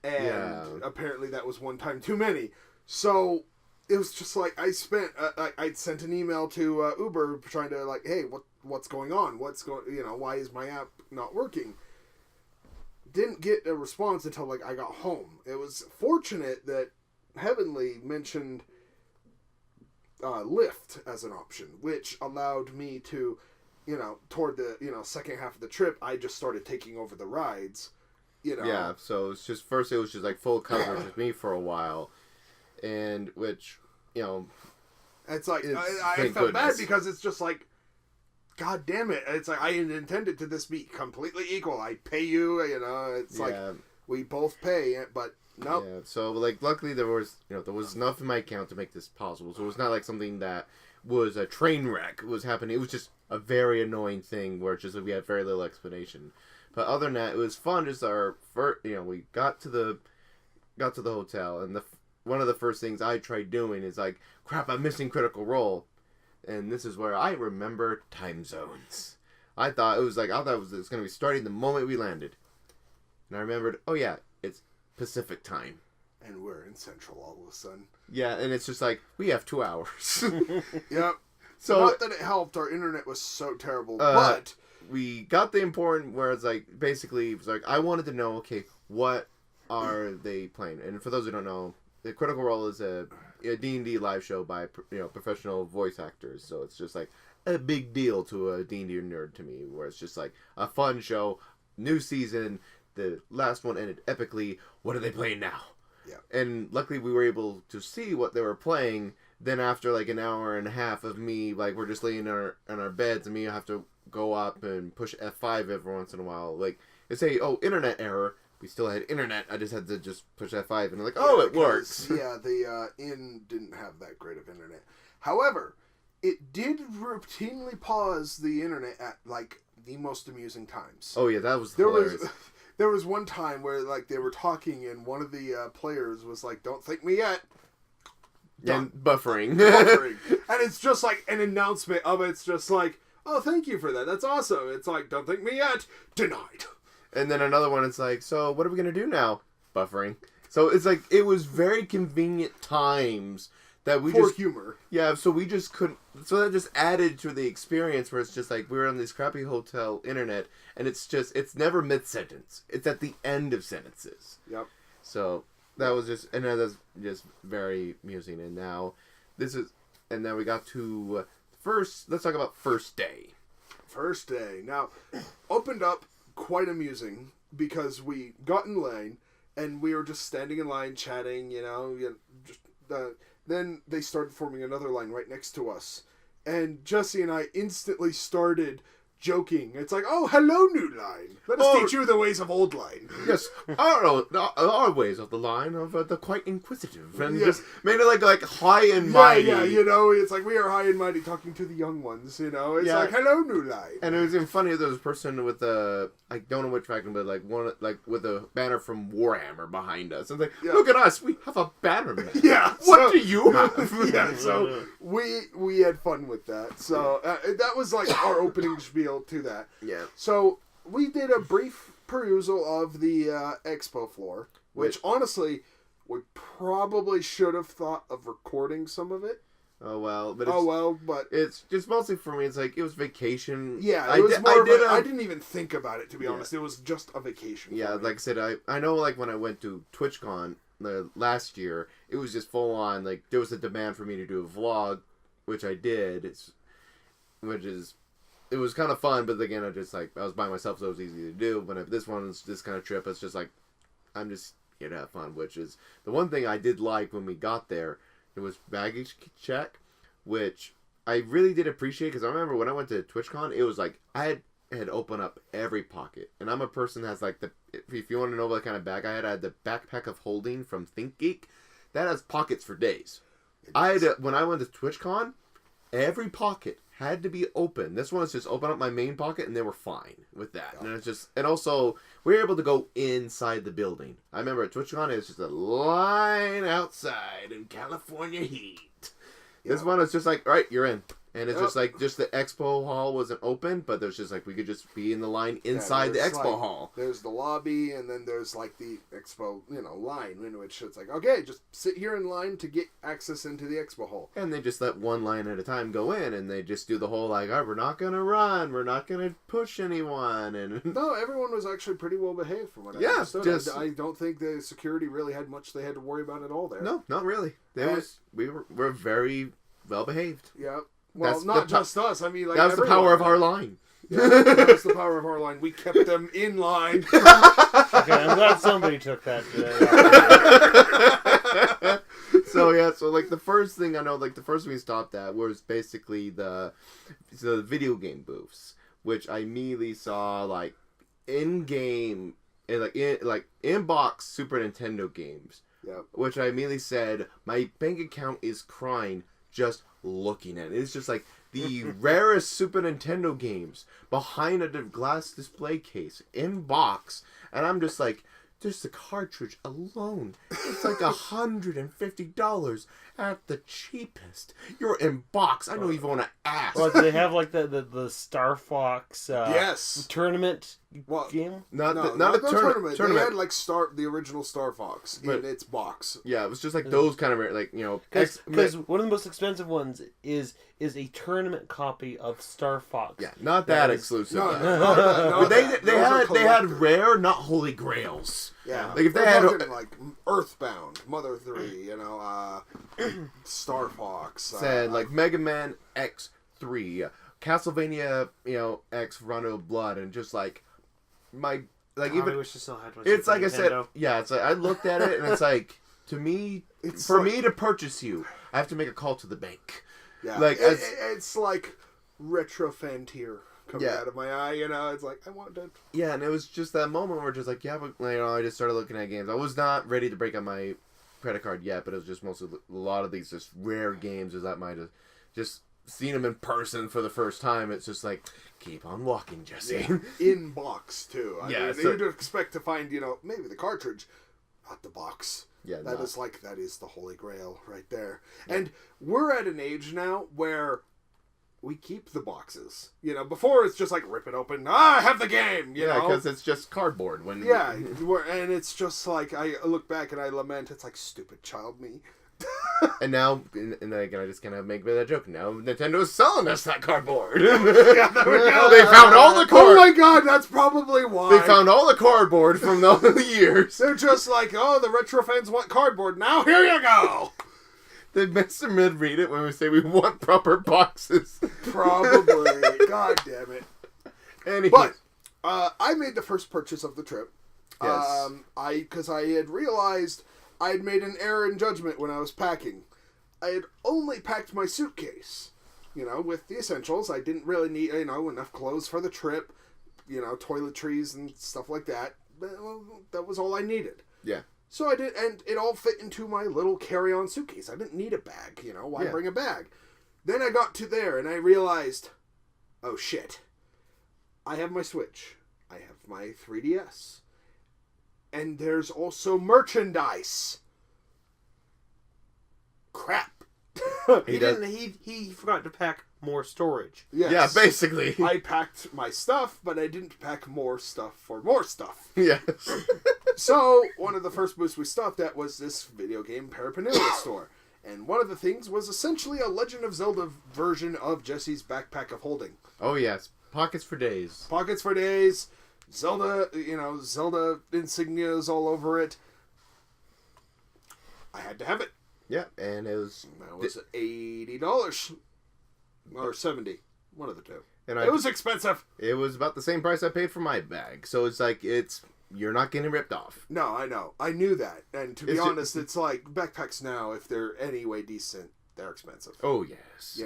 And apparently that was one time too many. So it was just like I'd sent an email to Uber trying to like, hey, what's going on? Why is my app not working? Didn't get a response until like I got home. It was fortunate that Heavenly mentioned Lyft as an option, which allowed me to, toward the second half of the trip, I just started taking over the rides. Yeah, so it's just first it was just like full coverage with me for a while, and which it's like I felt bad because it's just like, God damn it! It's like I intended to this be completely equal. I pay you, it's like we both pay, but nope. Yeah, so like luckily there was enough in my account to make this possible. So it was not like something that was a train wreck was happening. It was just a very annoying thing where it's just like we had very little explanation. But other than that, it was fun. Just our first, we got to the hotel, and one of the first things I tried doing is like, crap, I'm missing Critical Role, and this is where I remember time zones. I thought it was going to be starting the moment we landed, and I remembered, oh yeah, it's Pacific time, and we're in Central all of a sudden. Yeah, and it's just like we have 2 hours. Yep. So not that it helped. Our internet was so terrible, but. We got the important where it's like basically it was like I wanted to know what are they playing, and for those who don't know, the Critical Role is a D&D live show by professional voice actors, so it's just like a big deal to a D&D nerd to me, where it's just like a fun show, new season, the last one ended epically. What are they playing now? Yeah. And luckily we were able to see what they were playing. Then after like an hour and a half of me, like we're just laying in our beds, and me I have to go up and push F5 every once in a while. Like they say, oh, internet error. We still had internet. I just had to just push F5, and I'm like, oh, it works. Yeah, the Inn didn't have that great of internet. However, it did routinely pause the internet at like the most amusing times. Oh yeah, that was hilarious. There was one time where like they were talking, and one of the players was like, "Don't thank me yet." And buffering. And it's just like an announcement of it. It's just like, "Oh, thank you for that. That's awesome." It's like, "Don't thank me yet." Denied. And then another one, it's like, so what are we going to do now? Buffering. So it's like, it was very convenient times that we For humor. Yeah, so we just couldn't, so that just added to the experience where it's just like, we're on this crappy hotel internet, and it's just, it's never mid-sentence. It's at the end of sentences. Yep. So that was just, and that's just very amusing. And now, and then we got to let's talk about first day. First day. Now, opened up quite amusing because we got in line and we were just standing in line chatting, then they started forming another line right next to us, and Jesse and I instantly started joking. It's like, "Oh, hello, new line. Let us teach you the ways of old line." Yes, our ways of the line of the quite inquisitive, and just made it like high and mighty. Yeah, it's like we are high and mighty talking to the young ones. It's like, "Hello, new line." And it was even funny. There was a person with I don't know which faction, but like one with a banner from Warhammer behind us. And like, look at us, we have a banner. Man. Yeah, what do you have? Yeah, so we had fun with that. So that was like our opening spiel to that. Yeah. So we did a brief perusal of the expo floor, which honestly we probably should have thought of recording some of it. Oh well, but it's just mostly for me. It's like it was vacation. Yeah, it was I didn't even think about it, to be honest. It was just a vacation. Yeah, like I said, I know like when I went to TwitchCon last year, it was just full on. Like there was a demand for me to do a vlog, which I did. It was kind of fun, but again, I was by myself, so it was easy to do. But if this one's this kind of trip, it's just like I'm just here to have fun, which is the one thing I did like when we got there. It was baggage check, which I really did appreciate, because I remember when I went to TwitchCon, it was like I had opened up every pocket, and I'm a person that's like if you want to know what kind of bag I had the backpack of holding from ThinkGeek, that has pockets for days. When I went to TwitchCon, every pocket had to be open. This one is just open up my main pocket, and they were fine with that. Yeah. And it's just, and also we were able to go inside the building. I remember at TwitchCon, it was just a line outside in California heat. Yeah. This one is just like, all right, you're in. And it's just like, just the expo hall wasn't open, but there's just like, we could just be in the line inside the expo hall. There's the lobby, and then there's like the expo, line, in which it's like, okay, just sit here in line to get access into the expo hall. And they just let one line at a time go in, and they just do the whole like, oh, we're not going to run, we're not going to push anyone. And no, everyone was actually pretty well behaved from what I understood. I don't think the security really had much they had to worry about at all there. No, not really. We were very well behaved. Yeah. Well, not just us. I mean, like that was the power of our line. Yeah, that was the power of our line. We kept them in line. Okay, I'm glad somebody took that. So like the first thing I know, like the first thing we stopped at was basically the video game booths, which I immediately saw like in-game, in-box Super Nintendo games. Yep. Which I immediately said, my bank account is crying just looking at it. It's just like the rarest Super Nintendo games behind a glass display case in box, and I'm just like, just the cartridge alone, it's like $150 at the cheapest. You're in box. I don't even want to ask. Well, do they have like the Star Fox tournament game? Not a tournament. They had like the original Star Fox in its box. Yeah, it was just like those kind of because one of the most expensive ones is a tournament copy of Star Fox. Yeah, not that exclusive. No, they had rare, not holy grails. Yeah, like if they had like Earthbound, Mother 3, Star Fox, said like Mega Man X3, Castlevania, X Rondo of Blood, and just like even I wish I still had one. it's like Nintendo. I said, yeah, it's like I looked at it and it's like, to me, It's for like- me to purchase you, I have to make a call to the bank. Yeah, Like, it's like retro fan tear coming Yeah. out of my eye. You know, it's like I want to. Yeah, and it was just that moment where just like, yeah, but I just started looking at games. I was not ready to break out my credit card yet, but it was just mostly a lot of these just rare games is that might have just seen them in person for the first time. It's just like, keep on walking, Jesse. In box too. I Yeah, mean, so- you'd expect to find maybe the cartridge, not the box. Yeah, that not- is the holy grail right there. Yeah. And we're at an age now where we keep the boxes. Before it's just like rip it open. I have the game. You know, because it's just cardboard. When and it's just like I look back and I lament. It's like stupid child me. And now, and again, I just kind of make that joke. Now Nintendo's selling us that cardboard. Yeah, there we go. They found all the Oh my god, that's probably why. They found all the cardboard from the years. They're just like, oh, the retro fans want cardboard. Now here you go. Did Mr. Mid read it when we say we want proper boxes? Probably. God damn it. Anyway. But I made the first purchase of the trip. Yes. Because I had realized I had made an error in judgment when I was packing. I had only packed my suitcase, with the essentials. I didn't really need, enough clothes for the trip, toiletries and stuff like that. That was all I needed. Yeah. So I did, and it all fit into my little carry-on suitcase. I didn't need a bag, why bring a bag? Then I got to there, and I realized, oh shit, I have my Switch. I have my 3DS. And there's also merchandise. Crap. He forgot to pack more storage. Yes. Yeah, basically. I packed my stuff, but I didn't pack more stuff for more stuff. Yes. So, one of the first booths we stopped at was this video game paraphernalia store. And one of the things was essentially a Legend of Zelda version of Jesse's Backpack of Holding. Oh, yes. Pockets for days. Pockets for days. Zelda, Zelda insignias all over it. I had to have it. Yeah, and it was... That was $80. Or $70. One of the two. And it was expensive. It was about the same price I paid for my bag. So it's like, you're not getting ripped off. No, I know. I knew that. And to be honest, it's like backpacks now, if they're any way decent, they're expensive. Oh, yes.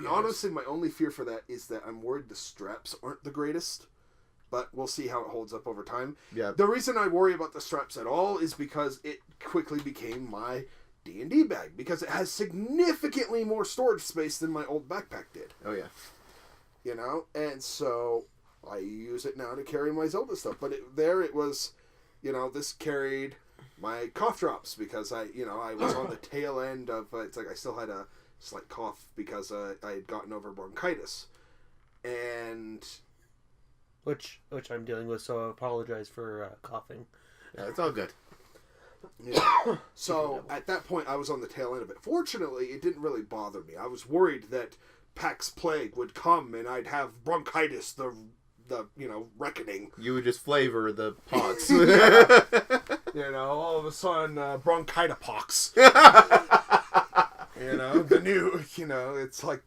Honestly, my only fear for that is that I'm worried the straps aren't the greatest. But we'll see how it holds up over time. Yeah. The reason I worry about the straps at all is because it quickly became my D&D bag. Because it has significantly more storage space than my old backpack did. Oh, yeah. And so I use it now to carry my Zelda stuff. But it was, this carried my cough drops because I was on the tail end of, it's like I still had a slight cough because I had gotten over bronchitis. And... Which I'm dealing with, so I apologize for coughing. Yeah, it's all good. Yeah. So at that point, I was on the tail end of it. Fortunately, it didn't really bother me. I was worried that PAX Plague would come and I'd have bronchitis, the reckoning. You would just flavor the pots. All of a sudden, bronchitopox. The new, it's like,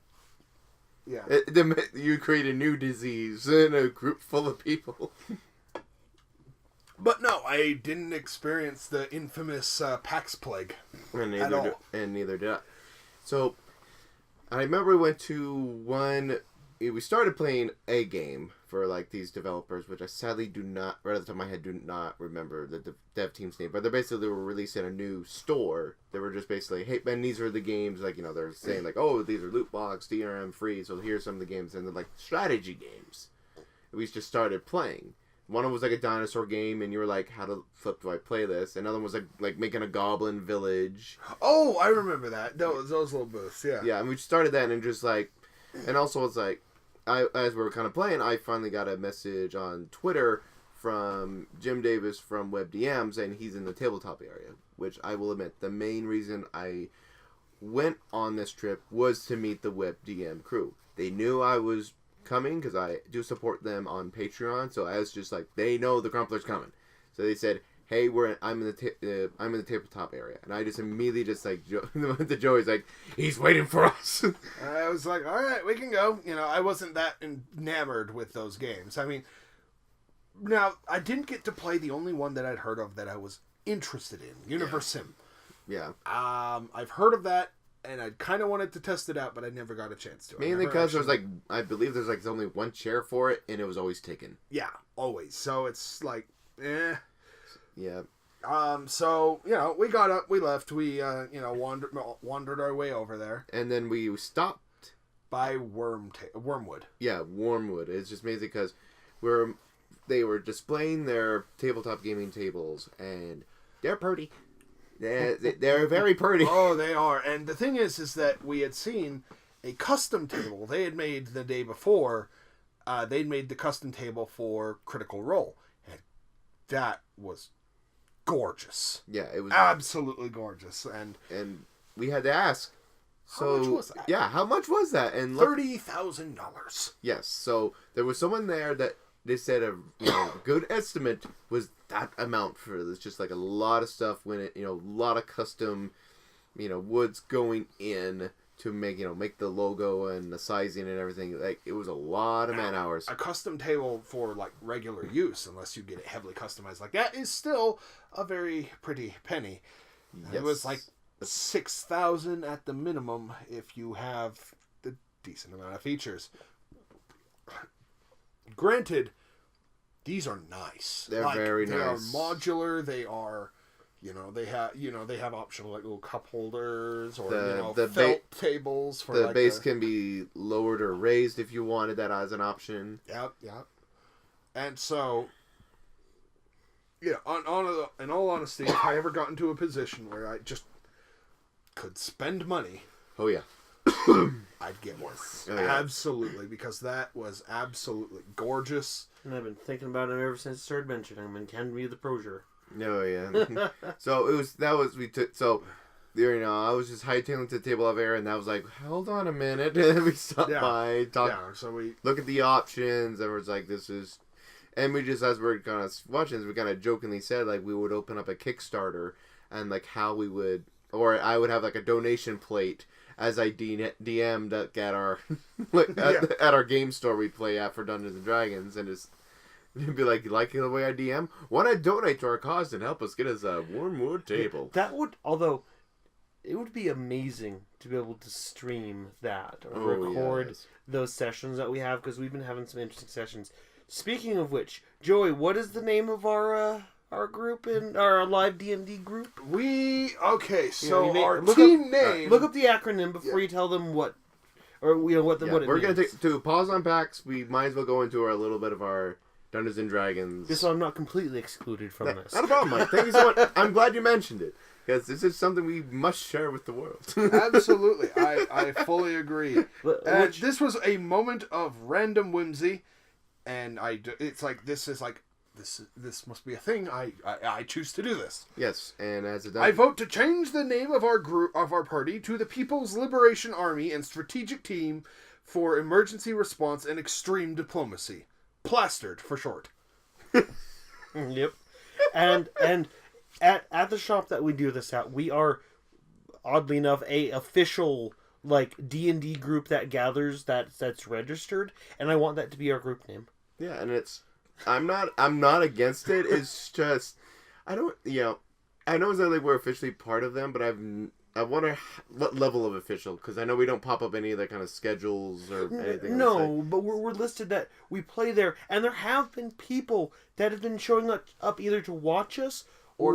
yeah. You create a new disease in a group full of people. But no, I didn't experience the infamous PAX Plague at all. And neither did I. So, I remember we went to one... We started playing a game for, these developers, which I sadly do not... Right off the top of my head, do not remember the dev team's name. But they were releasing a new store. They were just basically, hey, Ben, these are the games. They're saying, oh, these are loot box, DRM free. So here's some of the games. And they're, strategy games. We just started playing. One was a dinosaur game, and you were like, how the flip do I play this? Another one was like making a goblin village. Oh, I remember that. Those little booths, yeah. Yeah, and we started that, and just and also it's as we were kind of playing, I finally got a message on Twitter from Jim Davis from WebDM saying he's in the tabletop area, which I will admit, the main reason I went on this trip was to meet the WebDM crew. They knew I was coming because I do support them on Patreon, so I was just they know the Crumpler's coming, so they said, hey, I'm in the tabletop area, and I just immediately went to Joey's he's waiting for us. I was like, all right, we can go. I wasn't that enamored with those games. I mean, now I didn't get to play the only one that I'd heard of that I was interested in, Universe Sim. Yeah. I've heard of that, and I kind of wanted to test it out, but I never got a chance to. Mainly because there's like, I believe there's like only one chair for it, and it was always taken. Yeah, always. So it's like, eh. Yeah. So, you know, we got up, we left, we, you know, wandered our way over there. And then we stopped by Wormwood. Yeah, Wormwood. It's just amazing because they were displaying their tabletop gaming tables, and they're pretty. They're very pretty. Oh, they are. And the thing is that we had seen a custom table they had made the day before. They'd made the custom table for Critical Role, and that was gorgeous. Yeah, it was absolutely gorgeous. And we had to ask, so how much was that? Yeah, how much was that? And $30,000. Yes. So there was someone there that they said a good estimate was that amount for this. Just like a lot of stuff when it, a lot of custom, woods going in to make the logo and the sizing and everything. Like, it was a lot of man hours. A custom table for like regular use, unless you get it heavily customized like that, is still a very pretty penny. Yes. It was like 6,000 at the minimum if you have the decent amount of features. Granted, these are nice. They're very nice. They are modular. They are, they have optional like little cup holders or the felt tables for the base can be lowered or raised if you wanted that as an option. Yep. And so, in all honesty, if I ever got into a position where I just could spend money, oh yeah, I'd get one. Oh, yeah. Absolutely, because that was absolutely gorgeous. And I've been thinking about him ever since I started mentioning him, and can be the Prosier. Oh yeah. So I was just hightailing to the table of air, and I was like, hold on a minute. And we stopped by, talked, so we look at the options, and we're like, this is. And we just, as we're kind of watching, we kind of jokingly said, like, we would open up a Kickstarter, and like how we would, or I would have like a donation plate as I DM'd at our at our game store we play at for Dungeons and Dragons, and just be like, you like the way I DM? Want to donate to our cause and help us get us a Wormwood table? That would, although it would be amazing to be able to stream that or record those sessions that we have, because we've been having some interesting sessions. Speaking of which, Joey, what is the name of our group in our live D&D group? Our team name. Look up the acronym before you tell them what, or what it means. We're gonna take to pause on PAX. We might as well go into a little bit of our Dungeons and Dragons. Just so I'm not completely excluded from this. Not a problem, Mike. Thank you so much. I'm glad you mentioned it, because this is something we must share with the world. Absolutely, I fully agree. This was a moment of random whimsy. And it's like, this must be a thing. I choose to do this. Yes, and I vote to change the name of our party to the People's Liberation Army and Strategic Team for Emergency Response and Extreme Diplomacy. Plastered for short. Yep. And at the shop that we do this at, we are, oddly enough, a official like D&D group that gathers that's registered, and I want that to be our group name. Yeah, and I'm not against it. It's just I know it's not like we're officially part of them, but I wonder what level of official, because I know we don't pop up any of the kind of schedules or anything. No, but we're listed that we play there, and there have been people that have been showing up either to watch us or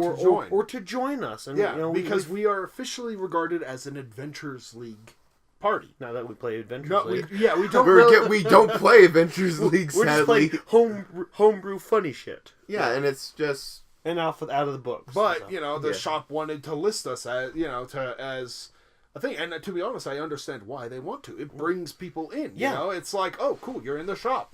to join us. And, because we are officially regarded as an Adventures League party. Now that we play Adventures League. We don't we don't play Adventures League, we're sadly. just playing homebrew funny shit. Yeah, and it's just... And out of the books. But, the shop wanted to list us as, as a thing. And to be honest, I understand why they want to. It brings people in, you know? It's like, oh, cool, you're in the shop,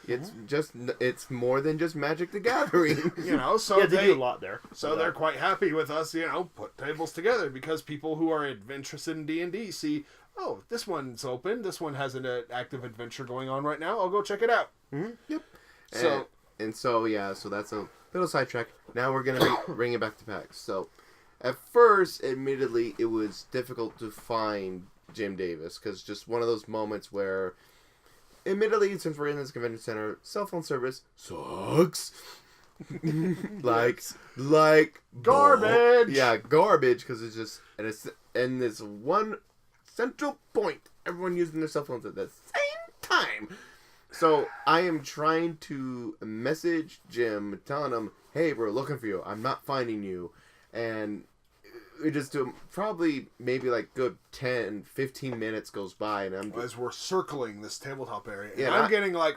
It's more than just Magic the Gathering. So they do a lot there. So they're quite happy with us, put tables together, because people who are interested in D&D see, oh, this one's open, this one has an active adventure going on right now, I'll go check it out. Mm-hmm. Yep. So that's a little sidetrack. Now we're going to bring it back to PAX. So, at first, admittedly, it was difficult to find Jim Davis, because just one of those moments where, admittedly, since we're in this convention center, cell phone service sucks. like garbage. Yeah, garbage, because it's just and this one central point, everyone using their cell phones at the same time. So I am trying to message Jim, telling him, "Hey, we're looking for you. I'm not finding you," and we just do probably maybe like good 10, 15 minutes goes by, and I'm just, as we're circling this tabletop area, and Yeah, I'm getting like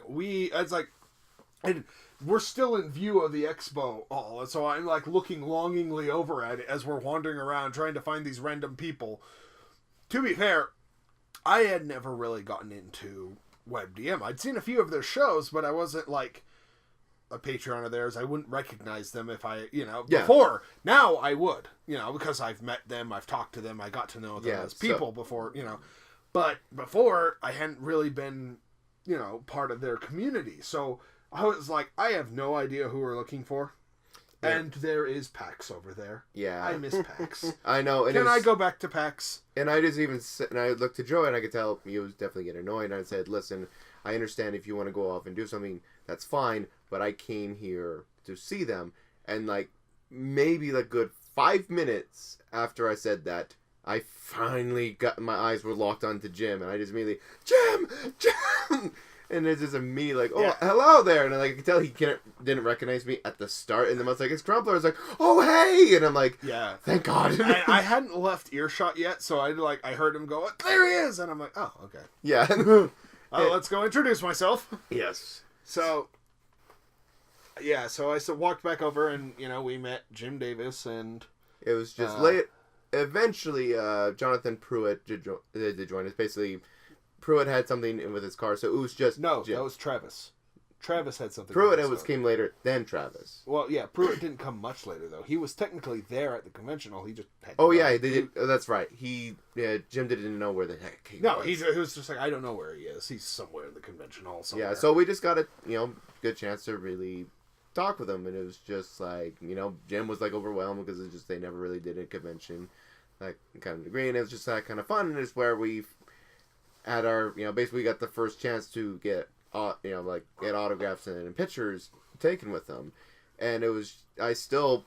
and we're still in view of the expo hall, and so I'm like looking longingly over at it as we're wandering around trying to find these random people. To be fair, I had never really gotten into WebDM. I'd seen a few of their shows, but I wasn't like a Patreon of theirs. I wouldn't recognize them if I, before. Now I would, because I've met them, I've talked to them, I got to know them as people before, But before, I hadn't really been, part of their community. So I was like, I have no idea who we're looking for. Yeah. And there is PAX over there. Yeah. I miss PAX. I know. Can I go back to PAX? And I just and I looked to Joey, and I could tell he was definitely getting annoyed. And I said, listen, I understand if you want to go off and do something, that's fine. But I came here to see them. And like maybe like good 5 minutes after I said that, I finally my eyes were locked onto Jim. And I just immediately, Jim! And it's just immediately like, hello there. And I could tell he didn't recognize me at the start. And then I was like, it's Crumpler. I was like, oh, hey. And I'm like, yeah, thank God. I hadn't left earshot yet. So I heard him go, there he is. And I'm like, oh, okay. Yeah. Let's go introduce myself. Yes. So, yeah. So I walked back over and, we met Jim Davis and... It was just late. Eventually, Jonathan Pruitt did join us. Basically... Pruitt had something with his car, so it was just no. Jim. That was Travis. Travis had something. Pruitt came later, then Travis. Well, yeah, Pruitt didn't come much later though. He was technically there at the conventional. He just had they did. Oh, that's right. Jim didn't know where the heck he was. He was just like, I don't know where he is. He's somewhere in the convention hall somewhere. Yeah, so we just got a good chance to really talk with him, and it was just like Jim was like overwhelmed because it's just they never really did a convention that kind of degree, and it was just that kind of fun, and it's where we. At our, basically got the first chance to get, get autographs and pictures taken with them. And I still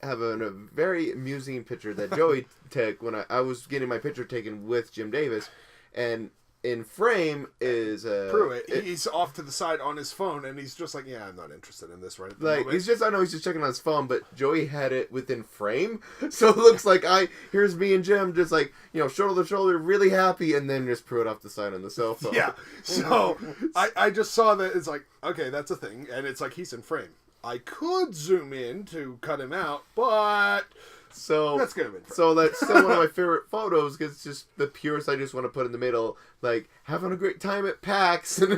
have a very amusing picture that Joey took when I was getting my picture taken with Jim Davis. And in frame is Pruitt. He's off to the side on his phone, and he's just like, "Yeah, I'm not interested in this right at the moment." He's just checking on his phone, but Joey had it within frame, so it looks like here's me and Jim just like shoulder to shoulder, really happy, and then just Pruitt off the side on the cell phone. Yeah. So I just saw that it's like, okay, that's a thing, and it's like he's in frame. I could zoom in to cut him out, but. So that's good. So that's still one of my favorite photos because it's just the purest. I just want to put in the middle, like having a great time at PAX, and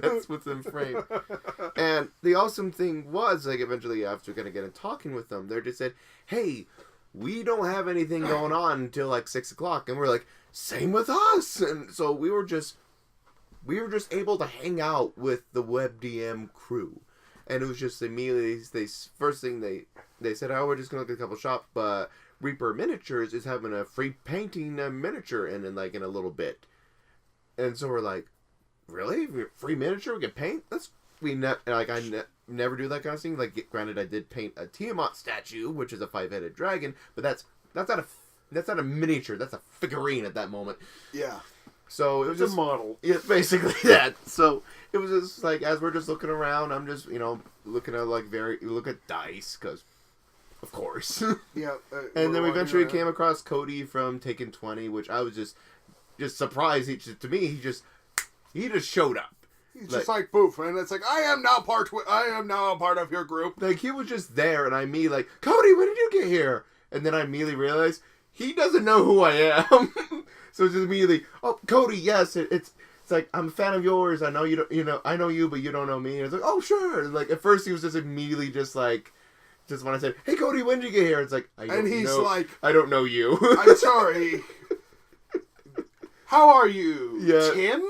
that's what's in frame. And the awesome thing was, like, eventually after kind of getting talking with them, they just said, "Hey, we don't have anything going on until like 6 o'clock," and we're like, "Same with us." And so we were just able to hang out with the WebDM crew. And it was just immediately, first thing they said, "Oh, we're just going to look at a couple shops, but Reaper Miniatures is having a free painting miniature in a little bit." And so we're like, "Really? Free miniature? We can paint?" I never do that kind of thing. Like, granted, I did paint a Tiamat statue, which is a 5-headed dragon, but that's not a miniature. That's a figurine at that moment. Yeah. So it was just a model. Yeah, basically that. So it was just like, as we're just looking around, I'm just looking at look at dice because, of course. Yeah. And then we eventually came across Cody from Taken 20, which I was just surprised. He just showed up. He's just like poof, and it's like, I am now a part of your group. Like, he was just there, and I immediately like, "Cody, when did you get here?" And then I immediately realized he doesn't know who I am. So it's just immediately, "Oh, Cody, yes, it's like, I'm a fan of yours. I know you don't, I know you, but you don't know me." And it's like, "Oh, sure." And like, at first he was just immediately just when I said, "Hey, Cody, when did you get here?" It's like, I don't know you. "I'm sorry. How are you, yeah. Tim?"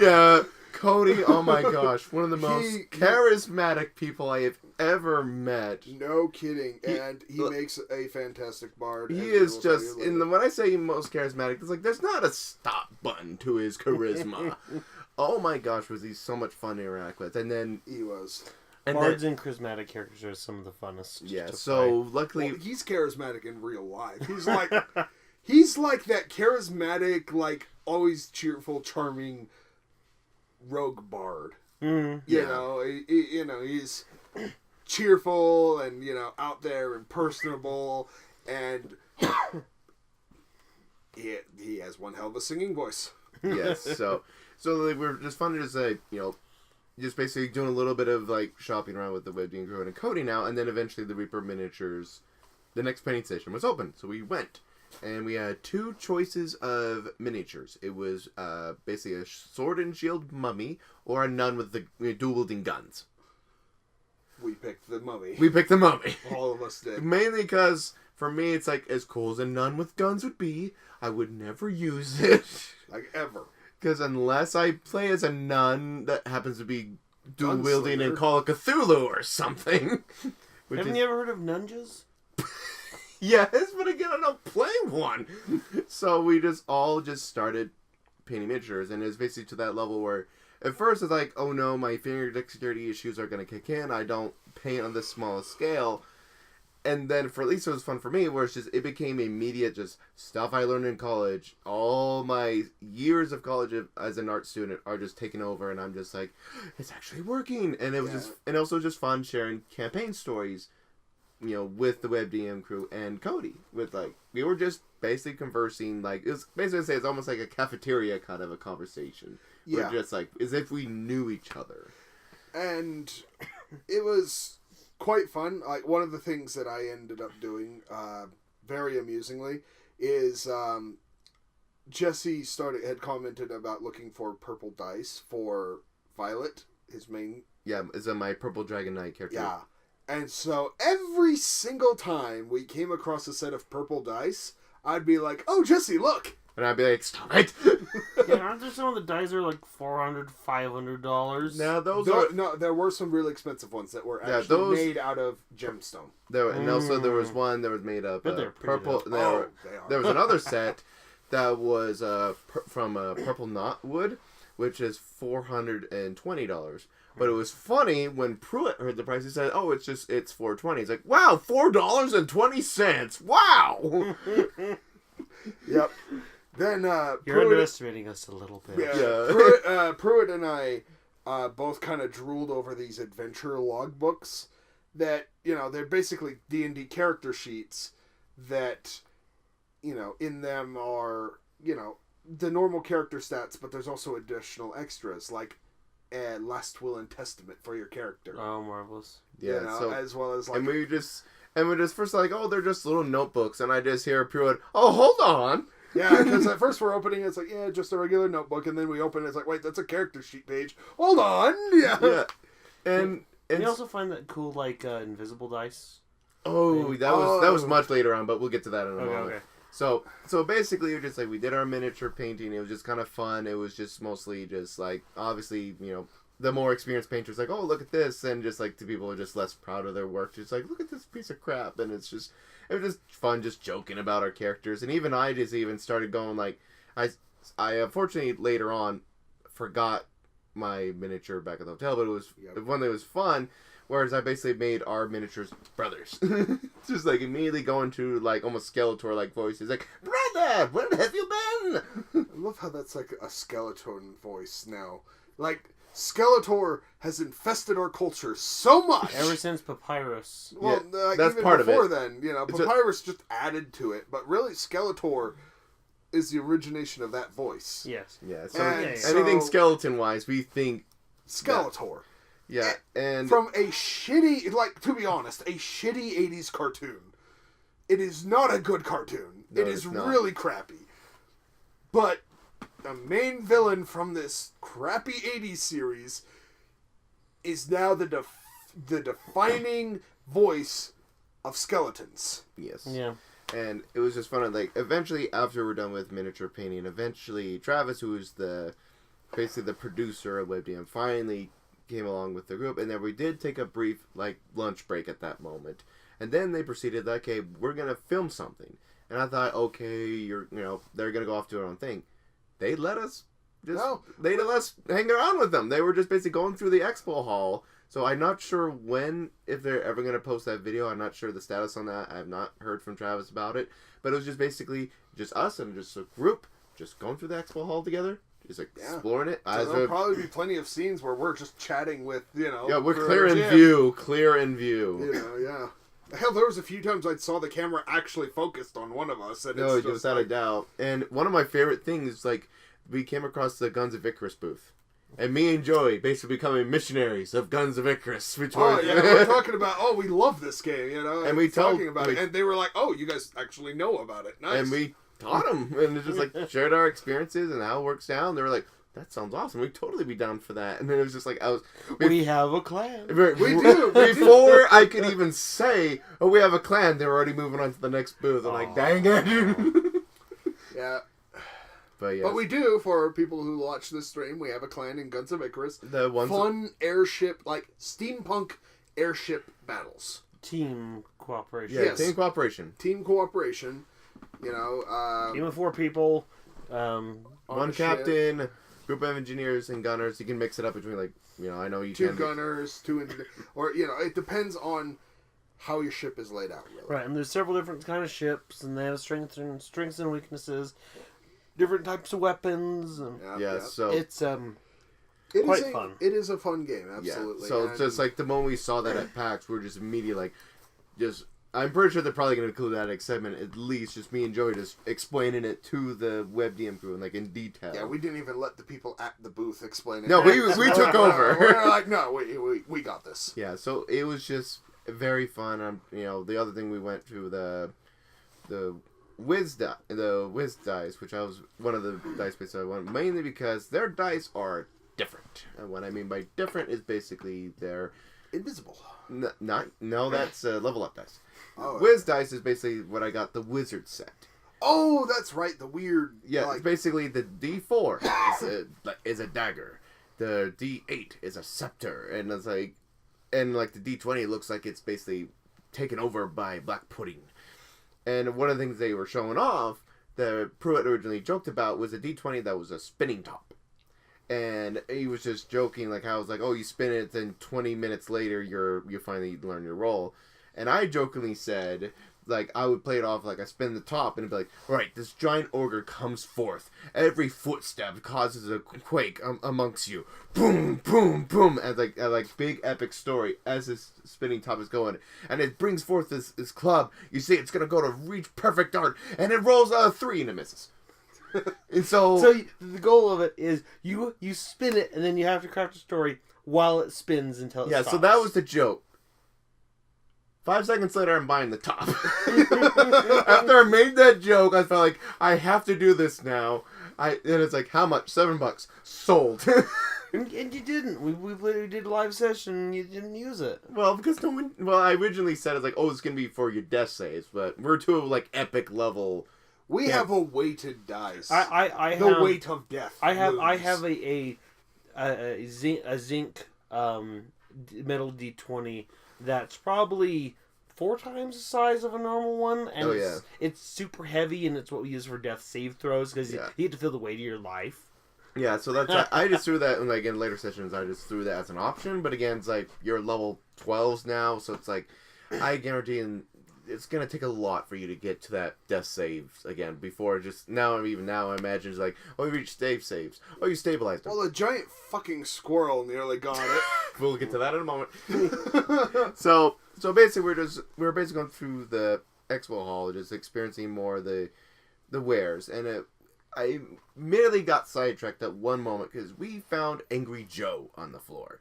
Yeah. Cody, oh my gosh, one of the most charismatic people I have ever met. No kidding, and he makes a fantastic bard. He is just when I say most charismatic, it's like there's not a stop button to his charisma. Oh my gosh, was he so much fun to interact with? And then he was. And bards and charismatic characters are some of the funnest. Yeah, so luckily he's charismatic in real life. He's like he's like that charismatic, like always cheerful, charming rogue bard. You know, he's cheerful and out there and personable, and he has one hell of a singing voice. Yes, so we're just fun to just say, just basically doing a little bit of like shopping around with the Webdean crew and Cody now, and then eventually the Reaper miniatures. The next painting station was open, so we went. And we had two choices of miniatures. It was basically a sword and shield mummy or a nun with the dual-wielding guns. We picked the mummy. All of us did. Mainly because, for me, it's like, as cool as a nun with guns would be, I would never use it. Like, ever. Because unless I play as a nun that happens to be dual-wielding and Call of Cthulhu or something. Haven't you ever heard of nunjas? Yes, but again, I don't play one. So we all started painting miniatures, and it was basically to that level where at first it's like, oh no, my finger dexterity issues are going to kick in. I don't paint on this small scale. And then for at least it was fun for me, where it became immediate just stuff I learned in college. All my years of college as an art student are just taken over, and I'm just like, it's actually working. And it was and also just fun sharing campaign stories, with the WebDM crew and Cody. We were just basically conversing, it was basically it's almost like a cafeteria kind of a conversation. Yeah. We're just as if we knew each other. And it was quite fun. Like, one of the things that I ended up doing, very amusingly, is Jesse had commented about looking for purple dice for Violet, his main. Yeah, is my Purple Dragon Knight character. Yeah. And so every single time we came across a set of purple dice, I'd be like, "Oh, Jesse, look!" And I'd be like, "Stop it!" Yeah, aren't there some of the dice are like $400, $500? Now No, there were some really expensive ones that were actually made out of gemstone. And also there was one that was made up purple. There was another set that was from Purple Knot Wood, which is $420. But it was funny when Pruitt heard the price. He said, "Oh, it's $420." It's like, wow, $4.20. Wow. Yep. Then you're underestimating us a little bit. Yeah. Pruitt and I both kind of drooled over these adventure logbooks that they're basically D&D character sheets that in them are the normal character stats, but there's also additional extras like Last Will and Testament for your character. Oh, marvelous! Yeah, as well as and we're just first like, oh, they're just little notebooks, and I just hear Pruitt, oh, hold on. Yeah, because at first we're opening, it's like, yeah, just a regular notebook, and then we open it, it's like, wait, that's a character sheet page. Hold on, yeah. And you also find that cool, invisible dice. Oh, that was much later on, but we'll get to that in a moment. Okay. So basically, it was just we did our miniature painting. It was just kind of fun. It was just mostly just obviously, the more experienced painters oh, look at this, and just the people are just less proud of their work. Just look at this piece of crap, and it was just fun, just joking about our characters. And even I just started going I unfortunately later on forgot my miniature back at the hotel, but it was one that was fun. Whereas I basically made our miniatures brothers. Just immediately going to almost Skeletor voices. Brother, where have you been? I love how that's a Skeletor voice now. Skeletor has infested our culture so much. Ever since Papyrus. Well, that's even part of before it. Then, Papyrus just added to it. But really, Skeletor is the origination of that voice. Yes. Yeah. So anything skeleton-wise, we think Skeletor. Yeah, and from a shitty, to be honest, a shitty 80s cartoon. It is not a good cartoon. No, it is really crappy. But the main villain from this crappy 80s series is now the defining voice of skeletons. Yes. Yeah. And it was just fun. Eventually, after we're done with miniature painting, Travis, who is the basically the producer of WebDM finally came along with the group, and then we did take a brief lunch break at that moment, and then they proceeded, okay, we're gonna film something, and I thought, okay, they're gonna go off to their own thing. They let us they let us hang around with them. They were just basically going through the expo hall. So I'm not sure if they're ever going to post that video. I'm not sure the status on that. I have not heard from Travis about it. But it was just basically just us and just a group just going through the expo hall together. Just exploring it. So there'll probably be plenty of scenes where we're just chatting with, Yeah, we're clear in view. Clear in view. Yeah. Hell, there was a few times I saw the camera actually focused on one of us. And no, without a doubt. And one of my favorite things, we came across the Guns of Icarus booth. And me and Joey basically becoming missionaries of Guns of Icarus. We're talking about, we love this game, And we talking about it. And they were like, you guys actually know about it. Nice. And we taught them. And just shared our experiences and how it works down. They were like, that sounds awesome. We'd totally be down for that. And then it was just we have a clan. We do. Before I could even say, we have a clan, they were already moving on to the next booth. I'm like, dang it. Yeah. But, yes. But we do, for people who watch this stream, we have a clan in Guns of Icarus. Fun airship, steampunk airship battles. Team cooperation. Yeah, yes. Team cooperation. Team cooperation. Team of 4 people. One captain, group of engineers and gunners. You can mix it up between, I know you 2 gunners, 2 engineers. Or, it depends on how your ship is laid out, really. Right, and there's several different kind of ships, and they have strengths and weaknesses. Different types of weapons. And so it's quite fun. It is a fun game, absolutely. Yeah. So it's just the moment we saw that at PAX, we're just immediately I'm pretty sure they're probably going to include that segment, at least just me and Joey just explaining it to the WebDM crew in detail. Yeah, we didn't even let the people at the booth explain it. No, we took over. We're like, no, we got this. Yeah, so it was just very fun. The other thing we went to the Wiz dice, which I was one of the dice places I went, mainly because their dice are different. And what I mean by different is basically they're invisible. That's level up dice. Oh, Wiz dice is basically what I got the wizard set. Oh, that's right, the weird. Yeah, it's basically the D4 is a dagger, the D8 is a scepter, and it's the D20 looks like it's basically taken over by black pudding. And one of the things they were showing off, that Pruitt originally joked about, was a D20 that was a spinning top. And he was just joking, how it's you spin it, then 20 minutes later, you finally learn your roll. And I jokingly said, I would play it off I spin the top, and it'd be like, alright, this giant ogre comes forth. Every footstep causes a quake amongst you. Boom, boom, boom. As big epic story as this spinning top is going. And it brings forth this club. You see it's going to go to reach perfect art. And it rolls a 3 and it misses. And so the goal of it is you spin it, and then you have to craft a story while it spins until it stops. So that was the joke. 5 seconds later, I'm buying the top. After I made that joke, I felt like, I have to do this now. And it's how much? $7. Sold. And you didn't. We literally did a live session, and you didn't use it. Well, because no one... Well, I originally said it's it's going to be for your death saves, but we're to a, epic level... We have a weighted dice. I the weight of death. I have a zinc metal D20 that's probably 4 times the size of a normal one, and it's super heavy, and it's what we use for death save throws because you get to feel the weight of your life. Yeah, so that's I just threw that in later sessions. I just threw that as an option, but again, it's you're level 12s now, so it's I guarantee it's gonna take a lot for you to get to that death saves again before now I imagine it's you reach saves. Oh, you stabilized them. Well, a giant fucking squirrel nearly got it. We'll get to that in a moment. So basically we're basically going through the expo hall, just experiencing more of the wares, and I immediately got sidetracked at one moment because we found Angry Joe on the floor.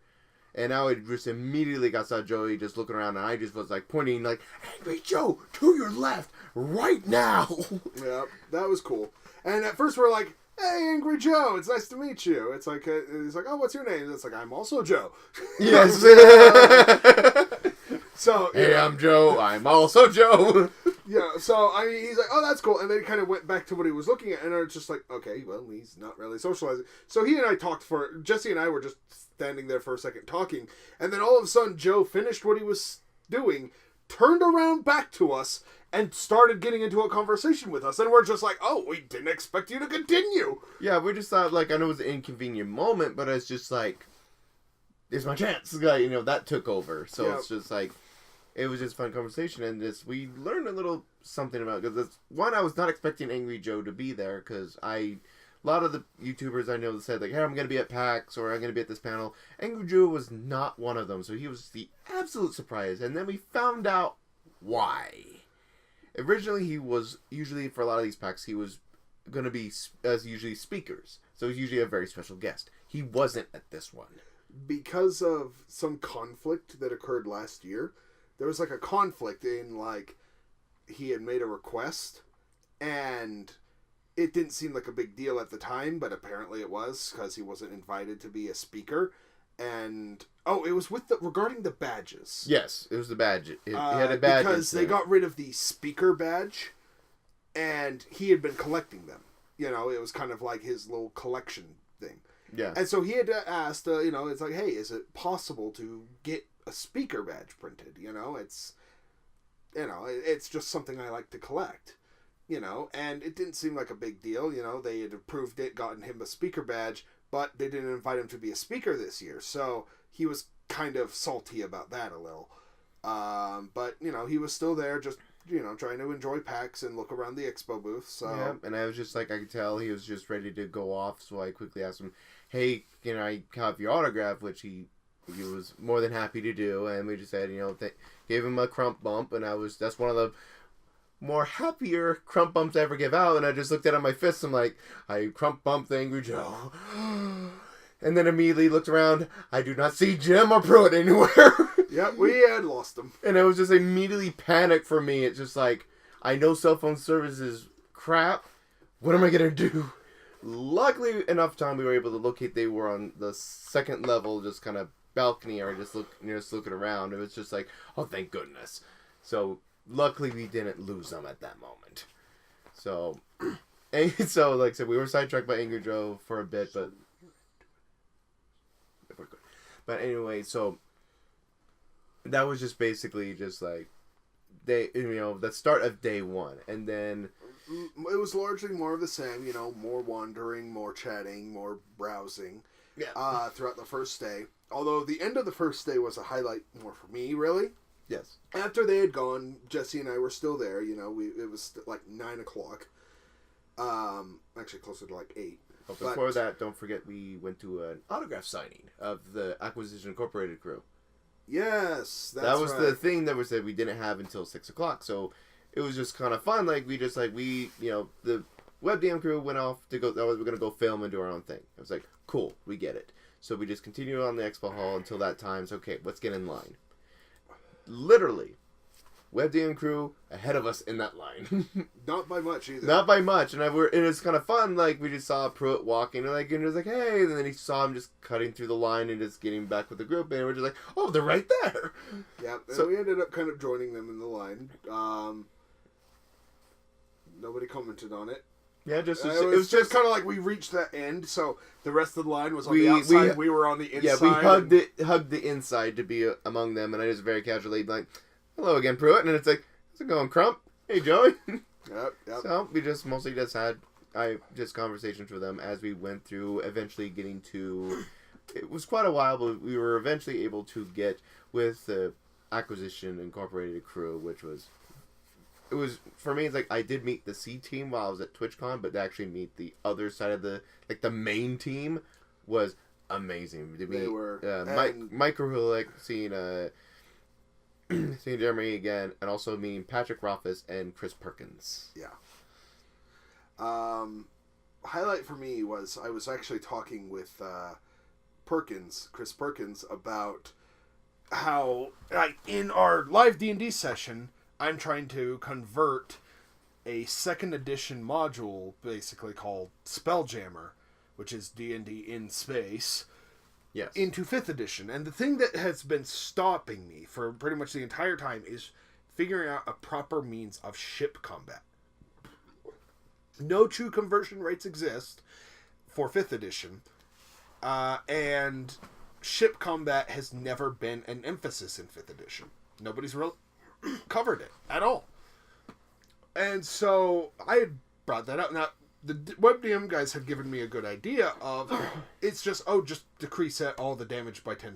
And I just immediately saw Joey just looking around, and I just was pointing Angry Joe, to your left, right now. Yeah, that was cool. And at first we're like, hey, Angry Joe, it's nice to meet you. It's he's like, oh, what's your name? It's I'm also Joe. Yes. So hey, I'm Joe. I'm also Joe. Yeah, so, I mean, he's like, oh, that's cool. And then he kind of went back to what he was looking at, and I was just like, okay, well, he's not really socializing. So he and I talked Jesse and I were just standing there for a second talking, and then all of a sudden, Joe finished what he was doing, turned around back to us, and started getting into a conversation with us. And we're just like, oh, we didn't expect you to continue. Yeah, we just thought, like, I know it was an inconvenient moment, but it's just like, it's my chance. Like, you know, that took over. So It's just like, it was just a fun conversation, and we learned a little something about it. Because one, I was not expecting Angry Joe to be there, because a lot of the YouTubers I know said, like, hey, I'm going to be at PAX, or I'm going to be at this panel. Angry Joe was not one of them, so he was the absolute surprise. And then we found out why. Originally, he was, usually for a lot of these PAX, he was going to be, as usually, speakers. So he's usually a very special guest. He wasn't at this one. Because of some conflict that occurred last year, there was like a conflict in like he had made a request and it didn't seem like a big deal at the time, but apparently it was because he wasn't invited to be a speaker. And it was regarding the badges. Yes, it was the badge. He had a badge because they got rid of the speaker badge, and he had been collecting them. You know, it was kind of like his little collection thing. Yeah. And so he had asked, it's like, hey, is it possible to get a speaker badge printed? It's just something I like to collect. And it didn't seem like a big deal. They had approved it, gotten him a speaker badge, but they didn't invite him to be a speaker this year. So he was kind of salty about that a little. But, he was still there just, trying to enjoy PAX and look around the expo booth. So yeah, and I was just like, I could tell he was just ready to go off. So I quickly asked him, hey, can I have your autograph? Which he was more than happy to do. And we just said, gave him a crump bump. And that's one of the more happier crump bumps I ever give out. And I just looked at it on my fist. I'm like, I crump bumped the Angry Joe. And then immediately looked around. I do not see Jim or Pruitt anywhere. Yeah, we had lost him. And it was just immediately panic for me. It's just like, I know cell phone service is crap. What am I going to do? Luckily enough time we were able to locate. They were on the second level, just kind of balcony area, just looking around. It was just like, oh, thank goodness. So luckily we didn't lose them at that moment. So, like I said, we were sidetracked by Angry Joe for a bit, but anyway, so that was just basically just like the start of day one, and then it was largely more of the same. More wandering, more chatting, more browsing. Yeah. Throughout the first day, although the end of the first day was a highlight more for me, really. Yes. After they had gone, Jesse and I were still there. It was like 9:00. Actually closer to like 8. But before that, don't forget we went to an autograph signing of the Acquisition Incorporated crew. Yes, that was right. The thing that was said we didn't have until 6:00. So it was just kind of fun. Like the WebDM crew went off to go. We're gonna go film and do our own thing. I was like, cool, we get it. So we just continued on the expo hall until that time. So okay, let's get in line. Literally, WebDM crew ahead of us in that line. Not by much either. Not by much, and it's kind of fun. Like we just saw Pruitt walking, and it was like, hey, and then he saw him just cutting through the line and just getting back with the group, and we're just like, oh, they're right there. Yeah, so we ended up kind of joining them in the line. Nobody commented on it. Yeah, it was just kind of like we reached that end, so the rest of the line was on the outside. We were on the inside. Yeah, we hugged the inside to be among them, and I just very casually like, hello again, Pruitt, and it's like, how's it going, Crump? Hey, Joey. Yep. So we just mostly just had conversations with them as we went through, eventually getting to. It was quite a while, but we were eventually able to get with the Acquisition Incorporated crew, which was. It was, for me, it's like I did meet the C team while I was at TwitchCon, but to actually meet the other side of the main team was amazing. To meet Mike Rahulik, seeing Jeremy again, and also meeting Patrick Rothfuss and Chris Perkins. Yeah. Highlight for me was I was actually talking with Chris Perkins, about how in our live D&D session, I'm trying to convert a 2nd edition module, basically called Spelljammer, which is D&D in space, yes, into 5th edition. And the thing that has been stopping me for pretty much the entire time is figuring out a proper means of ship combat. No true conversion rates exist for 5th edition, and ship combat has never been an emphasis in 5th edition. Nobody's really covered it at all. And so I had brought that up. Now, the WebDM guys had given me a good idea of, it's just decrease all the damage by 10%.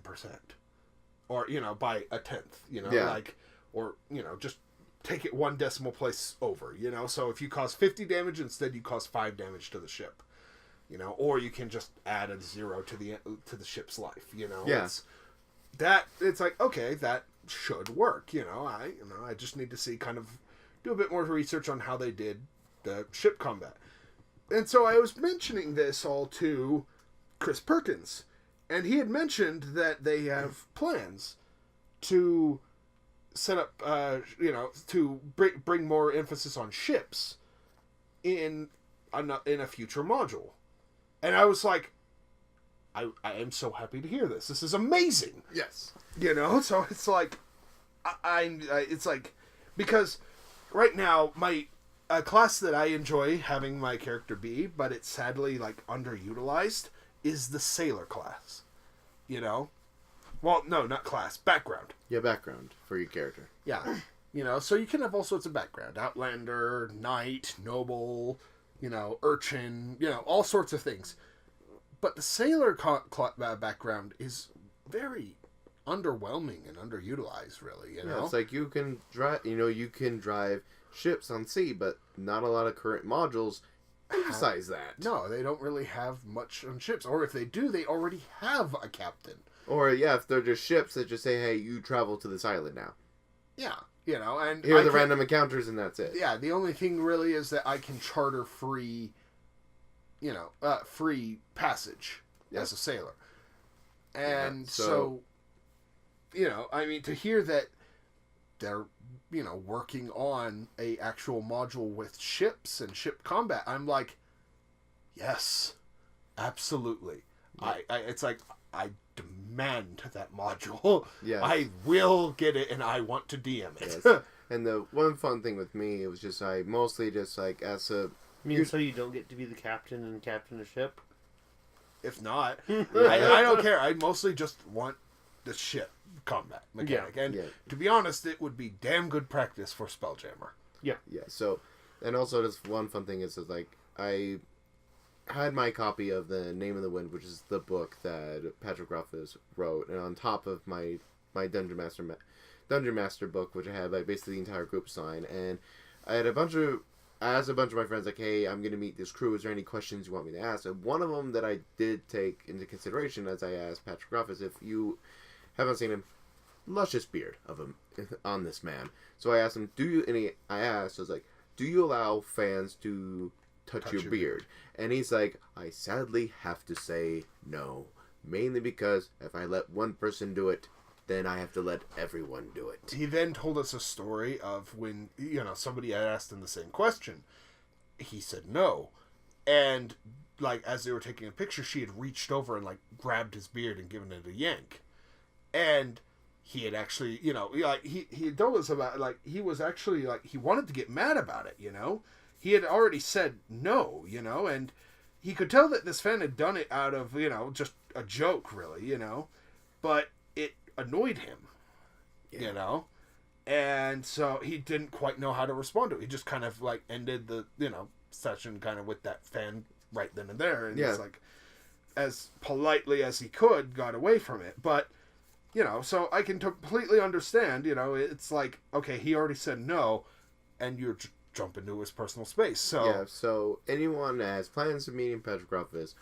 Or, by a 10th, or, just take it 1 decimal place over, So if you cause 50 damage, instead you cause 5 damage to the ship, or you can just add a 0 to the ship's life, Yeah. It's like, okay, that should work, I just need to see do a bit more research on how they did the ship combat. And so I was mentioning this all to Chris Perkins, and he had mentioned that they have plans to set up, to bring more emphasis on ships in a future module. And I was like, I am so happy to hear this. This is amazing. Yes. So it's like, it's like, because right now, a class that I enjoy having my character be, but it's sadly, underutilized, is the sailor class. Well, no, not class. Background. Yeah, background for your character. Yeah. So you can have all sorts of background. Outlander, knight, noble, urchin, all sorts of things. But the sailor background is very underwhelming and underutilized, really, Yeah, it's like you can drive ships on sea, but not a lot of current modules emphasize that. No, they don't really have much on ships. Or if they do, they already have a captain. Or, if they're just ships that just say, hey, you travel to this island now. Yeah, and... Here are the random encounters, and that's it. Yeah, the only thing really is that I can charter free, free passage as a sailor. And so, to hear that they're, working on a actual module with ships and ship combat, I'm like, yes, absolutely. Yeah. It's like, I demand that module. Yes. I will get it, and I want to DM it. Yes. And the one fun thing with me, it was just, I mostly just, as a... So you don't get to be the captain and captain a ship? If not, I don't care. I mostly just want the ship combat mechanic. Yeah. And to be honest, it would be damn good practice for Spelljammer. Yeah, so... And also, just one fun thing is I had my copy of The Name of the Wind, which is the book that Patrick Ruffus wrote, and on top of my Dungeon Master book, which I had basically the entire group sign, and I had I asked a bunch of my friends, hey, I'm going to meet this crew, is there any questions you want me to ask? And one of them that I did take into consideration as I asked Patrick Ruffus, if you haven't seen him, luscious beard of him on this man. So I asked him, I was like, do you allow fans to touch your beard? And he's like, I sadly have to say no. Mainly because if I let one person do it, then I have to let everyone do it. He then told us a story of when, somebody had asked him the same question. He said no. And, as they were taking a picture, she had reached over and, grabbed his beard and given it a yank. And he had actually, he had told us about, he was actually, he wanted to get mad about it, He had already said no, and he could tell that this fan had done it out of, just a joke, really, but it annoyed him, and so he didn't quite know how to respond to it. He just kind of, ended the, session kind of with that fan right then and there, and it's as politely as he could, got away from it, but, so I can completely understand, it's like, okay, he already said no, and you're jump into his personal space. So anyone that has plans of meeting Patrick Ruffus,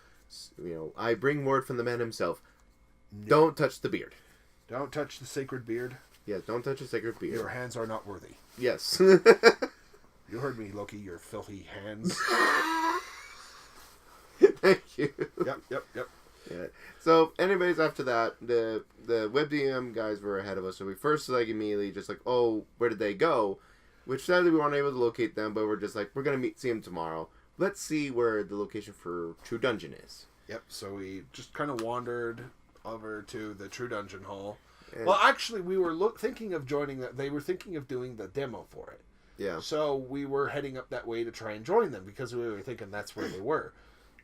I bring word from the man himself. No. Don't touch the beard. Don't touch the sacred beard. Yes, don't touch the sacred beard. Your hands are not worthy. Yes. You heard me, Loki, your filthy hands. Thank you. Yep. Yeah. So, anyways, after that, the WebDM guys were ahead of us, so we first immediately just oh, where did they go? Which sadly we weren't able to locate them, but we're just we're going to see them tomorrow. Let's see where the location for True Dungeon is. Yep, so we just kind of wandered over to the True Dungeon Hall. Well, actually, we were thinking of joining that. They were thinking of doing the demo for it. Yeah. So we were heading up that way to try and join them because we were thinking that's where they were.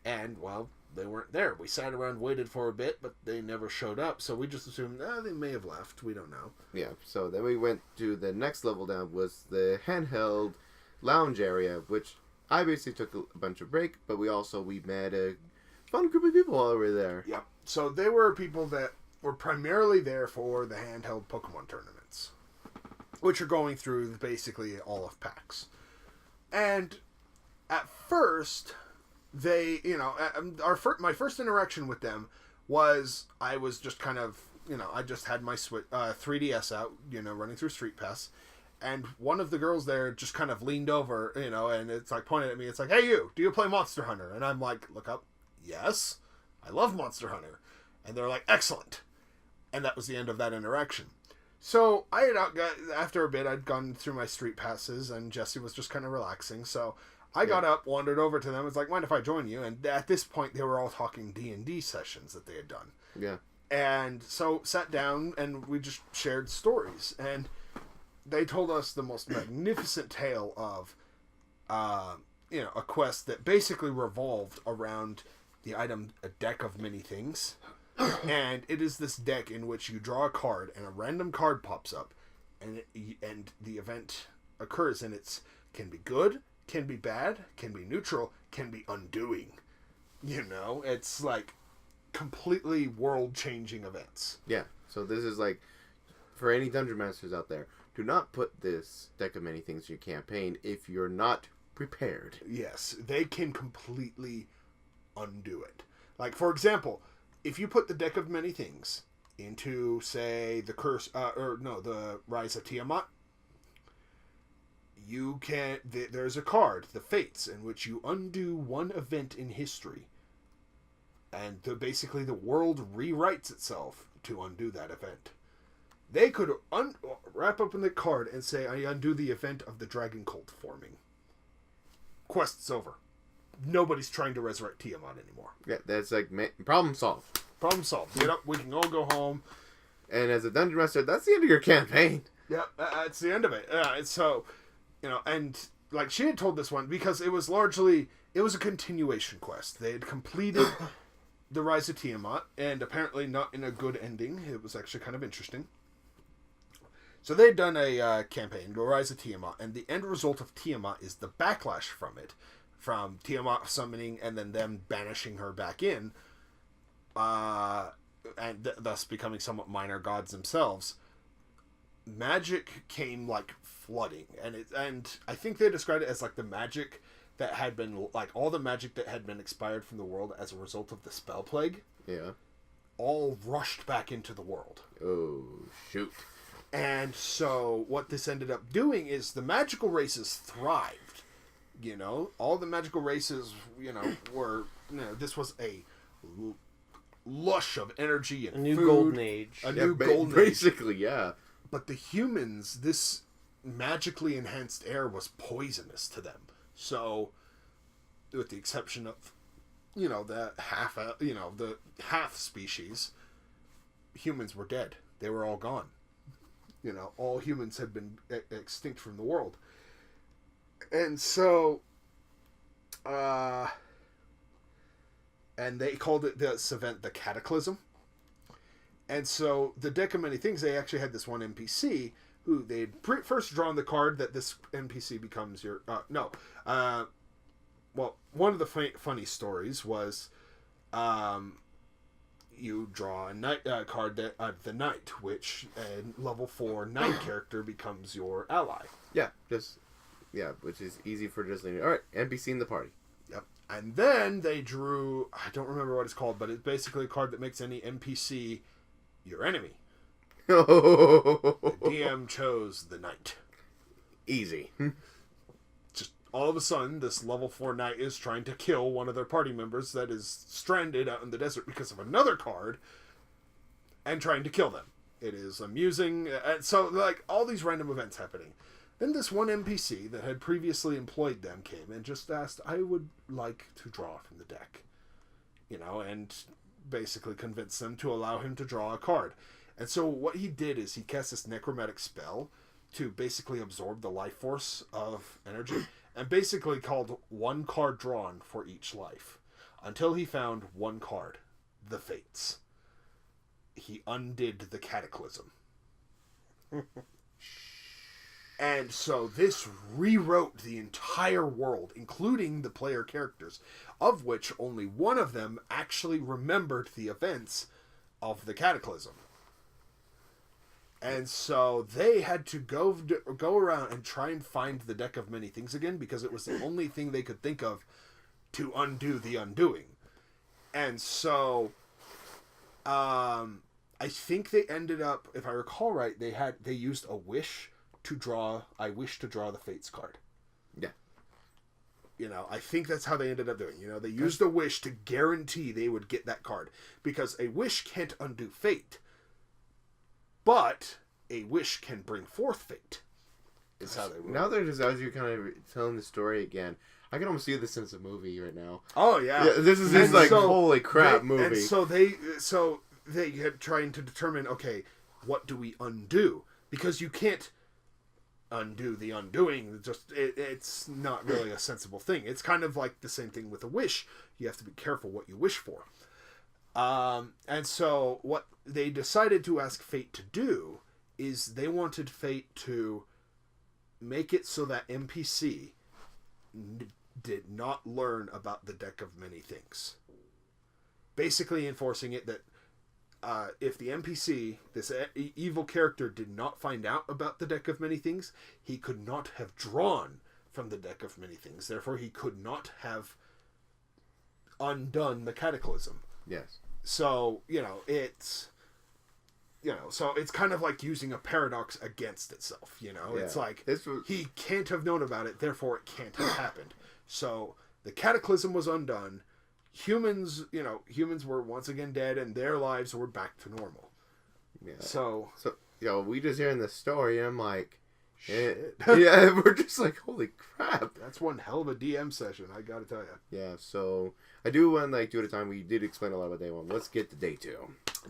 And, well, they weren't there. We sat around, waited for a bit, but they never showed up. So we just assumed, they may have left. We don't know. Yeah. So then we went to the next level down, was the handheld lounge area, which I basically took a bunch of break, but we met a fun group of people while we were there. Yep. So they were people that were primarily there for the handheld Pokemon tournaments, which are going through basically all of PAX. And at first, they, my first interaction with them was I was just kind of, I just had my 3DS out, running through Street Pass. And one of the girls there just kind of leaned over, and it's like pointed at me. It's like, hey, you, do you play Monster Hunter? And I'm like, look up. Yes, I love Monster Hunter. And they're like, excellent. And that was the end of that interaction. So I had after a bit, I'd gone through my Street Passes, and Jesse was just kind of relaxing. So I got up, wandered over to them. It's like, mind if I join you? And at this point, they were all talking D&D sessions that they had done. Yeah. And so sat down, and we just shared stories. And they told us the most magnificent tale of, a quest that basically revolved around the item, a deck of many things. And it is this deck in which you draw a card, and a random card pops up, and the event occurs, and it can be good, can be bad, can be neutral, can be undoing. It's like completely world-changing events. Yeah. So this is like, for any Dungeon Masters out there, do not put this deck of many things in your campaign if you're not prepared. Yes, they can completely undo it. Like, for example, if you put the deck of many things into, say, the Rise of Tiamat, you can. There's a card, the Fates, in which you undo one event in history, and basically the world rewrites itself to undo that event. They could wrap up in the card and say, I undo the event of the Dragon Cult forming. Quest's over. Nobody's trying to resurrect Tiamat anymore. Yeah, that's like, problem solved. Problem solved. Get up, we can all go home. And as a Dungeon Master, that's the end of your campaign. Yeah, that's the end of it. So, and like she had told this one, because it was a continuation quest. They had completed the Rise of Tiamat, and apparently not in a good ending. It was actually kind of interesting. So they'd done a campaign, the Rise of Tiamat, and the end result of Tiamat is the backlash from it. From Tiamat summoning and then them banishing her back in, and thus becoming somewhat minor gods themselves. Magic came like flooding, and I think they described it as like the magic that had been, like all the magic that had been expired from the world as a result of the spell plague. Yeah. All rushed back into the world. Oh, shoot. And so what this ended up doing is the magical races thrived. All the magical races, were, this was a lush of energy and a new food, golden age. A new golden age. Basically, yeah. But the humans, this magically enhanced air was poisonous to them. So, with the exception of, the half species, humans were dead. They were all gone. All humans had been extinct from the world. And so, and they called this event the Cataclysm. And so, the deck of many things, they actually had this one NPC who they'd first drawn the card that this NPC becomes your... well, one of the funny stories was you draw a card that the Knight, which a level 4 Knight character becomes your ally. Yeah, which is easy for just leaving. Alright, NPC in the party. Yep. And then they drew... I don't remember what it's called, but it's basically a card that makes any NPC your enemy. The DM chose the Knight. Easy. Just all of a sudden, this level 4 Knight is trying to kill one of their party members that is stranded out in the desert because of another card, and trying to kill them. It is amusing. And so, like, all these random events happening. Then this one NPC that had previously employed them came and just asked, I would like to draw from the deck. And basically convinced them to allow him to draw a card. And so what he did is he cast this necromantic spell to basically absorb the life force of energy, and basically called one card drawn for each life, until he found one card, the Fates. He undid the Cataclysm. And so this rewrote the entire world, including the player characters, of which only one of them actually remembered the events of the Cataclysm. And so they had to go around and try and find the Deck of Many Things again, because it was the only thing they could think of to undo the undoing. And so I think they ended up, if I recall right, they used a wish to draw, I wish to draw the Fates card. Yeah. You know, I think that's how they ended up doing. You know, they used a wish to guarantee they would get that card. Because a wish can't undo fate. But a wish can bring forth fate. Is how they work. Now that as you're kind of telling the story again, I can almost see this as a movie right now. Oh, yeah. This is just like, holy crap movie. And so they had trying to determine, okay, what do we undo? Because you can't undo the undoing. It's not really a sensible thing. It's kind of like the same thing with a wish. You have to be careful what you wish for. And so what they decided to ask Fate to do is they wanted Fate to make it so that NPC did not learn about the Deck of Many Things. Basically enforcing it that if the NPC, this evil character, did not find out about the Deck of Many Things, he could not have drawn from the Deck of Many Things. Therefore, he could not have undone the Cataclysm. Yes. So, it's kind of like using a paradox against itself, Yeah. It's like, he can't have known about it, therefore it can't have happened. So, the Cataclysm was undone. Humans were once again dead, and their lives were back to normal. Yeah. So we just hearing the story, and I'm like, shit. Yeah, we're just like, holy crap. That's one hell of a DM session, I gotta tell you. Yeah, so I do want to 2 at a time. We did explain a lot about day 1. Let's get to day 2.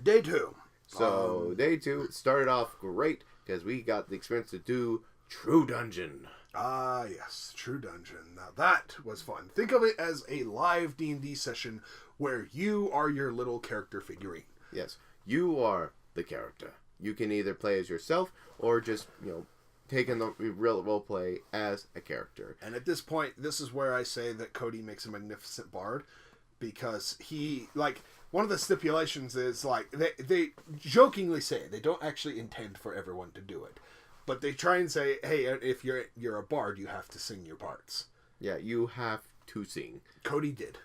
Day 2. So day 2 started off great because we got the experience to do True Dungeon. Ah, yes, True Dungeon. Now that was fun. Think of it as a live D&D session where you are your little character figurine. Yes, you are the character. You can either play as yourself or just, take in the real role play as a character. And at this point, this is where I say that Cody makes a magnificent bard, because he, one of the stipulations is, they jokingly say they don't actually intend for everyone to do it. But they try and say, hey, if you're a bard, you have to sing your parts. Yeah, you have to sing. Cody did.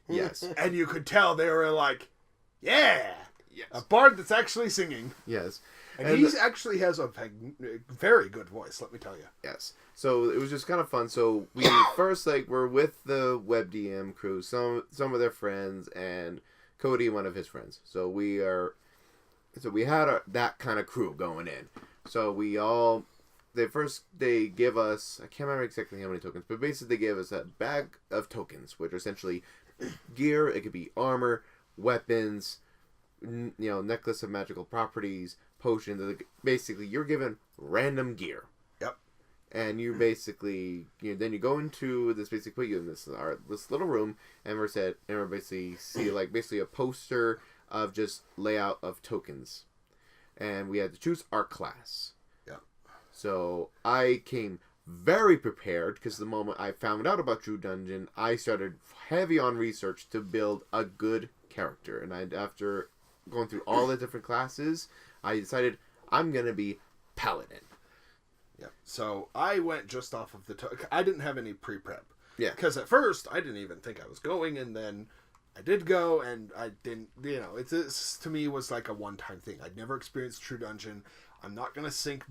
Yes. And you could tell they were like, yeah! Yes. A bard that's actually singing. Yes. And he actually has a very good voice, let me tell you. Yes. So it was just kind of fun. So we first, were with the WebDM crew, some of their friends, and Cody, one of his friends. So we had that kind of crew going in. So they give us, I can't remember exactly how many tokens, but basically they gave us a bag of tokens, which are essentially gear. It could be armor, weapons, necklace of magical properties, potions. Basically, you're given random gear. Yep. And you basically, then you go into this, basically put you in this little room, and we're basically see basically a poster of just layout of tokens. And we had to choose our class. Yeah. So I came very prepared because the moment I found out about True Dungeon, I started heavy on research to build a good character. And after going through all the different classes, I decided I'm going to be Paladin. Yeah. So I went just off of I didn't have any pre-prep. Yeah. Because at first, I didn't even think I was going, and then I did go, and I didn't, this to me was like a one-time thing. I'd never experienced True Dungeon. I'm not going to sink,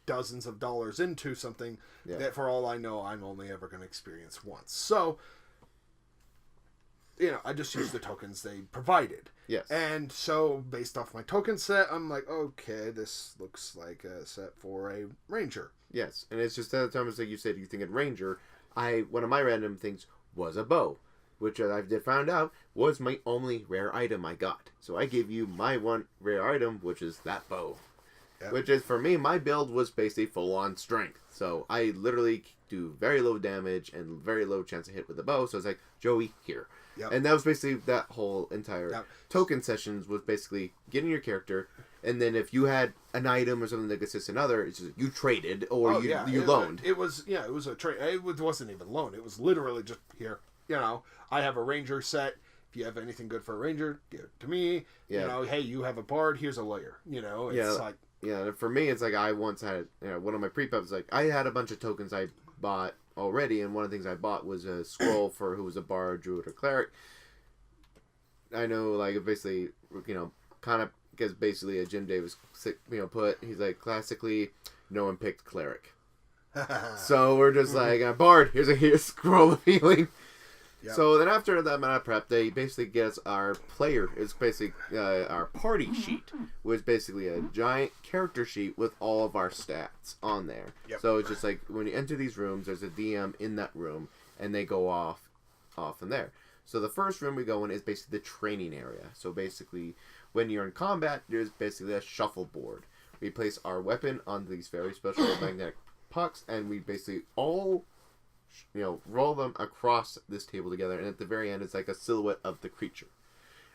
dozens of dollars into something that, for all I know, I'm only ever going to experience once. So, I just used the tokens they provided. Yes. And so, based off my token set, I'm like, okay, this looks like a set for a ranger. Yes, and it's just at the time, like you said, you think in ranger, one of my random things was a bow. which I did find out was my only rare item I got. So I gave you my one rare item, which is that bow. Yep. Which is, for me, my build was basically full-on strength. So I literally do very low damage and very low chance to hit with the bow. So it's like, Joey, here. Yep. And that was basically that whole entire token sessions was basically getting your character, and then if you had an item or something that could assist another, it's just you traded or you loaned. It was a trade. It wasn't even loan. It was literally just here. You know, I have a ranger set. If you have anything good for a ranger, give it to me. Yeah. You know, hey, you have a bard. Here's a layer. You know, it's like. Yeah, for me, it's like I once had one of my pre-pubs. Like I had a bunch of tokens I bought already, and one of the things I bought was a scroll for who was a bard, druid, or cleric. I know, like basically, kind of because basically a Jim Davis, put. He's like classically, no one picked cleric, so we're just like bard. Here's a scroll of healing. Yep. So then after that amount of prep, they basically get us our player. It's basically our party sheet, which is basically a giant character sheet with all of our stats on there. Yep. So it's just like when you enter these rooms, there's a DM in that room, and they go off in there. So the first room we go in is basically the training area. So basically, when you're in combat, there's basically a shuffleboard. We place our weapon on these very special magnetic pucks, and we basically all roll them across this table together, and at the very end, it's like a silhouette of the creature.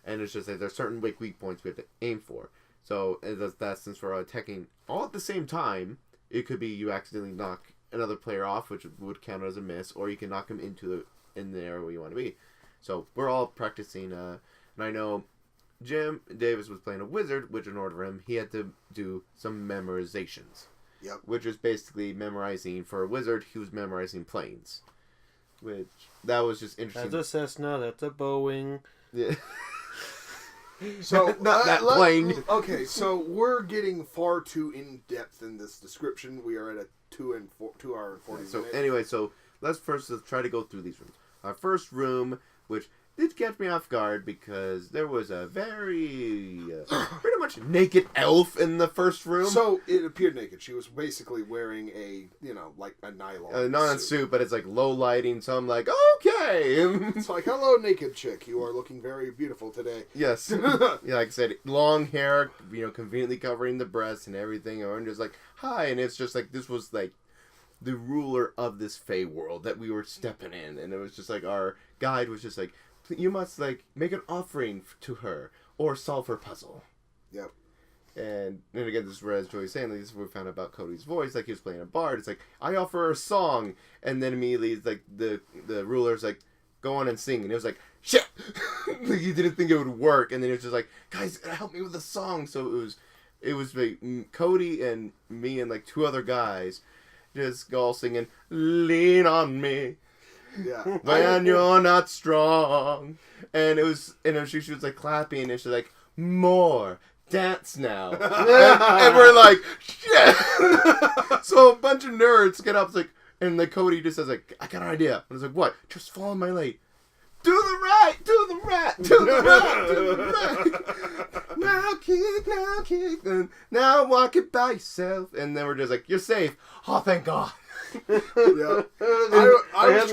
And it's just like there's certain weak points we have to aim for. So that since we're attacking all at the same time, it could be you accidentally knock another player off, which would count as a miss, or you can knock him in the area where you want to be. So we're all practicing, and I know Jim Davis was playing a wizard, which in order for him, he had to do some memorizations. Yep. Which was basically memorizing for a wizard. He was memorizing planes, which that was just interesting. That's a Cessna. That's a Boeing. Yeah. So not that plane. Okay, so we're getting far too in depth in this description. We are at a 2 hour and 40 minutes. So anyway, let's try to go through these rooms. Our first room, which did catch me off guard because there was a very pretty much naked elf in the first room. So it appeared naked. She was basically wearing like a nylon suit, but it's like low lighting. So I'm like, okay. It's like, hello, naked chick. You are looking very beautiful today. Yes. Like I said, long hair, conveniently covering the breasts and everything. And I'm just like, hi. And it's just like this was like the ruler of this Fey world that we were stepping in, and it was just like our guide was just like, you must like make an offering to her or solve her puzzle. Yep. And again, this is where, as Joey's saying, like, this is where we found out about Cody's voice. Like he was playing a bard. It's like, I offer her a song, and then immediately it's like the ruler's like, go on and sing, and it was like, shit. Like he didn't think it would work, and then it was just like, guys, help me with the song. So it was like Cody and me and like two other guys just all singing, lean on me. Yeah. When you're not strong. And she was like clapping, and she's like, more, dance now. and we're like, shit. So a bunch of nerds get up, like, and like Cody just says like, I got an idea. And I was like, what? Just follow my lead. Do the right, do the right, do the right, do the right. Now kick, and now walk it by yourself. And then we're just like, you're safe. Oh, thank God. Yeah. I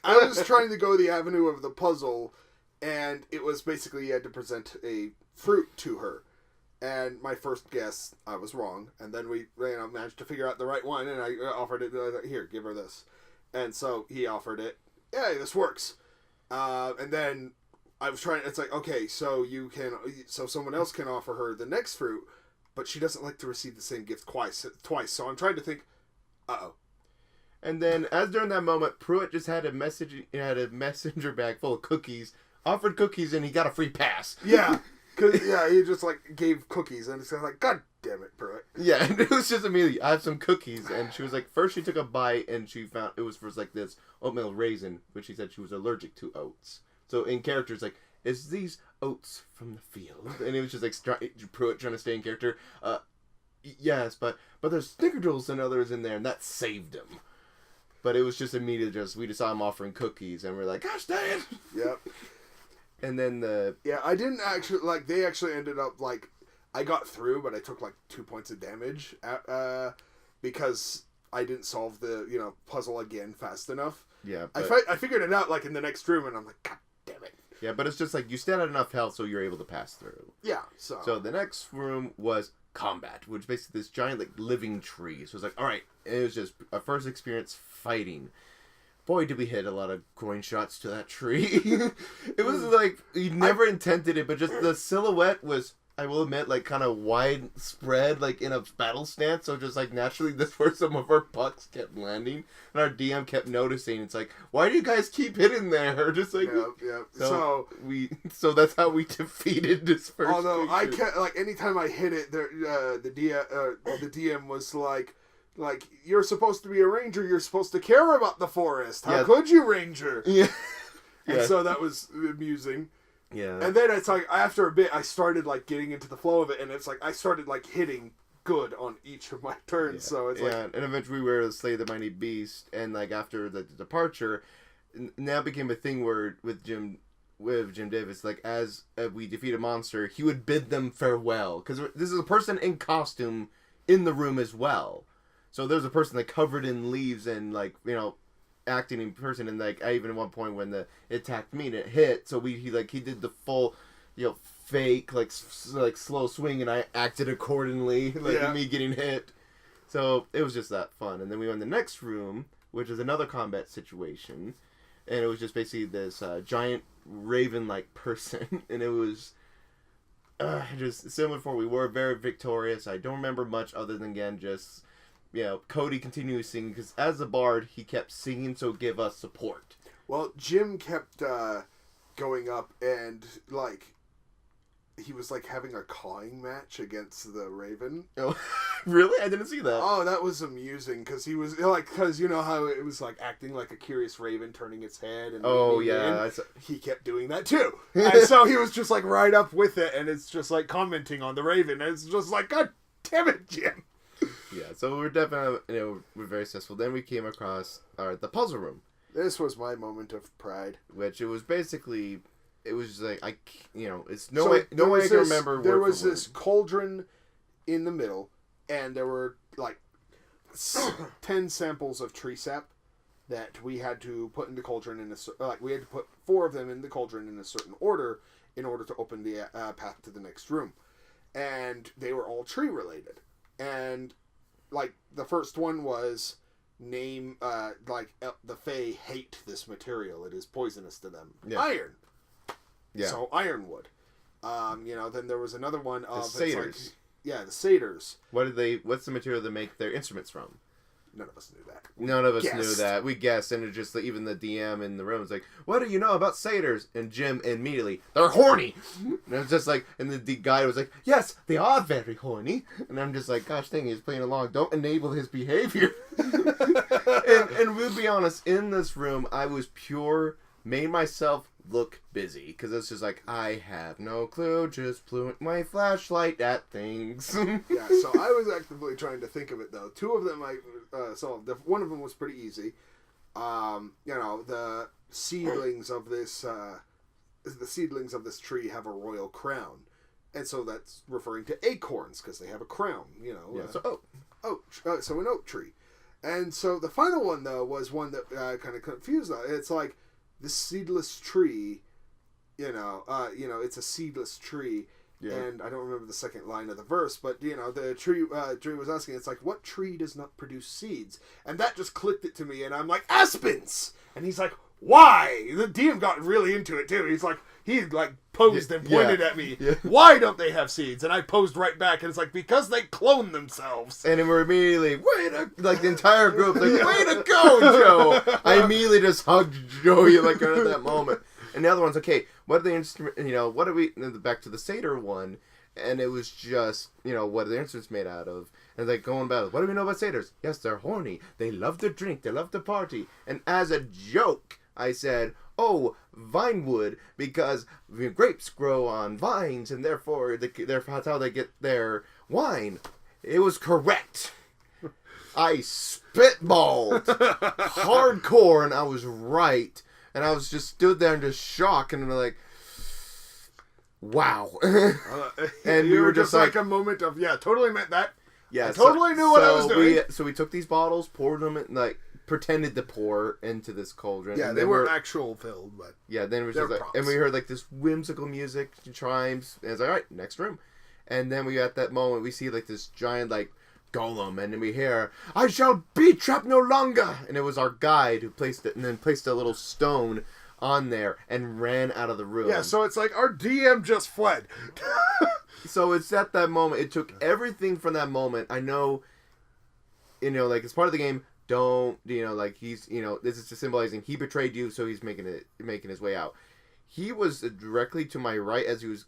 was trying to go the avenue of the puzzle, and it was basically you had to present a fruit to her. And my first guess, I was wrong. And then we managed to figure out the right one, and I offered it. Here, give her this. And so he offered it. Yeah, this works. And then I was trying. It's like, okay, so someone else can offer her the next fruit, but she doesn't like to receive the same gift twice. So I'm trying to think. Uh-oh. And then, as during that moment, Pruitt just had a messenger bag full of cookies, offered cookies, and he got a free pass. Yeah, he just like gave cookies, and it's like, God damn it, Pruitt. Yeah, and it was just immediately, I have some cookies, and she was like, first she took a bite, and she found it was for like this oatmeal raisin, which she said she was allergic to oats. So in character, it's like, is these oats from the field? And it was just like Pruitt trying to stay in character. Yes, but there's snickerdoodles and others in there, and that saved him. But it was just immediately we just saw him offering cookies, and we're like, gosh dang it! Yep. And then I didn't actually, like, they actually ended up, like, I got through, but I took, like, 2 points of damage, because I didn't solve the, puzzle again fast enough. Yeah, I figured it out like in the next room, and I'm like, God damn it. Yeah, but it's just like you stand at enough health so you're able to pass through. Yeah, So the next room was combat, which basically this giant like living tree. So it's like, all right, it was just our first experience fighting. Boy, did we hit a lot of groin shots to that tree. It was like you never intended it, but just the silhouette was, I will admit, like kind of widespread, like in a battle stance. So just like naturally, that's where some of our pucks kept landing, and our DM kept noticing. It's like, why do you guys keep hitting there? Just like, yeah. So that's how we defeated this first. Although creature. I can't, like, anytime I hit it, the DM was like, you're supposed to be a ranger. You're supposed to care about the forest. How could you, ranger? Yeah. And so that was amusing. Yeah. And then it's like, after a bit, I started, like, getting into the flow of it, and it's like, I started, like, hitting good on each of my turns, so it's like... Yeah, and eventually we were able to slay the mighty beast, and, like, after the departure, now became a thing where, with Jim Davis, like, as we defeat a monster, he would bid them farewell, because this is a person in costume in the room as well. So there's a person, like, covered in leaves and, like, you know, acting in person, and like I even at one point when it attacked me and it hit, so he did the full, you know, fake like slow swing, and I acted accordingly, like me getting hit. So it was just that fun. And then we went in the next room, which is another combat situation, and it was just basically this giant raven-like person, and it was just similar before. We were very victorious. I don't remember much other than again just. You know, Cody continued singing, because as a bard, he kept singing, so give us support. Well, Jim kept going up, and, like, he was, like, having a cawing match against the raven. Oh, really? I didn't see that. Oh, that was amusing, because he was, like, because you know how it was, like, acting like a curious raven, turning its head. And he kept doing that, too. And so he was just, like, right up with it, and it's just, like, commenting on the raven, and it's just like, God damn it, Jim. Yeah, so we're definitely, you know, we're very successful. Then we came across the puzzle room. This was my moment of pride. Which it was basically, it was like, it's no way I can remember. There was this cauldron in the middle, and there were like 10 samples of tree sap that we had to put in the cauldron we had to put 4 of them in the cauldron in a certain order in order to open the path to the next room, and they were all tree related. And, like, the first one was the Fae hate this material. It is poisonous to them. Yeah. Iron. Yeah. So, ironwood. Then there was another one of... The satyrs. The satyrs. What's the material they make their instruments from? None of us knew that. None of us knew that. We guessed, and it just like, even the DM in the room was like, "What do you know about satyrs?" And Jim immediately, "They're horny." And it was just like, and the guy was like, "Yes, they are very horny." And I'm just like, "Gosh dang, he's playing along. Don't enable his behavior." and we'll be honest, in this room, I was made myself look busy, because it's just like, I have no clue, just point my flashlight at things. Yeah, so I was actively trying to think of it, though. 2 of them I solved. One of them was pretty easy. The seedlings of this tree have a royal crown, and so that's referring to acorns, because they have a crown, you know. Yeah, so an oak tree. And so the final one, though, was one that kind of confused us. It's like, this seedless tree, it's a seedless tree, and I don't remember the second line of the verse, but, the tree was asking, it's like, what tree does not produce seeds? And that just clicked it to me, and I'm like, aspens! And he's like, why? The DM got really into it, too. He's like, he posed and pointed at me. Yeah. Why don't they have seeds? And I posed right back, and it's like, because they clone themselves. And then we're immediately, the entire group, like, way to go, Joe! I immediately just hugged Joey, like, at that moment. And the other one's, okay, what are the instruments, what are we, back to the satyr one, and it was just, what are the instruments made out of? And like, going about, what do we know about satyrs? Yes, they're horny. They love to drink. They love to party. And as a joke, I said, oh, vinewood, because grapes grow on vines, and therefore that's how they get their wine. It was correct. I spitballed hardcore, and I was right. And I was just stood there in just shock, and like, wow. And we were just like a moment of, totally meant that. Yeah, I totally knew what I was doing. So we took these bottles, poured them in, pretended to pour into this cauldron. Yeah, and they weren't actual filled, but yeah. Then it was just like, and we heard like this whimsical music, chimes, and it's like, all right, next room. And then we at that moment we see like this giant like golem, and then we hear, "I shall be trapped no longer." And it was our guide who placed it, and then placed a little stone on there and ran out of the room. Yeah, so it's like our DM just fled. So it's at that moment. It took everything from that moment. I know, like it's part of the game. Don't, like he's, this is just symbolizing he betrayed you, so he's making his way out. He was directly to my right as he was,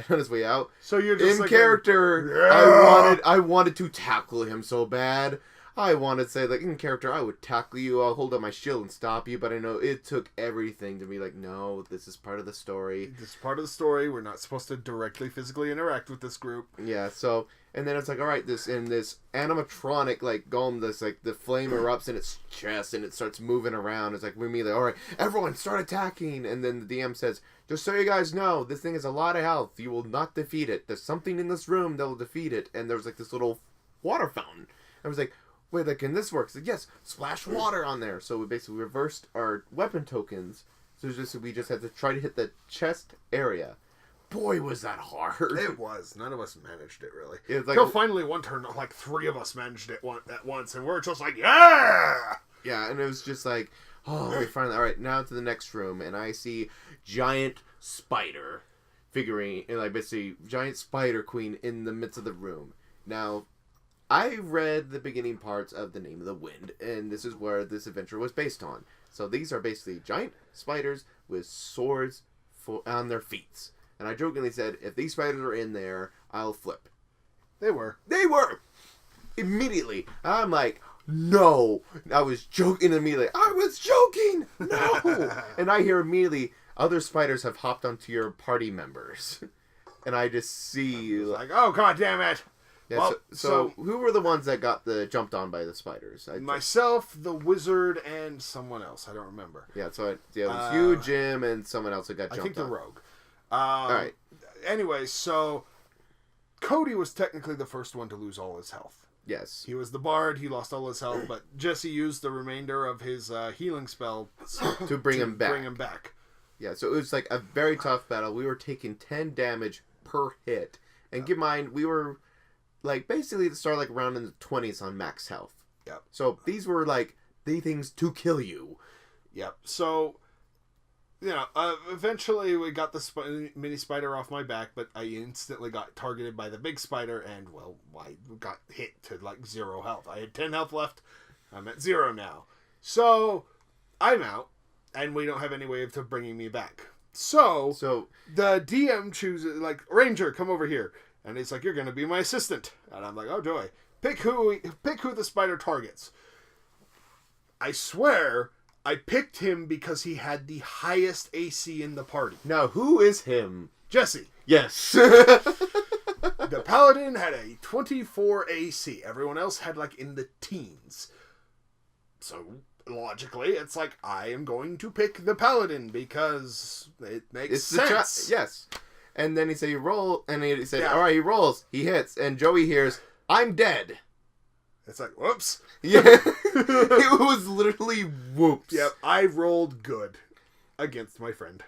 on his way out. So you're just in like character. Yeah! I wanted to tackle him so bad. I wanted to say, like, in character, I would tackle you. I'll hold up my shield and stop you. But I know it took everything to be like, no, this is part of the story. This is part of the story. We're not supposed to directly physically interact with this group. Yeah. So, and then it's like, all right, this animatronic like golem, this like the flame erupts in its chest and it starts moving around. It's like we immediately, all right, everyone start attacking. And then the DM says, just so you guys know, this thing has a lot of health. You will not defeat it. There's something in this room that will defeat it. And there's like this little water fountain. I was like, wait, like, can this work? So, yes, splash water on there. So we basically reversed our weapon tokens. So we just had to try to hit the chest area. Boy, was that hard. It was. None of us managed it, really. It was like, Until finally one turn, like 3 of us managed it at once, and we're just like, yeah! Yeah, and it was just like, oh, we finally, all right, now to the next room. And I see giant spider figurine, and like basically giant spider queen in the midst of the room. Now, I read the beginning parts of The Name of the Wind, and this is where this adventure was based on. So these are basically giant spiders with swords on their feet. And I jokingly said, if these spiders are in there, I'll flip. They were. They were! Immediately. I'm like, no. I was joking immediately. I was joking! No! And I hear immediately, other spiders have hopped onto your party members. And I just see... like, oh, god damn it! Yeah, well, so who were the ones that got jumped on by the spiders? Myself, the wizard, and someone else. I don't remember. Yeah, so it was you, Jim, and someone else that got jumped on. I think the rogue. All right. Anyway, so Cody was technically the first one to lose all his health. Yes. He was the bard. He lost all his health, but Jesse used the remainder of his healing spell to bring him back. Yeah, so it was like a very tough battle. We were taking 10 damage per hit. And keep in mind, we were... like, basically, to start, like, around in the 20s on max health. Yep. So, these were, like, the things to kill you. Yep. So, eventually we got the mini spider off my back, but I instantly got targeted by the big spider, and, well, I got hit to, like, 0 health. I had 10 health left. I'm at 0 now. So, I'm out, and we don't have any way of bringing me back. So the DM chooses, like, Ranger, come over here. And he's like, you're going to be my assistant. And I'm like, oh, do I? Pick who the spider targets. I swear, I picked him because he had the highest AC in the party. Now, who is him? Jesse. Yes. The paladin had a 24 AC. Everyone else had, like, in the teens. So, logically, it's like, I am going to pick the paladin because it makes sense. Yes. And then he said, you roll, and he said, all right, he rolls, he hits, and Joey hears, I'm dead. It's like, whoops. Yeah. It was literally whoops. Yep, I rolled good against my friend.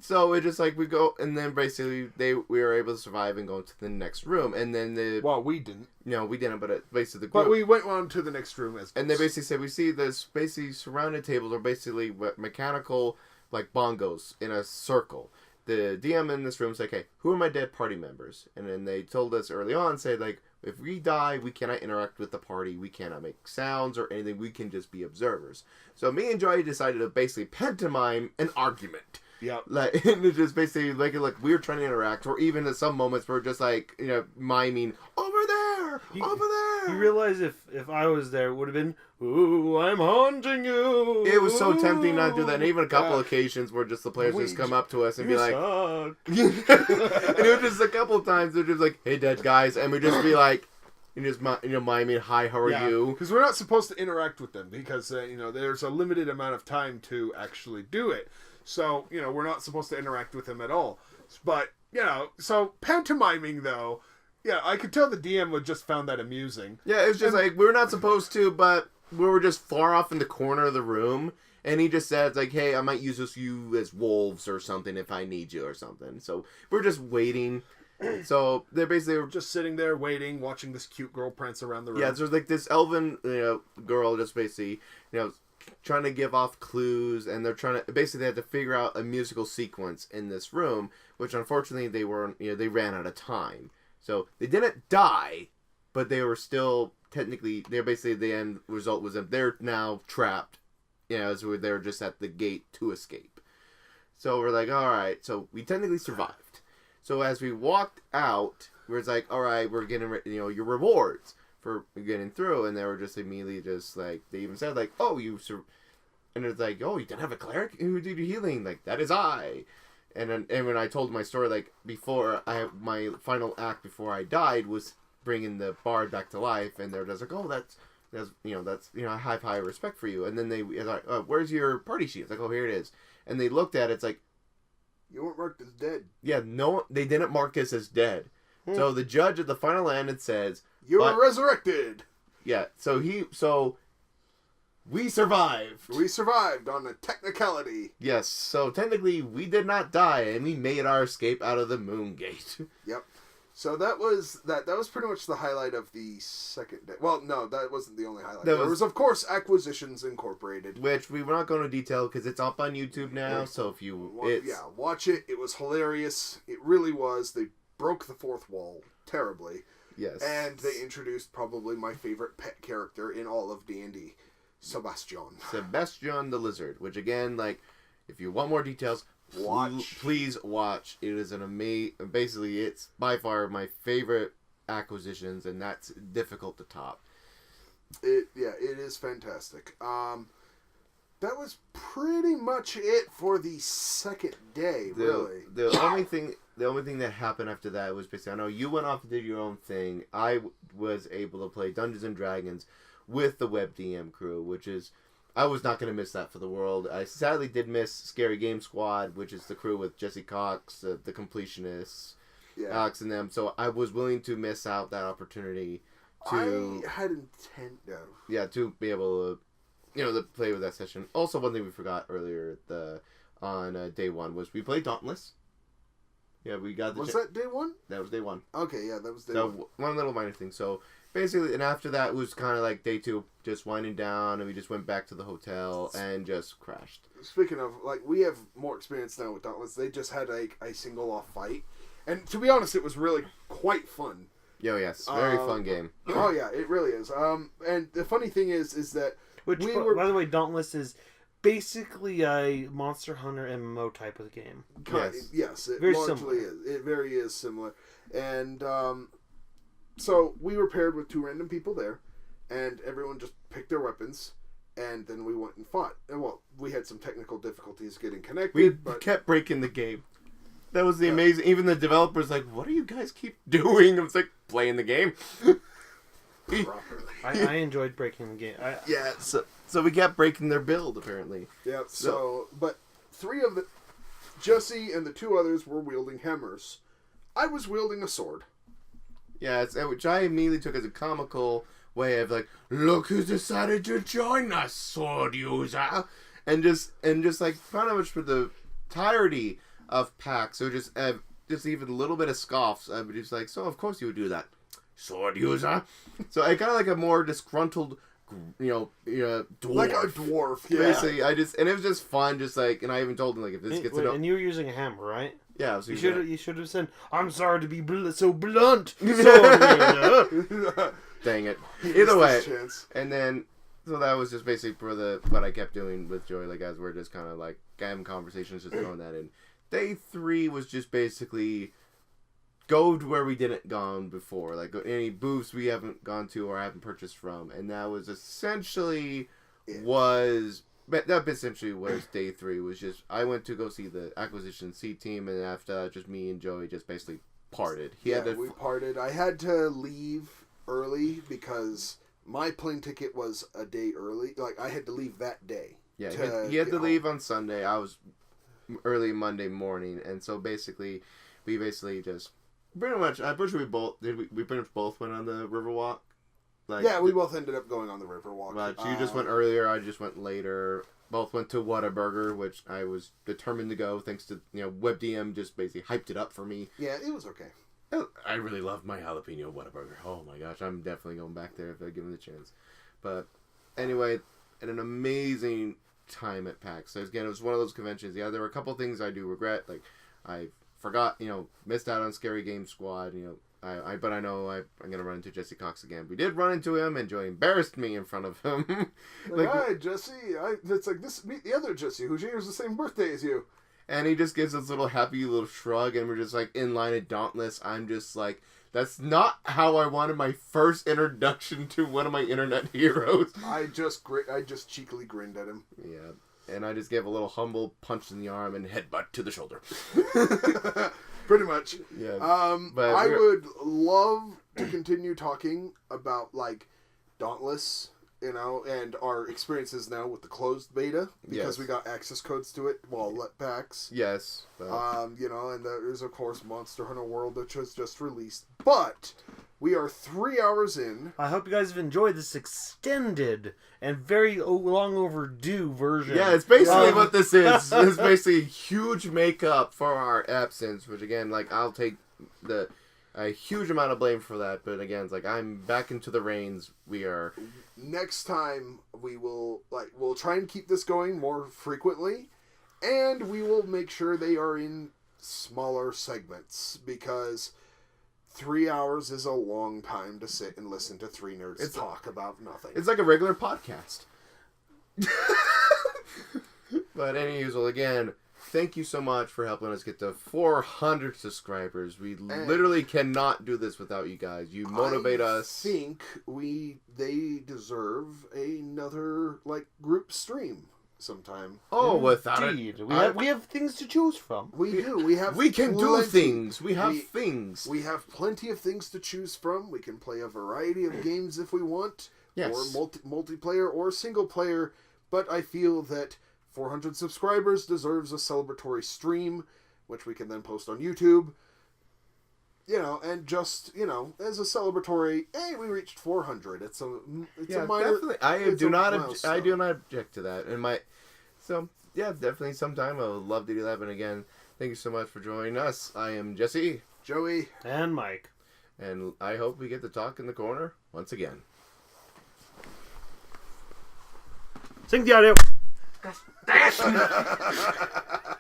So it just like, we go, and then basically we were able to survive and go to the next room, and then well, we didn't. No, we didn't, but basically the group. But we went on to the next room as and they basically said, we see this basically surrounded tables are basically mechanical, like bongos in a circle. The DM in this room is like, hey, who are my dead party members? And then they told us early on, say, like, if we die, we cannot interact with the party. We cannot make sounds or anything. We can just be observers. So me and Joey decided to basically pantomime an argument. Yep. Like, and it just basically like we were trying to interact, or even at some moments we're just like, miming, over there, over there. You realize if I was there, it would have been, ooh, I'm haunting you. It was so tempting not to do that. And even a couple occasions where just the players just come up to us and be like, and it was just a couple times they're just like, hey, dead guys, and we just be like, and just miming, hi, how are you? Because we're not supposed to interact with them because there's a limited amount of time to actually do it. So, we're not supposed to interact with them at all. But, so pantomiming, though, I could tell the DM would just found that amusing. Yeah, it was just like, we're not supposed to, but we were just far off in the corner of the room, and he just said, like, hey, I might use you as wolves or something if I need you or something. So we're just waiting. So they're basically just sitting there waiting, watching this cute girl prance around the room. Yeah, there's like this elven girl just basically, trying to give off clues, and they're trying to basically they had to figure out a musical sequence in this room, which unfortunately they weren't. They ran out of time, so they didn't die, but they were still technically. They're basically the end result was that they're now trapped. So they're just at the gate to escape. So we're like, all right, so we technically survived. So as we walked out, we're like, all right, we're getting your rewards for getting through, and they were just immediately just like, they even said like, oh, and it's like, oh, you didn't have a cleric who did your healing, like that is I, and when I told my story, like before my final act before I died was bringing the bard back to life, and they're just like, oh, that's I have high respect for you, and then they like, where's your party sheet? It's like, oh, here it is, and they looked at it, it's like, you weren't marked as dead. Yeah, no, they didn't mark us as dead. So the judge at the final end, it says, you were resurrected. Yeah, so we survived. We survived on a technicality. Yes, so technically we did not die, and we made our escape out of the moon gate. Yep. So that was pretty much the highlight of the second day. Well, no, that wasn't the only highlight. There was, of course, Acquisitions Incorporated. Which we were not going to detail because it's up on YouTube now, so if you... watch it. It was hilarious. It really was. They broke the fourth wall terribly. Yes. And they introduced probably my favorite pet character in all of D&D, Sebastian. Sebastian the Lizard, which again, like, if you want more details... Please watch. It is an amazing... Basically, it's by far my favorite acquisitions, and that's difficult to top. It is fantastic. That was pretty much it for the second day, really. The only thing that happened after that was basically, I know you went off and did your own thing. I was able to play Dungeons and Dragons with the Web DM crew, which is... I was not going to miss that for the world. I sadly did miss Scary Game Squad, which is the crew with Jesse Cox, the Completionists, Alex and them. So I was willing to miss out that opportunity to... I had intent, though. Yeah, to be able to, to play with that session. Also, one thing we forgot earlier on day one was we played Dauntless. Yeah, we got the... Was that day one? That was day one. Okay, yeah, that was day one. One little minor thing. So... Basically, and after that, it was kind of like day two, just winding down, and we just went back to the hotel and just crashed. Speaking of, like, we have more experience now with Dauntless. They just had a single-off fight. And to be honest, it was really quite fun. Yo, yes. Very fun game. Oh, yeah, it really is. And the funny thing is that... By the way, Dauntless is basically a Monster Hunter MMO type of game. Yes, it very largely similar. is. It very is similar. And... So we were paired with two random people there, and everyone just picked their weapons, and then we went and fought. And well, we had some technical difficulties getting connected. We kept breaking the game. That was the amazing. Even the developers like, what do you guys keep doing? I was like, playing the game. Properly. I enjoyed breaking the game. So we kept breaking their build apparently. Yeah. But three of Jesse and the two others were wielding hammers. I was wielding a sword. Yeah, which I immediately took as a comical way of like, look who's decided to join us, sword user, and just like pretty much for the entirety of PAX, so just even a little bit of scoffs. I was just like, so of course you would do that, sword user. So I kind of like a more disgruntled, dwarf. Like a dwarf, yeah. Basically, and it was just fun, just like, and I even told him like, if this gets and you were using a hammer, right? Yeah, so you should have said, "I'm sorry to be so blunt." Dang it. Either way, and then so that was just basically for what I kept doing with Joey. Like as we're just kind of like having conversations, just throwing that in. Day 3 was just basically go to where we didn't gone before, like any booths we haven't gone to or haven't purchased from, and that was essentially But that essentially was day 3. Was just I went to go see the Acquisition C team, and after that, just me and Joey just basically parted. We parted. I had to leave early because my plane ticket was a day early. Like I had to leave that day. Yeah, he had to leave on Sunday. I was early Monday morning, and so basically, we just pretty much. I'm pretty sure we pretty much both went on the Riverwalk. Like, yeah, we both ended up going on the Riverwalk. But you just went earlier. I just went later. Both went to Whataburger, which I was determined to go thanks to WebDM just basically hyped it up for me. Yeah, it was okay. I really love my jalapeno Whataburger. Oh my gosh, I'm definitely going back there if I give it a chance. But anyway, an amazing time at PAX. So again, it was one of those conventions. Yeah, there were a couple things I do regret. Like I forgot, missed out on Scary Game Squad. But I know I'm gonna run into Jesse Cox again. We did run into him, and Joey embarrassed me in front of him. Hi, Jesse. It's like this. Meet the other Jesse, who shares the same birthday as you. And he just gives this little happy little shrug, and we're just like in line at Dauntless. I'm just like, that's not how I wanted my first introduction to one of my internet heroes. I just cheekily grinned at him. Yeah, and I just gave a little humble punch in the arm and headbutt to the shoulder. Pretty much. Yeah. But I would love to continue talking about like Dauntless, and our experiences now with the closed beta because we got access codes to it while at PAX. Yes. And there's of course Monster Hunter World, which was just released, but we are 3 hours in. I hope you guys have enjoyed this extended and very long overdue version. Yeah, it's basically what this is. It's basically huge makeup for our absence, which again, like, I'll take a huge amount of blame for that. But again, it's like, I'm back into the reins. We are... Next time, we'll try and keep this going more frequently, and we will make sure they are in smaller segments, because 3 hours is a long time to sit and listen to three nerds talk about nothing. It's like a regular podcast. But anyways, again, thank you so much for helping us get to 400 subscribers. We literally cannot do this without you guys. You motivate us. I think they deserve another group stream sometime. Oh, without Indeed. We have things to choose from. We do. We can do things. We have things. We have plenty of things to choose from. We can play a variety of games if we want. Yes. Or multiplayer or single player. But I feel that 400 subscribers deserves a celebratory stream, which we can then post on YouTube. And just, as a celebratory, hey, we reached 400. It's a minor... Definitely. I do not object to that. Definitely sometime I would love to do that. But again, thank you so much for joining us. I am Jesse. Joey. And Mike. And I hope we get to talk in the corner once again. Sync the audio.